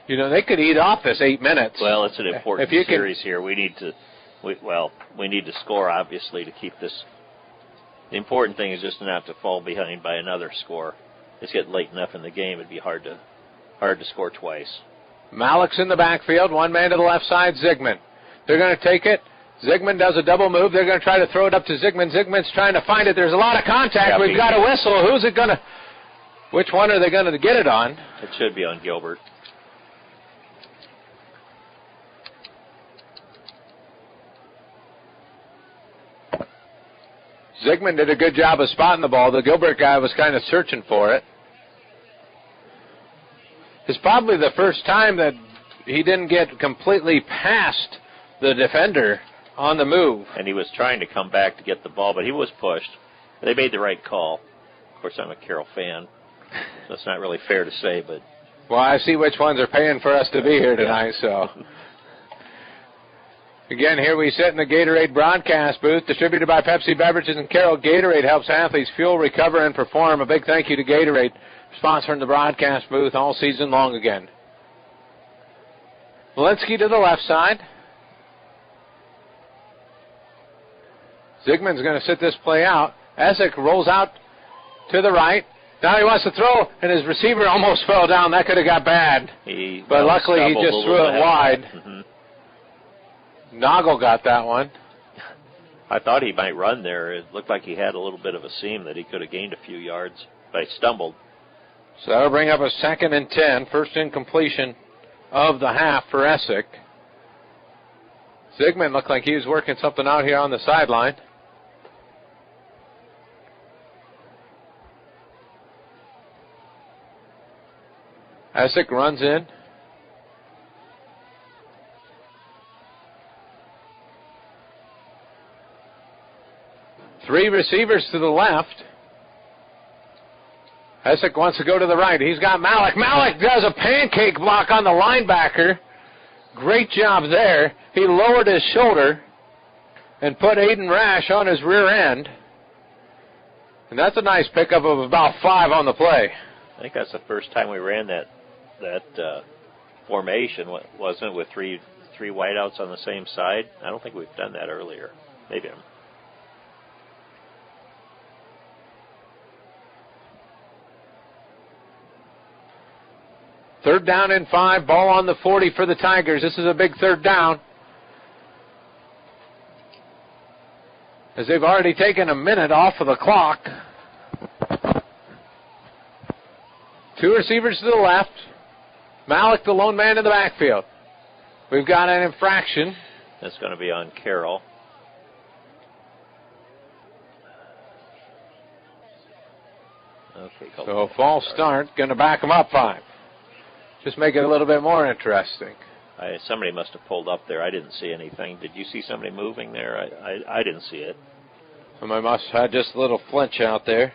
You know, they could eat off this 8 minutes. Well, it's an important series here. We need to score, obviously, to keep this. The important thing is just not to fall behind by another score. It's getting late enough in the game, it'd be hard to score twice. Malik's in the backfield, one man to the left side, Zigman. They're going to take it. Zigman does a double move. They're going to try to throw it up to Zigman. Zigman's trying to find it. There's a lot of contact. Yeah, We've got a whistle. Who's it going to? Which one are they going to get it on? It should be on Gilbert. Zigman did a good job of spotting the ball. The Gilbert guy was kind of searching for it. It's probably the first time that he didn't get completely past the defender on the move. And he was trying to come back to get the ball, but he was pushed. They made the right call. Of course, I'm a Carroll fan, so it's not really fair to say, but... Well, I see which ones are paying for us to be here tonight, so... Again, here we sit in the Gatorade broadcast booth, distributed by Pepsi Beverages and Carroll. Gatorade helps athletes fuel, recover, and perform. A big thank you to Gatorade, sponsoring the broadcast booth all season long again. Walensky to the left side. Zigman's going to sit this play out. Essick rolls out to the right. Now he wants to throw, and his receiver almost fell down. That could have got bad. But luckily he just threw it wide. Mm-hmm. Noggle got that one. I thought he might run there. It looked like he had a little bit of a seam that he could have gained a few yards, but he stumbled. So that'll bring up a 2nd and 10. First incompletion of the half for Essick. Zigman looked like he was working something out here on the sideline. Essick runs in. Three receivers to the left. Essick wants to go to the right. He's got Malik. Malik does a pancake block on the linebacker. Great job there. He lowered his shoulder and put Aiden Rash on his rear end. And that's a nice pickup of about 5 on the play. I think that's the first time we ran that formation, wasn't it, with three wideouts on the same side? I don't think we've done that earlier. Maybe I'm... Third down and 5, ball on the 40 for the Tigers. This is a big third down, as they've already taken a minute off of the clock. 2 receivers to the left. Malik, the lone man in the backfield. We've got an infraction. That's going to be on Carroll. Okay, so a false start, going to back them up 5. Just make it a little bit more interesting. Somebody must have pulled up there. I didn't see anything. Did you see somebody moving there? I didn't see it. Somebody must have had just a little flinch out there.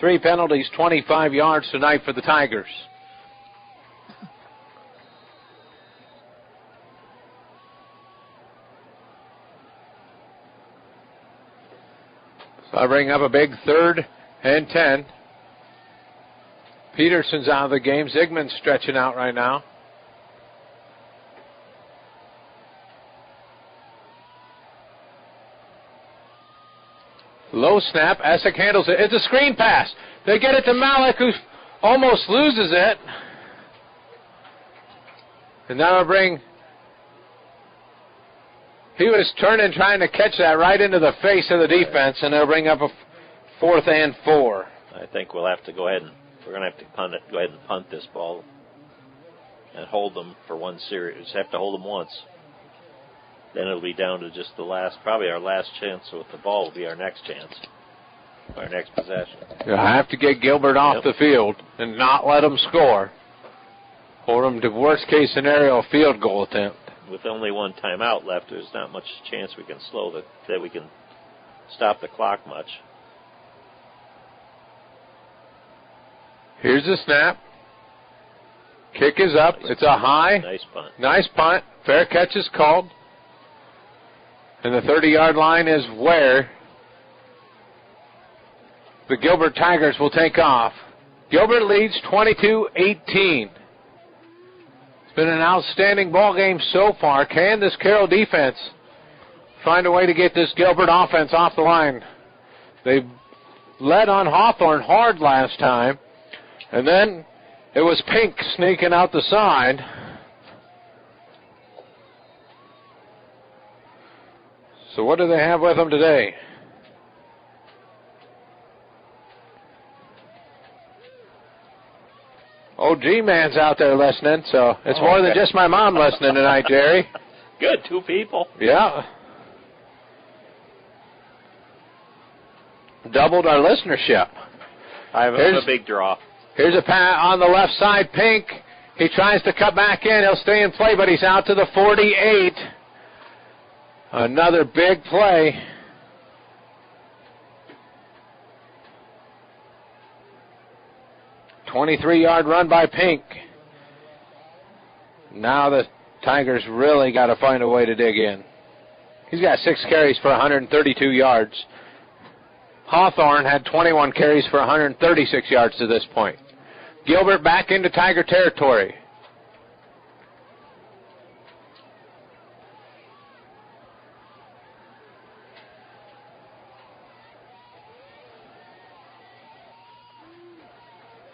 3 penalties, 25 yards tonight for the Tigers. So I bring up a big 3rd and 10. Peterson's out of the game. Zigman's stretching out right now. Low snap. Essick handles it. It's a screen pass. They get it to Malik, who almost loses it. And now I bring... He was turning, trying to catch that right into the face of the defense, and they'll bring up a 4th and 4. I think we'll have to go ahead and we're going to have to punt it. Go ahead and punt this ball and hold them for one series. Just have to hold them once. Then it'll be down to just the last, probably our last chance with the ball will be our next chance, our next possession. You'll have to get Gilbert off the field and not let him score. Hold him to worst case scenario, a field goal attempt. With only one timeout left, there's not much chance we can that we can stop the clock much. Here's the snap. Kick is up. It's a high. Nice punt. Nice punt. Fair catch is called. And the 30-yard line is where the Gilbert Tigers will take off. Gilbert leads 22-18. It's been an outstanding ball game so far. Can this Carroll defense find a way to get this Gilbert offense off the line? They led on Hawthorne hard last time, and then it was Pink sneaking out the side. So what do they have with them today? Oh, G-Man's out there listening, so it's more than just my mom listening tonight, Jerry. Good, 2 people. Yeah. Doubled our listenership. Here's a big draw. Here's a pass on the left side, Pink. He tries to cut back in. He'll stay in play, but he's out to the 48. Another big play. .23-yard run by Pink. Now the Tigers really got to find a way to dig in. He's got 6 carries for 132 yards. Hawthorne had 21 carries for 136 yards to this point. Gilbert back into Tiger territory.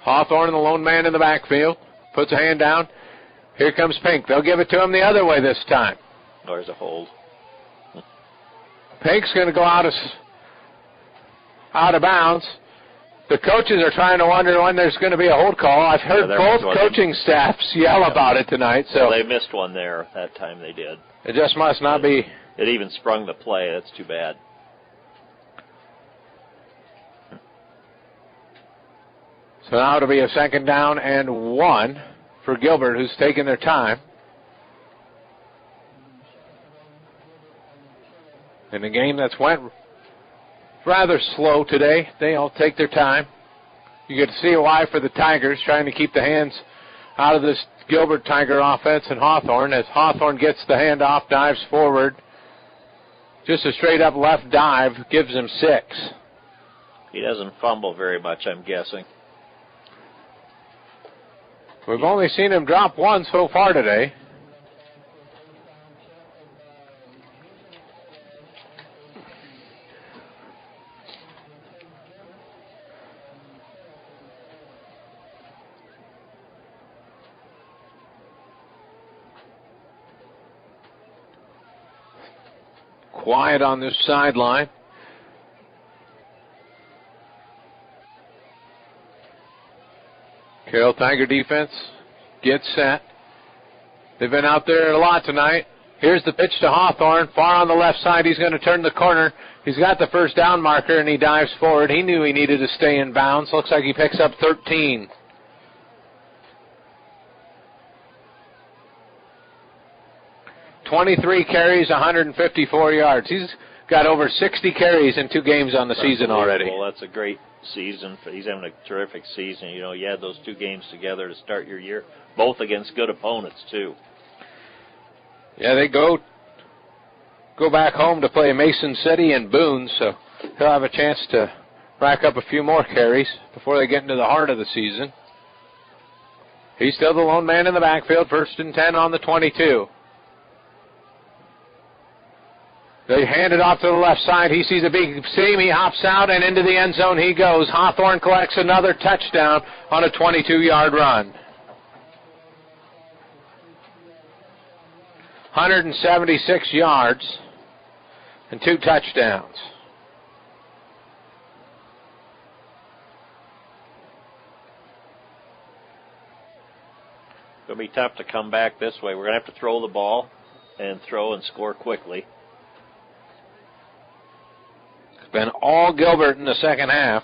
Hawthorne, the lone man in the backfield, puts a hand down. Here comes Pink. They'll give it to him the other way this time. There's a hold. Pink's going to go out of bounds. The coaches are trying to wonder when there's going to be a hold call. I've heard both coaching staffs yell about it tonight. So they missed one there that time. They did. It just must not be. It even sprung the play. That's too bad. So now it'll be a 2nd down and 1 for Gilbert, who's taking their time. In a game that's went rather slow today, they all take their time. You get to see why for the Tigers, trying to keep the hands out of this Gilbert Tiger offense and Hawthorne, as Hawthorne gets the handoff, dives forward. Just a straight-up left dive gives him 6. He doesn't fumble very much, I'm guessing. We've only seen him drop 1 so far today. Quiet on this sideline. Carroll Tiger defense gets set. They've been out there a lot tonight. Here's the pitch to Hawthorne. Far on the left side, he's going to turn the corner. He's got the 1st down marker, and he dives forward. He knew he needed to stay in bounds. Looks like he picks up 13. .23 carries, 154 yards. He's got over 60 carries in 2 games on the season already. Well, that's a great season. He's having a terrific season. You know, you had those 2 games together to start your year, both against good opponents, too. Yeah, they go back home to play Mason City and Boone, so he'll have a chance to rack up a few more carries before they get into the heart of the season. He's still the lone man in the backfield, 1st and 10 on the 22. They hand it off to the left side. He sees a big seam. He hops out, and into the end zone he goes. Hawthorne collects another touchdown on a 22-yard run. 176 yards and 2 touchdowns. It's going to be tough to come back this way. We're going to have to throw the ball and throw and score quickly. It's been all Gilbert in the second half.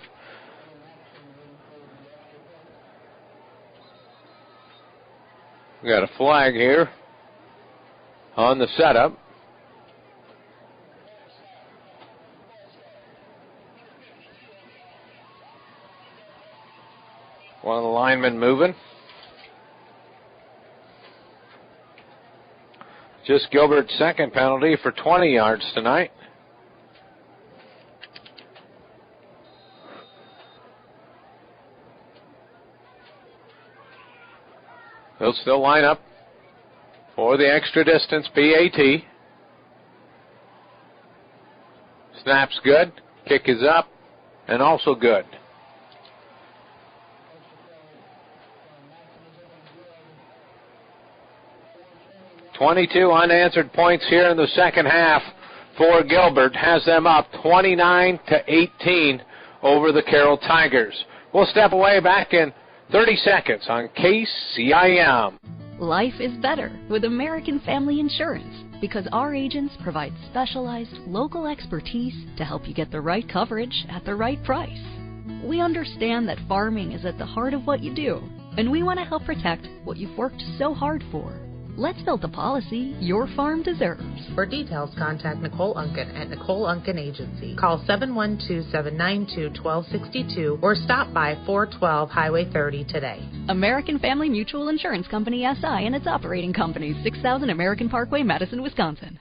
We got a flag here on the setup. One of the linemen moving. Just Gilbert's second penalty for 20 yards tonight. He'll still line up for the extra distance PAT. Snap's good. Kick is up and also good. .22 unanswered points here in the second half for Gilbert. Has them up 29-18 over the Carroll Tigers. We'll step away back in 30 seconds on KCIM. Life is better with American Family Insurance because our agents provide specialized local expertise to help you get the right coverage at the right price. We understand that farming is at the heart of what you do, and we want to help protect what you've worked so hard for. Let's build the policy your farm deserves. For details, contact Nicole Unken at Nicole Unken Agency. Call 712-792-1262 or stop by 412 Highway 30 today. American Family Mutual Insurance Company, SI, and its operating companies, 6000 American Parkway, Madison, Wisconsin.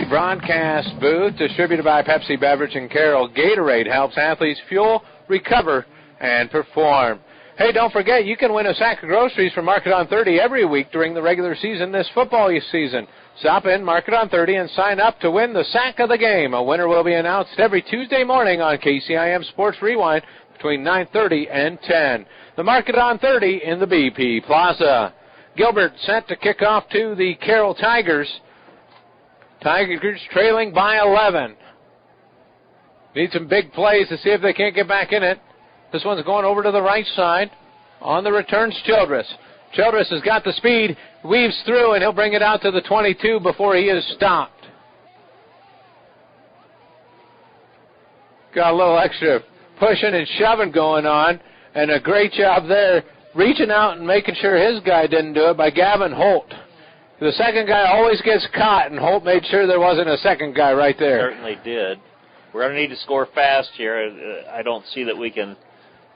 Broadcast booth distributed by Pepsi Beverage and Carroll. Gatorade helps athletes fuel, recover, and perform. Hey, don't forget, you can win a sack of groceries from Market on 30 every week during the regular season this football season. Stop in Market on 30 and sign up to win the sack of the game. A winner will be announced every Tuesday morning on KCIM Sports Rewind between 9:30 and 10. The Market on 30 in the BP Plaza. Gilbert set to kick off to the Carroll Tigers. Tigers trailing by 11. Need some big plays to see if they can't get back in it. This one's going over to the right side. On the returns, Childress. Childress has got the speed, weaves through, and he'll bring it out to the 22 before he is stopped. Got a little extra pushing and shoving going on, and a great job there, reaching out and making sure his guy didn't do it by Gavin Holt. The second guy always gets caught, and Holt made sure there wasn't a second guy right there. Certainly did. We're going to need to score fast here. I don't see that we can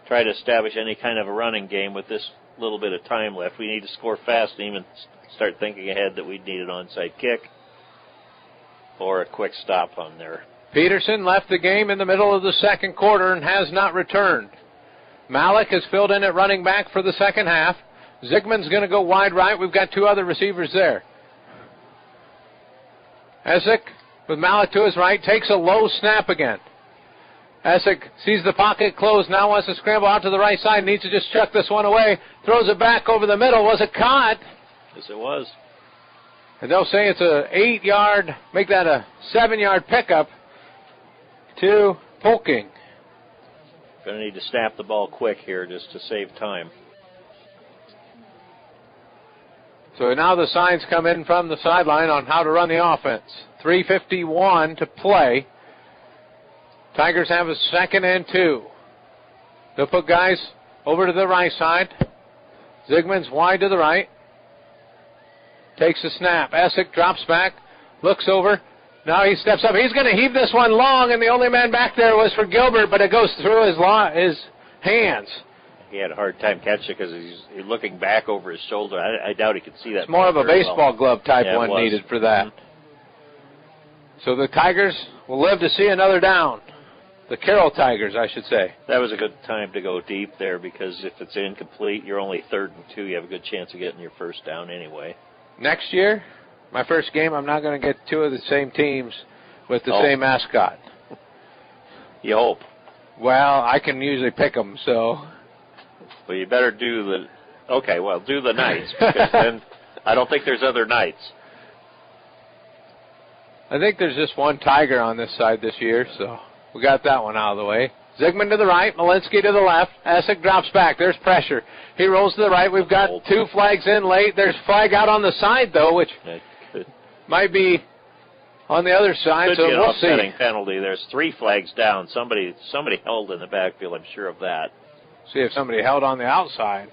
try to establish any kind of a running game with this little bit of time left. We need to score fast and even start thinking ahead that we'd need an onside kick or a quick stop on there. Peterson left the game in the middle of the second quarter and has not returned. Malik has filled in at running back for the second half. Zigman's going to go wide right. We've got 2 other receivers there. Essick with Malik to his right takes a low snap again. Essick sees the pocket closed, now wants to scramble out to the right side, needs to just chuck this one away, throws it back over the middle. Was it caught? Yes, it was. And they'll say it's a 8-yard, make that a 7-yard pickup to Polking. Going to need to snap the ball quick here just to save time. So now the signs come in from the sideline on how to run the offense. 3:51 to play. Tigers have a 2nd and 2. They'll put guys over to the right side. Zigman's wide to the right. Takes the snap. Essick drops back, looks over. Now he steps up. He's going to heave this one long, and the only man back there was for Gilbert, but it goes through his hands. He had a hard time catching it because he's looking back over his shoulder. I doubt he could see that. It's more of a baseball glove type one needed for that. Mm-hmm. So the Tigers will live to see another down. The Carroll Tigers, I should say. That was a good time to go deep there because if it's incomplete, you're only 3rd and 2. You have a good chance of getting your first down anyway. Next year, my first game, I'm not going to get two of the same teams with the same mascot. You hope. Well, I can usually pick them, so. Well, you better do the Knights, because then I don't think there's other Knights. I think there's just one Tiger on this side this year, so we got that one out of the way. Zygmunt to the right, Malinsky to the left. Essick drops back. There's pressure. He rolls to the right. We've got two flags in late. There's a flag out on the side, though, which might be on the other side, so we'll see. Offsetting penalty. There's 3 flags down. Somebody held in the backfield, I'm sure of that. See if somebody held on the outside.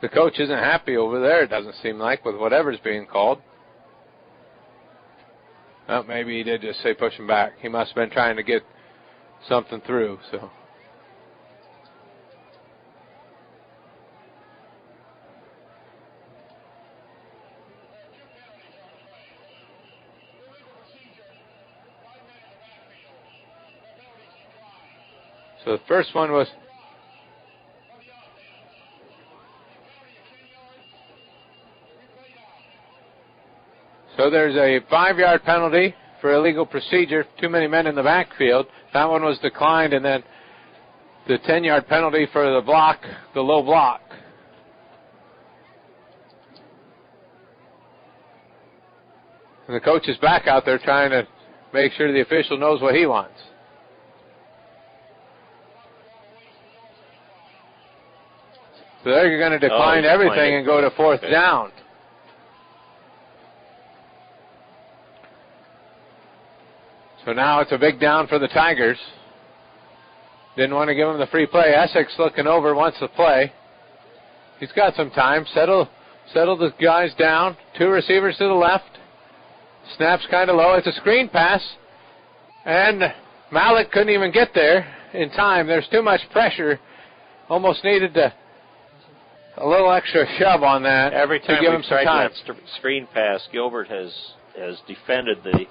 The coach isn't happy over there, it doesn't seem like, with whatever's being called. Well, maybe he did just say push him back. He must have been trying to get something through, so. So the first one was so there's a 5-yard penalty for illegal procedure, too many men in the backfield. That one was declined, and then the 10-yard penalty for the block, the low block. And the coach is back out there trying to make sure the official knows what he wants. So they're going to decline everything and go to 4th down. So now it's a big down for the Tigers. Didn't want to give him the free play. Essex looking over, wants to play. He's got some time. Settle the guys down. 2 receivers to the left. Snaps kind of low. It's a screen pass. And Malik couldn't even get there in time. There's too much pressure. Almost needed a little extra shove on that. Every time to give we've him some tried time. that screen pass, Gilbert has defended the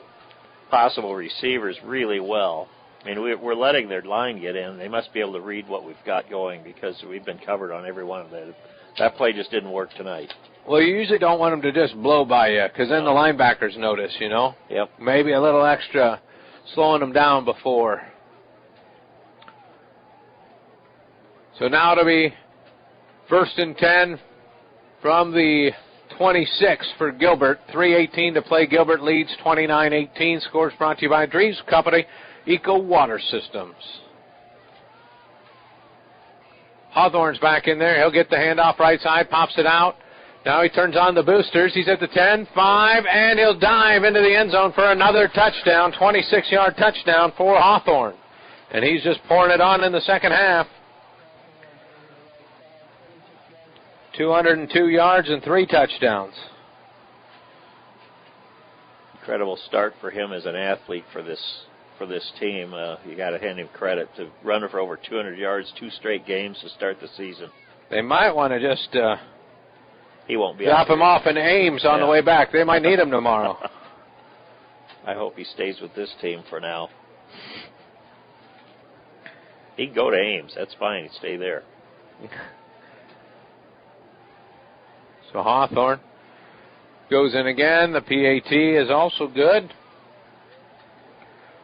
possible receivers really well. I mean, we're letting their line get in. They must be able to read what we've got going because we've been covered on every one of them. That play just didn't work tonight. Well, you usually don't want them to just blow by you because then the linebackers notice, you know. Yep. Maybe a little extra slowing them down before. So now it'll be 1st and 10 from the 26 for Gilbert. 3:18 to play. Gilbert leads 29-18. Scores brought to you by Drees Company, Eco Water Systems. Hawthorne's back in there. He'll get the handoff right side, pops it out. Now he turns on the boosters. He's at the 10, 5, and he'll dive into the end zone for another touchdown, 26-yard touchdown for Hawthorne. And he's just pouring it on in the second half. 202 yards and 3 touchdowns. Incredible start for him as an athlete for this team. You got to hand him credit to run for over 200 yards, 2 straight games to start the season. They might want to just he won't be drop him off in Ames on the way back. They might need him tomorrow. I hope he stays with this team for now. He can go to Ames. That's fine. He'd stay there. So Hawthorne goes in again. The PAT is also good.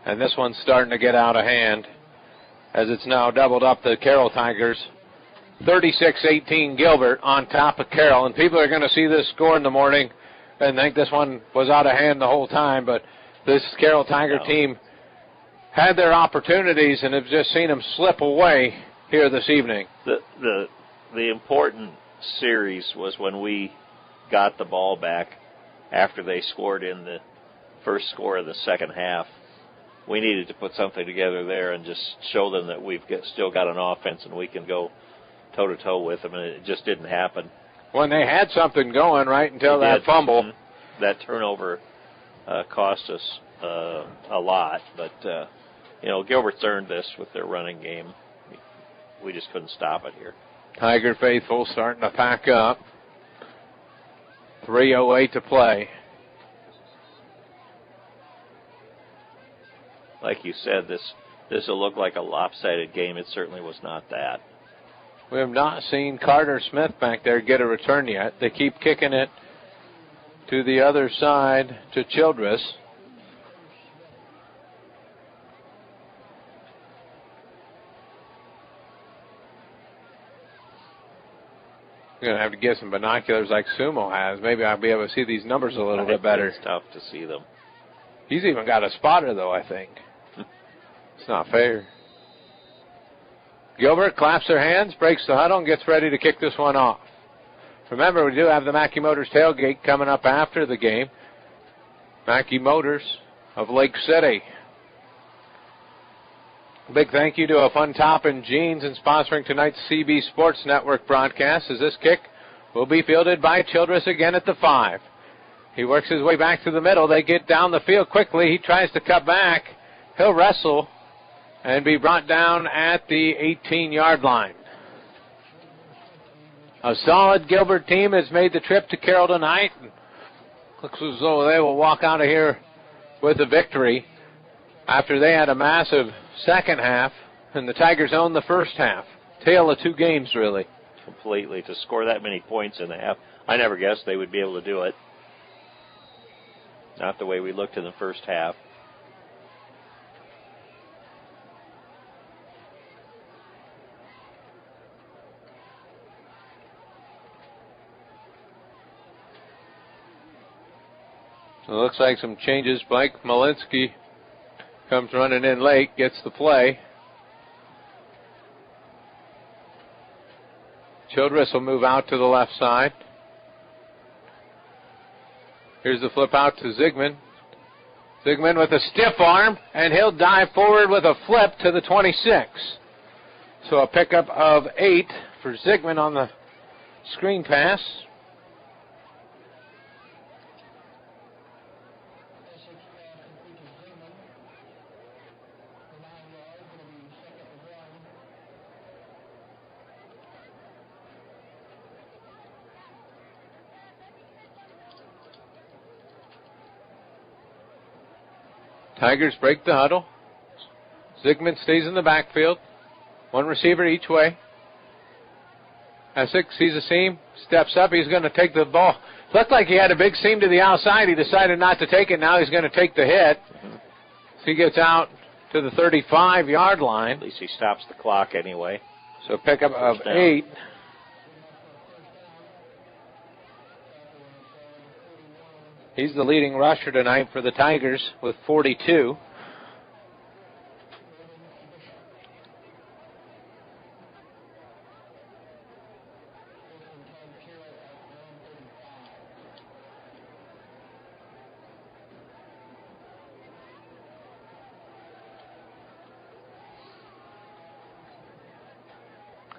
And this one's starting to get out of hand as it's now doubled up the Carroll Tigers. 36-18 Gilbert on top of Carroll. And people are going to see this score in the morning and think this one was out of hand the whole time. But this Carroll Tiger team had their opportunities and have just seen them slip away here this evening. The important series was when we got the ball back after they scored in the first score of the second half. We needed to put something together there and just show them that we've still got an offense and we can go toe-to-toe with them, and it just didn't happen. When they had something going right until that fumble. Mm-hmm. That turnover cost us a lot, but Gilbert's earned this with their running game. We just couldn't stop it here. Tiger faithful starting to pack up. 3:08 to play. like you said, this will look like a lopsided game. It certainly was not that. We have not seen Carter Smith back there get a return yet. They keep kicking it to the other side to Childress. I'm going to have to get some binoculars like Sumo has. Maybe I'll be able to see these numbers a little bit better. It's tough to see them. He's even got a spotter, though, I think. It's not fair. Gilbert claps their hands, breaks the huddle, and gets ready to kick this one off. Remember, we do have the Mackey Motors tailgate coming up after the game. Mackey Motors of Lake City. Big thank you to a Fun Top and Jeans in sponsoring tonight's CB Sports Network broadcast, as this kick will be fielded by Childress again at the 5. He works his way back to the middle. They get down the field quickly. He tries to cut back. He'll wrestle and be brought down at the 18-yard line. A solid Gilbert team has made the trip to Carroll tonight. Looks as though they will walk out of here with a victory after they had a massive second half, and the Tigers owned the first half. Tale of two games, really. Completely. To score that many points in the half, I never guessed they would be able to do it. Not the way we looked in the first half. So it looks like some changes. Blake Malinsky comes running in late, gets the play. Childress will move out to the left side. Here's the flip out to Zigman. Zigman with a stiff arm, and he'll dive forward with a flip to the 26. So a pickup of 8 for Zigman on the screen pass. Tigers break the huddle. Zigman stays in the backfield. One receiver each way. Essex sees a seam, steps up. He's going to take the ball. Looked like he had a big seam to the outside. He decided not to take it. Now he's going to take the hit. So he gets out to the 35-yard line. At least he stops the clock anyway. So pickup of 8. He's the leading rusher tonight for the Tigers with 42.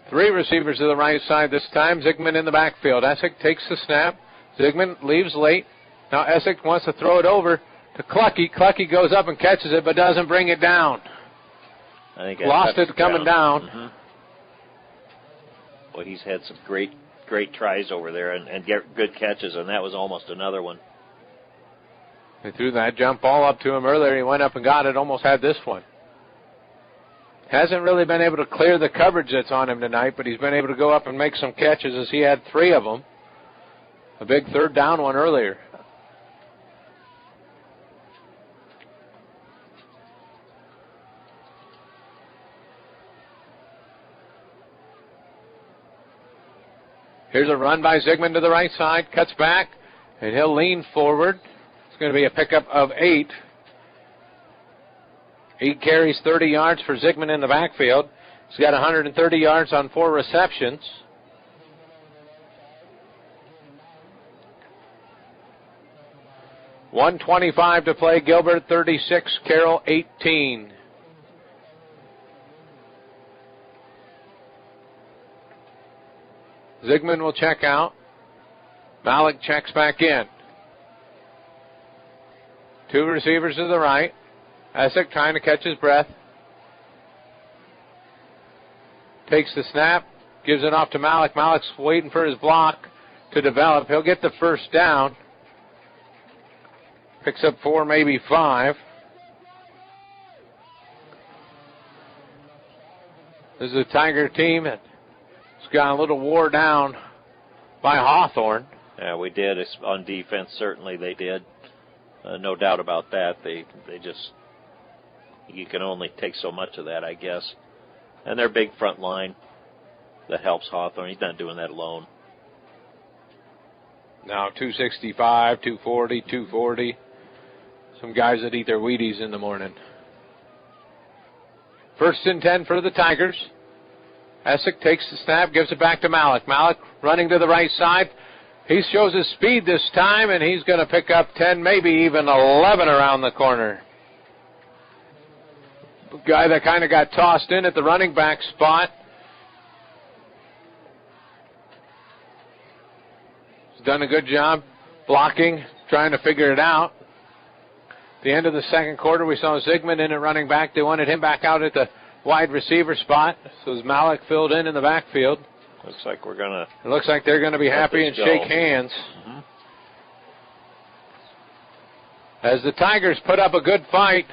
Three receivers to the right side this time. Zigman in the backfield. Essex takes the snap. Zigman leaves late. Now Essex wants to throw it over to Clucky. Clucky goes up and catches it, but doesn't bring it down. I think lost it coming down. Mm-hmm. Well, he's had some great tries over there and get good catches, and that was almost another one. They threw that jump ball up to him earlier. He went up and got it, almost had this one. Hasn't really been able to clear the coverage that's on him tonight, but he's been able to go up and make some catches as he had 3 of them. A big third down one earlier. Here's a run by Zigman to the right side, cuts back, and he'll lean forward. It's going to be a pickup of 8. 8 carries, 30 yards for Zigman in the backfield. He's got 130 yards on 4 receptions. .125 to play. Gilbert 36, Carroll 18. Zigman will check out. Malik checks back in. 2 receivers to the right. Essex trying to catch his breath. Takes the snap. Gives it off to Malik. Malik's waiting for his block to develop. He'll get the first down. Picks up 4, maybe 5. This is a Tiger team that's got a little wore down by Hawthorne. Yeah, we did. On defense, certainly they did. No doubt about that. They just, you can only take so much of that, I guess. And their big front line that helps Hawthorne. He's not doing that alone. Now 265, 240, 240. Some guys that eat their Wheaties in the morning. 1st and 10 for the Tigers. Essick takes the snap, gives it back to Malik. Malik running to the right side. He shows his speed this time, and he's going to pick up 10, maybe even 11 around the corner. Guy that kind of got tossed in at the running back spot. He's done a good job blocking, trying to figure it out. At the end of the second quarter, we saw Zygmunt in at running back. They wanted him back out at the wide receiver spot. So as Malik filled in the backfield. Looks like we're going to... It looks like they're going to be happy and shake hands. Mm-hmm. As the Tigers put up a good fight,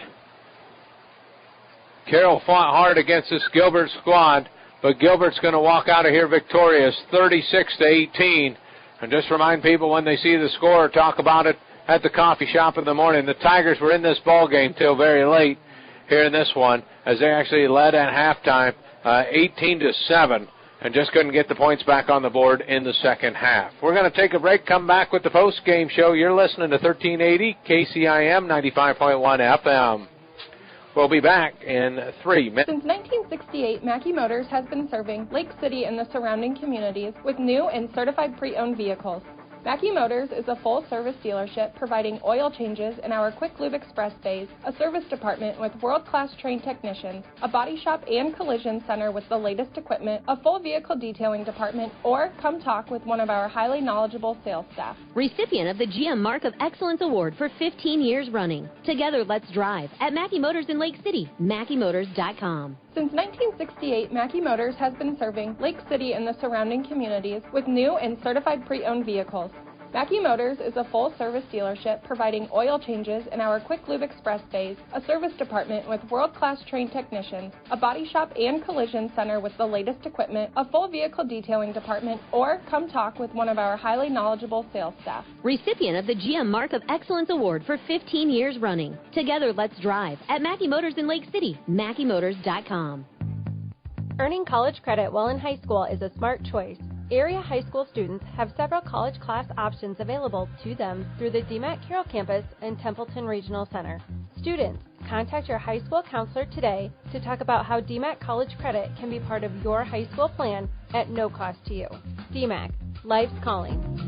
Carroll fought hard against this Gilbert squad, but Gilbert's going to walk out of here victorious, 36-18. And just remind people when they see the score, talk about it at the coffee shop in the morning. The Tigers were in this ball game till very late here in this one, as they actually led at halftime 18-7. And just couldn't get the points back on the board in the second half. We're going to take a break, come back with the post-game show. You're listening to 1380 KCIM 95.1 FM. We'll be back in 3 minutes. Since 1968, Mackey Motors has been serving Lake City and the surrounding communities with new and certified pre-owned vehicles. Mackey Motors is a full-service dealership providing oil changes in our Quick Lube Express bays, a service department with world-class trained technicians, a body shop and collision center with the latest equipment, a full vehicle detailing department, or come talk with one of our highly knowledgeable sales staff. Recipient of the GM Mark of Excellence Award for 15 years running. Together, let's drive at Mackey Motors in Lake City, MackeyMotors.com. Since 1968, Mackey Motors has been serving Lake City and the surrounding communities with new and certified pre-owned vehicles. Mackey Motors is a full-service dealership providing oil changes in our Quick Lube Express bays, a service department with world-class trained technicians, a body shop and collision center with the latest equipment, a full vehicle detailing department, or come talk with one of our highly knowledgeable sales staff. Recipient of the GM Mark of Excellence Award for 15 years running. Together, let's drive at Mackey Motors in Lake City, MackeyMotors.com. Earning college credit while in high school is a smart choice. Area high school students have several college class options available to them through the DMAC Carroll campus and Templeton Regional Center. Students, contact your high school counselor today to talk about how DMAC college credit can be part of your high school plan at no cost to you. DMAC, life's calling.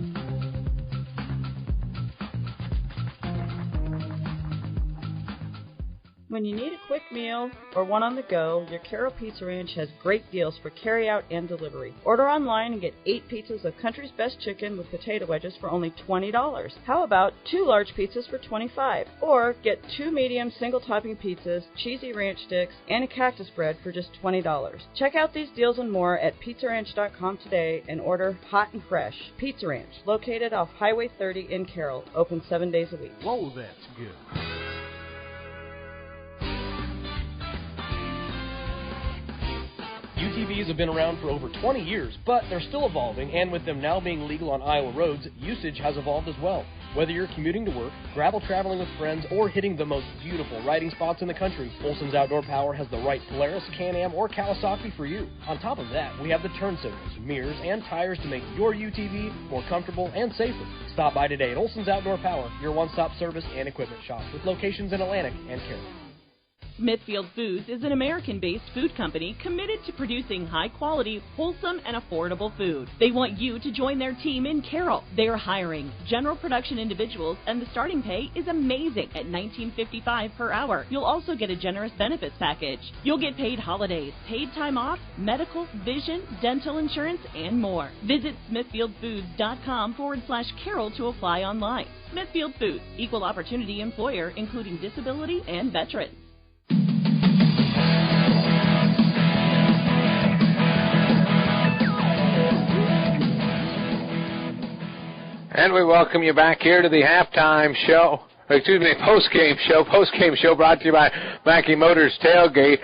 When you need a quick meal or one on the go, your Carroll Pizza Ranch has great deals for carry-out and delivery. Order online and get 8 pizzas of Country's Best Chicken with potato wedges for only $20. How about 2 large pizzas for $25? Or get 2 medium single-topping pizzas, cheesy ranch sticks, and a cactus bread for just $20. Check out these deals and more at PizzaRanch.com today and order hot and fresh. Pizza Ranch, located off Highway 30 in Carroll, open 7 days a week. Whoa, that's good. UTVs have been around for over 20 years, but they're still evolving, and with them now being legal on Iowa roads, usage has evolved as well. Whether you're commuting to work, gravel traveling with friends, or hitting the most beautiful riding spots in the country, Olson's Outdoor Power has the right Polaris, Can-Am, or Kawasaki for you. On top of that, we have the turn signals, mirrors, and tires to make your UTV more comfortable and safer. Stop by today at Olson's Outdoor Power, your one-stop service and equipment shop, with locations in Atlantic and Carroll. Smithfield Foods is an American-based food company committed to producing high-quality, wholesome, and affordable food. They want you to join their team in Carroll. They are hiring general production individuals, and the starting pay is amazing at $19.55 per hour. You'll also get a generous benefits package. You'll get paid holidays, paid time off, medical, vision, dental insurance, and more. Visit smithfieldfoods.com/Carroll to apply online. Smithfield Foods, equal opportunity employer, including disability and veterans. And we welcome you back here to the halftime show, postgame show brought to you by Mackey Motors Tailgate.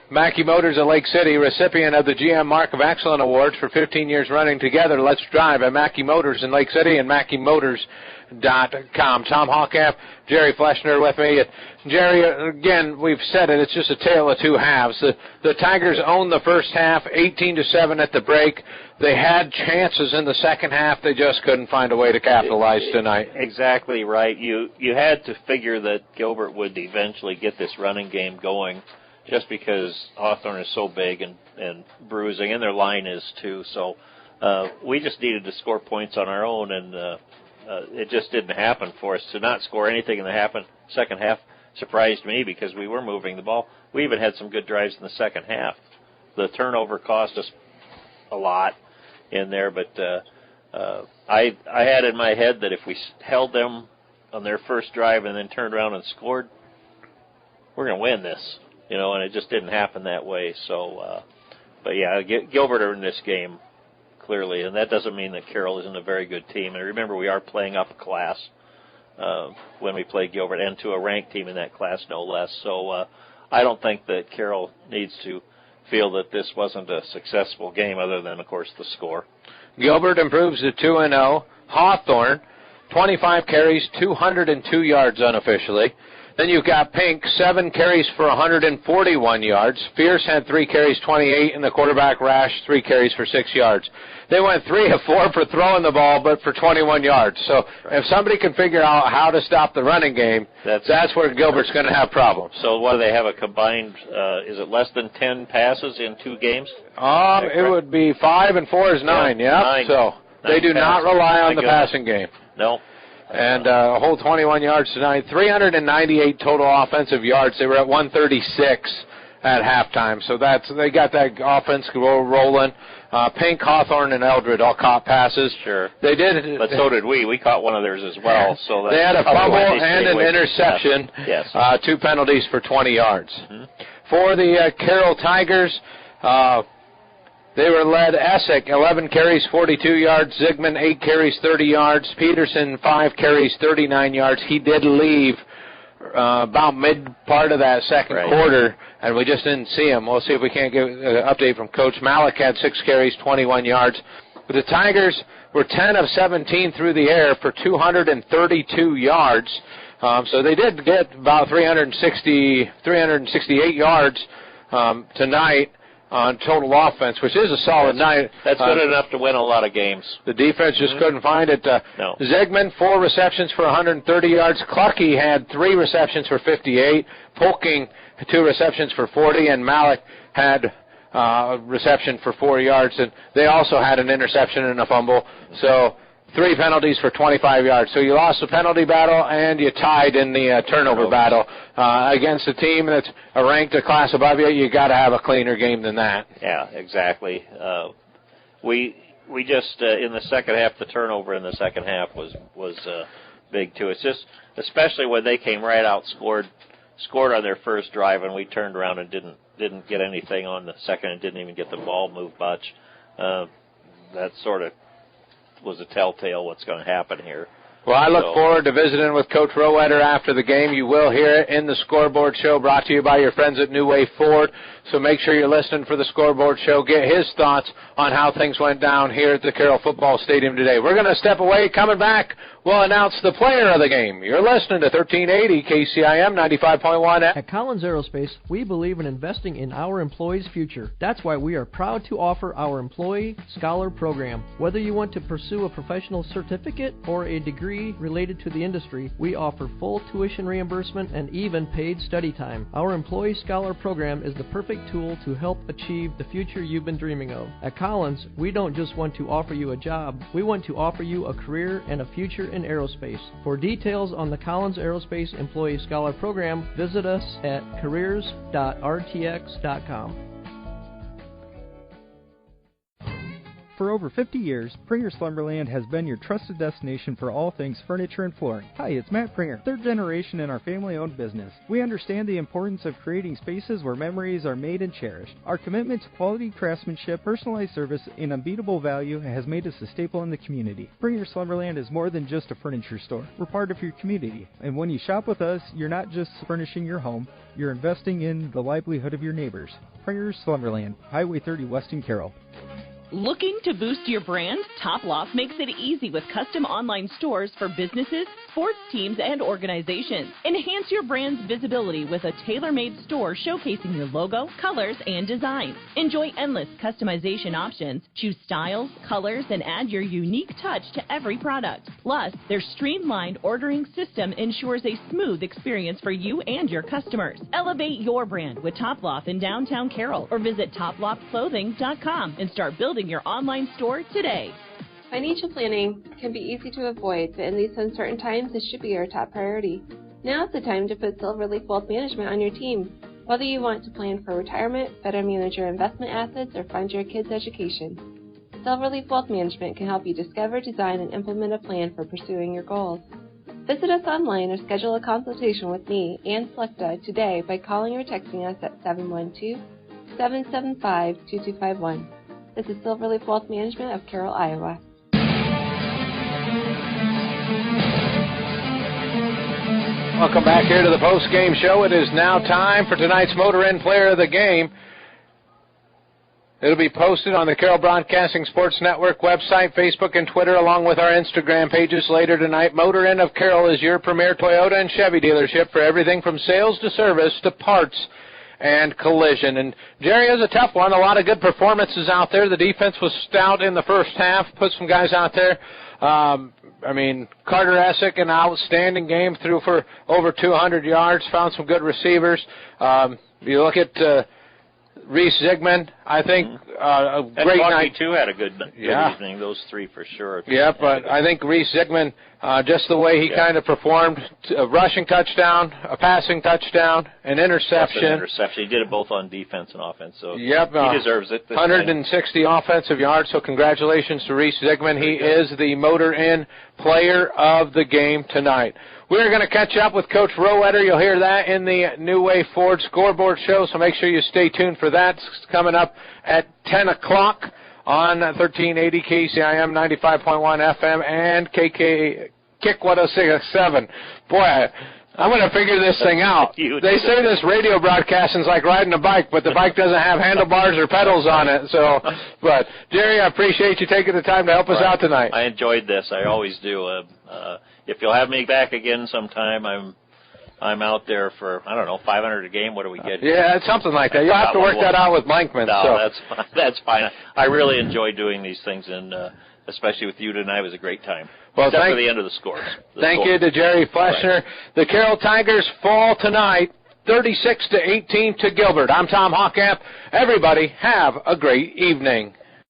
Mackey Motors of Lake City, recipient of the GM Mark of Excellence Awards for 15 years running together. Let's drive at Mackey Motors in Lake City and MackeyMotors.com. Tom Hawkamp, Jerry Fleshner with me. Jerry, again, we've said it, it's just a tale of two halves. The Tigers owned the first half, 18-7 at the break. They had chances in the second half. They just couldn't find a way to capitalize tonight. Exactly right. You had to figure that Gilbert would eventually get this running game going, just because Hawthorne is so big and bruising, and their line is too. So we just needed to score points on our own, and it just didn't happen for us. To not score anything in the second half surprised me, because we were moving the ball. We even had some good drives in the second half. The turnover cost us a lot in there, but I had in my head that if we held them on their first drive and then turned around and scored, we're going to win this, and it just didn't happen that way. So, but yeah, Gilbert earned this game clearly, and that doesn't mean that Carroll isn't a very good team. And remember, we are playing up a class when we play Gilbert, and to a ranked team in that class, no less. So I don't think that Carroll needs to feel that this wasn't a successful game, other than, of course, the score. Gilbert improves to 2-0. Hawthorne, 25 carries, 202 yards unofficially. Then you've got Pink, 7 carries for 141 yards. Fierce had 3 carries, 28, and the quarterback Rash, 3 carries for 6 yards. They went 3 of 4 for throwing the ball, but for 21 yards. So if somebody can figure out how to stop the running game, that's where Gilbert's going to have problems. So what do they have, a combined, is it less than 10 passes in 2 games? It would be 5 and 4 is 9, yeah. 9. So they do not rely on the passing game. No. And a whole 21 yards tonight, 398 total offensive yards. They were at 136 at halftime. So they got that offense rolling. Pink, Hawthorne, and Eldred all caught passes. Sure. They did. But so did we. We caught one of theirs as well. So they had a fumble and an interception. Yes. 2 penalties for 20 yards. Mm-hmm. For the Carroll Tigers, they were led Essick, 11 carries, 42 yards. Zigman, 8 carries, 30 yards. Peterson, 5 carries, 39 yards. He did leave about mid-part of that second quarter, and we just didn't see him. We'll see if we can't get an update from Coach. Malik had 6 carries, 21 yards. But the Tigers were 10 of 17 through the air for 232 yards. So they did get about 368 yards tonight on total offense, which is a solid night. That's good enough to win a lot of games. The defense just couldn't find it. No. Zigman, 4 receptions for 130 yards. Clucky had 3 receptions for 58. Polking, 2 receptions for 40. And Malik had reception for 4 yards. And they also had an interception and a fumble. So 3 penalties for 25 yards. So you lost the penalty battle and you tied in the turnover battle. Against a team that's ranked a class above you, you got to have a cleaner game than that. Yeah, exactly. We just, in the second half, the turnover in the second half was big too. It's just, especially when they came right out, scored on their first drive, and we turned around and didn't get anything on the second and didn't even get the ball moved much. That sort of was a telltale what's going to happen here. Well, I look forward to visiting with Coach Rowetter after the game. You will hear it in the Scoreboard Show, brought to you by your friends at New Way Ford. So make sure you're listening for the Scoreboard Show. Get his thoughts on how things went down here at the Carroll Football Stadium today. We're going to step away. Coming back, we'll announce the player of the game. You're listening to 1380 KCIM 95.1. At Collins Aerospace, we believe in investing in our employees' future. That's why we are proud to offer our Employee Scholar Program. Whether you want to pursue a professional certificate or a degree related to the industry, we offer full tuition reimbursement and even paid study time. Our Employee Scholar Program is the perfect tool to help achieve the future you've been dreaming of. At Collins, we don't just want to offer you a job, we want to offer you a career and a future in aerospace. For details on the Collins Aerospace Employee Scholar Program, visit us at careers.rtx.com. For over 50 years, Pringer Slumberland has been your trusted destination for all things furniture and flooring. Hi, it's Matt Pringer, third generation in our family-owned business. We understand the importance of creating spaces where memories are made and cherished. Our commitment to quality craftsmanship, personalized service, and unbeatable value has made us a staple in the community. Pringer Slumberland is more than just a furniture store. We're part of your community, and when you shop with us, you're not just furnishing your home, you're investing in the livelihood of your neighbors. Pringer Slumberland, Highway 30 West in Carroll. Looking to boost your brand? Top Loft makes it easy with custom online stores for businesses, sports teams, and organizations. Enhance your brand's visibility with a tailor-made store showcasing your logo, colors, and designs. Enjoy endless customization options, choose styles, colors, and add your unique touch to every product. Plus, their streamlined ordering system ensures a smooth experience for you and your customers. Elevate your brand with Top Loft in downtown Carroll, or visit toploftclothing.com and start building your online store today. Financial planning can be easy to avoid, but in these uncertain times, it should be your top priority. Now's the time to put Silverleaf Wealth Management on your team. Whether you want to plan for retirement, better manage your investment assets, or fund your kids' education, Silverleaf Wealth Management can help you discover, design, and implement a plan for pursuing your goals. Visit us online or schedule a consultation with me, Ann Slechta, today by calling or texting us at 712-775-2251. This is Silverleaf Wealth Management of Carroll, Iowa. Welcome back here to the post-game show. It is now time for tonight's Motor Inn Player of the Game. It'll be posted on the Carroll Broadcasting Sports Network website, Facebook, and Twitter, along with our Instagram pages later tonight. Motor Inn of Carroll is your premier Toyota and Chevy dealership for everything from sales to service to parts and collision. And Jerry, is a tough one. A lot of good performances out there. The defense was stout in the first half, put some guys out there. Carter Essick, an outstanding game, threw for over 200 yards, found some good receivers. You look at Reese Zigman, I think a great night. too had a good evening, those three for sure. Yeah, but I think Reese Zigman, just the way he kind of performed, a rushing touchdown, a passing touchdown, an interception. He did it both on defense and offense, so he deserves it. 160 offensive yards, so congratulations to Reese Zigman. He is the Motor Inn Player of the Game tonight. We're going to catch up with Coach Rowetter. You'll hear that in the New Way Ford scoreboard show, so make sure you stay tuned for that. It's coming up at 10 o'clock on 1380 KCIM 95.1 FM and Kick 106.7. Boy, I'm going to figure this thing out. They say this radio broadcasting is like riding a bike, but the bike doesn't have handlebars or pedals on it. So, but Jerry, I appreciate you taking the time to help us out tonight. I enjoyed this. I always do. If you'll have me back again sometime, I'm out there for, I don't know, 500 a game. What do we get? Yeah, it's something like that. You'll have to work that out with Blankman. No, that's fine. I really enjoy doing these things, and especially with you tonight, it was a great time. Well, except for the end of the scores. Thank you to Jerry Fleshner. Right. The Carroll Tigers fall tonight, 36-18 to Gilbert. I'm Tom Hockamp. Everybody have a great evening.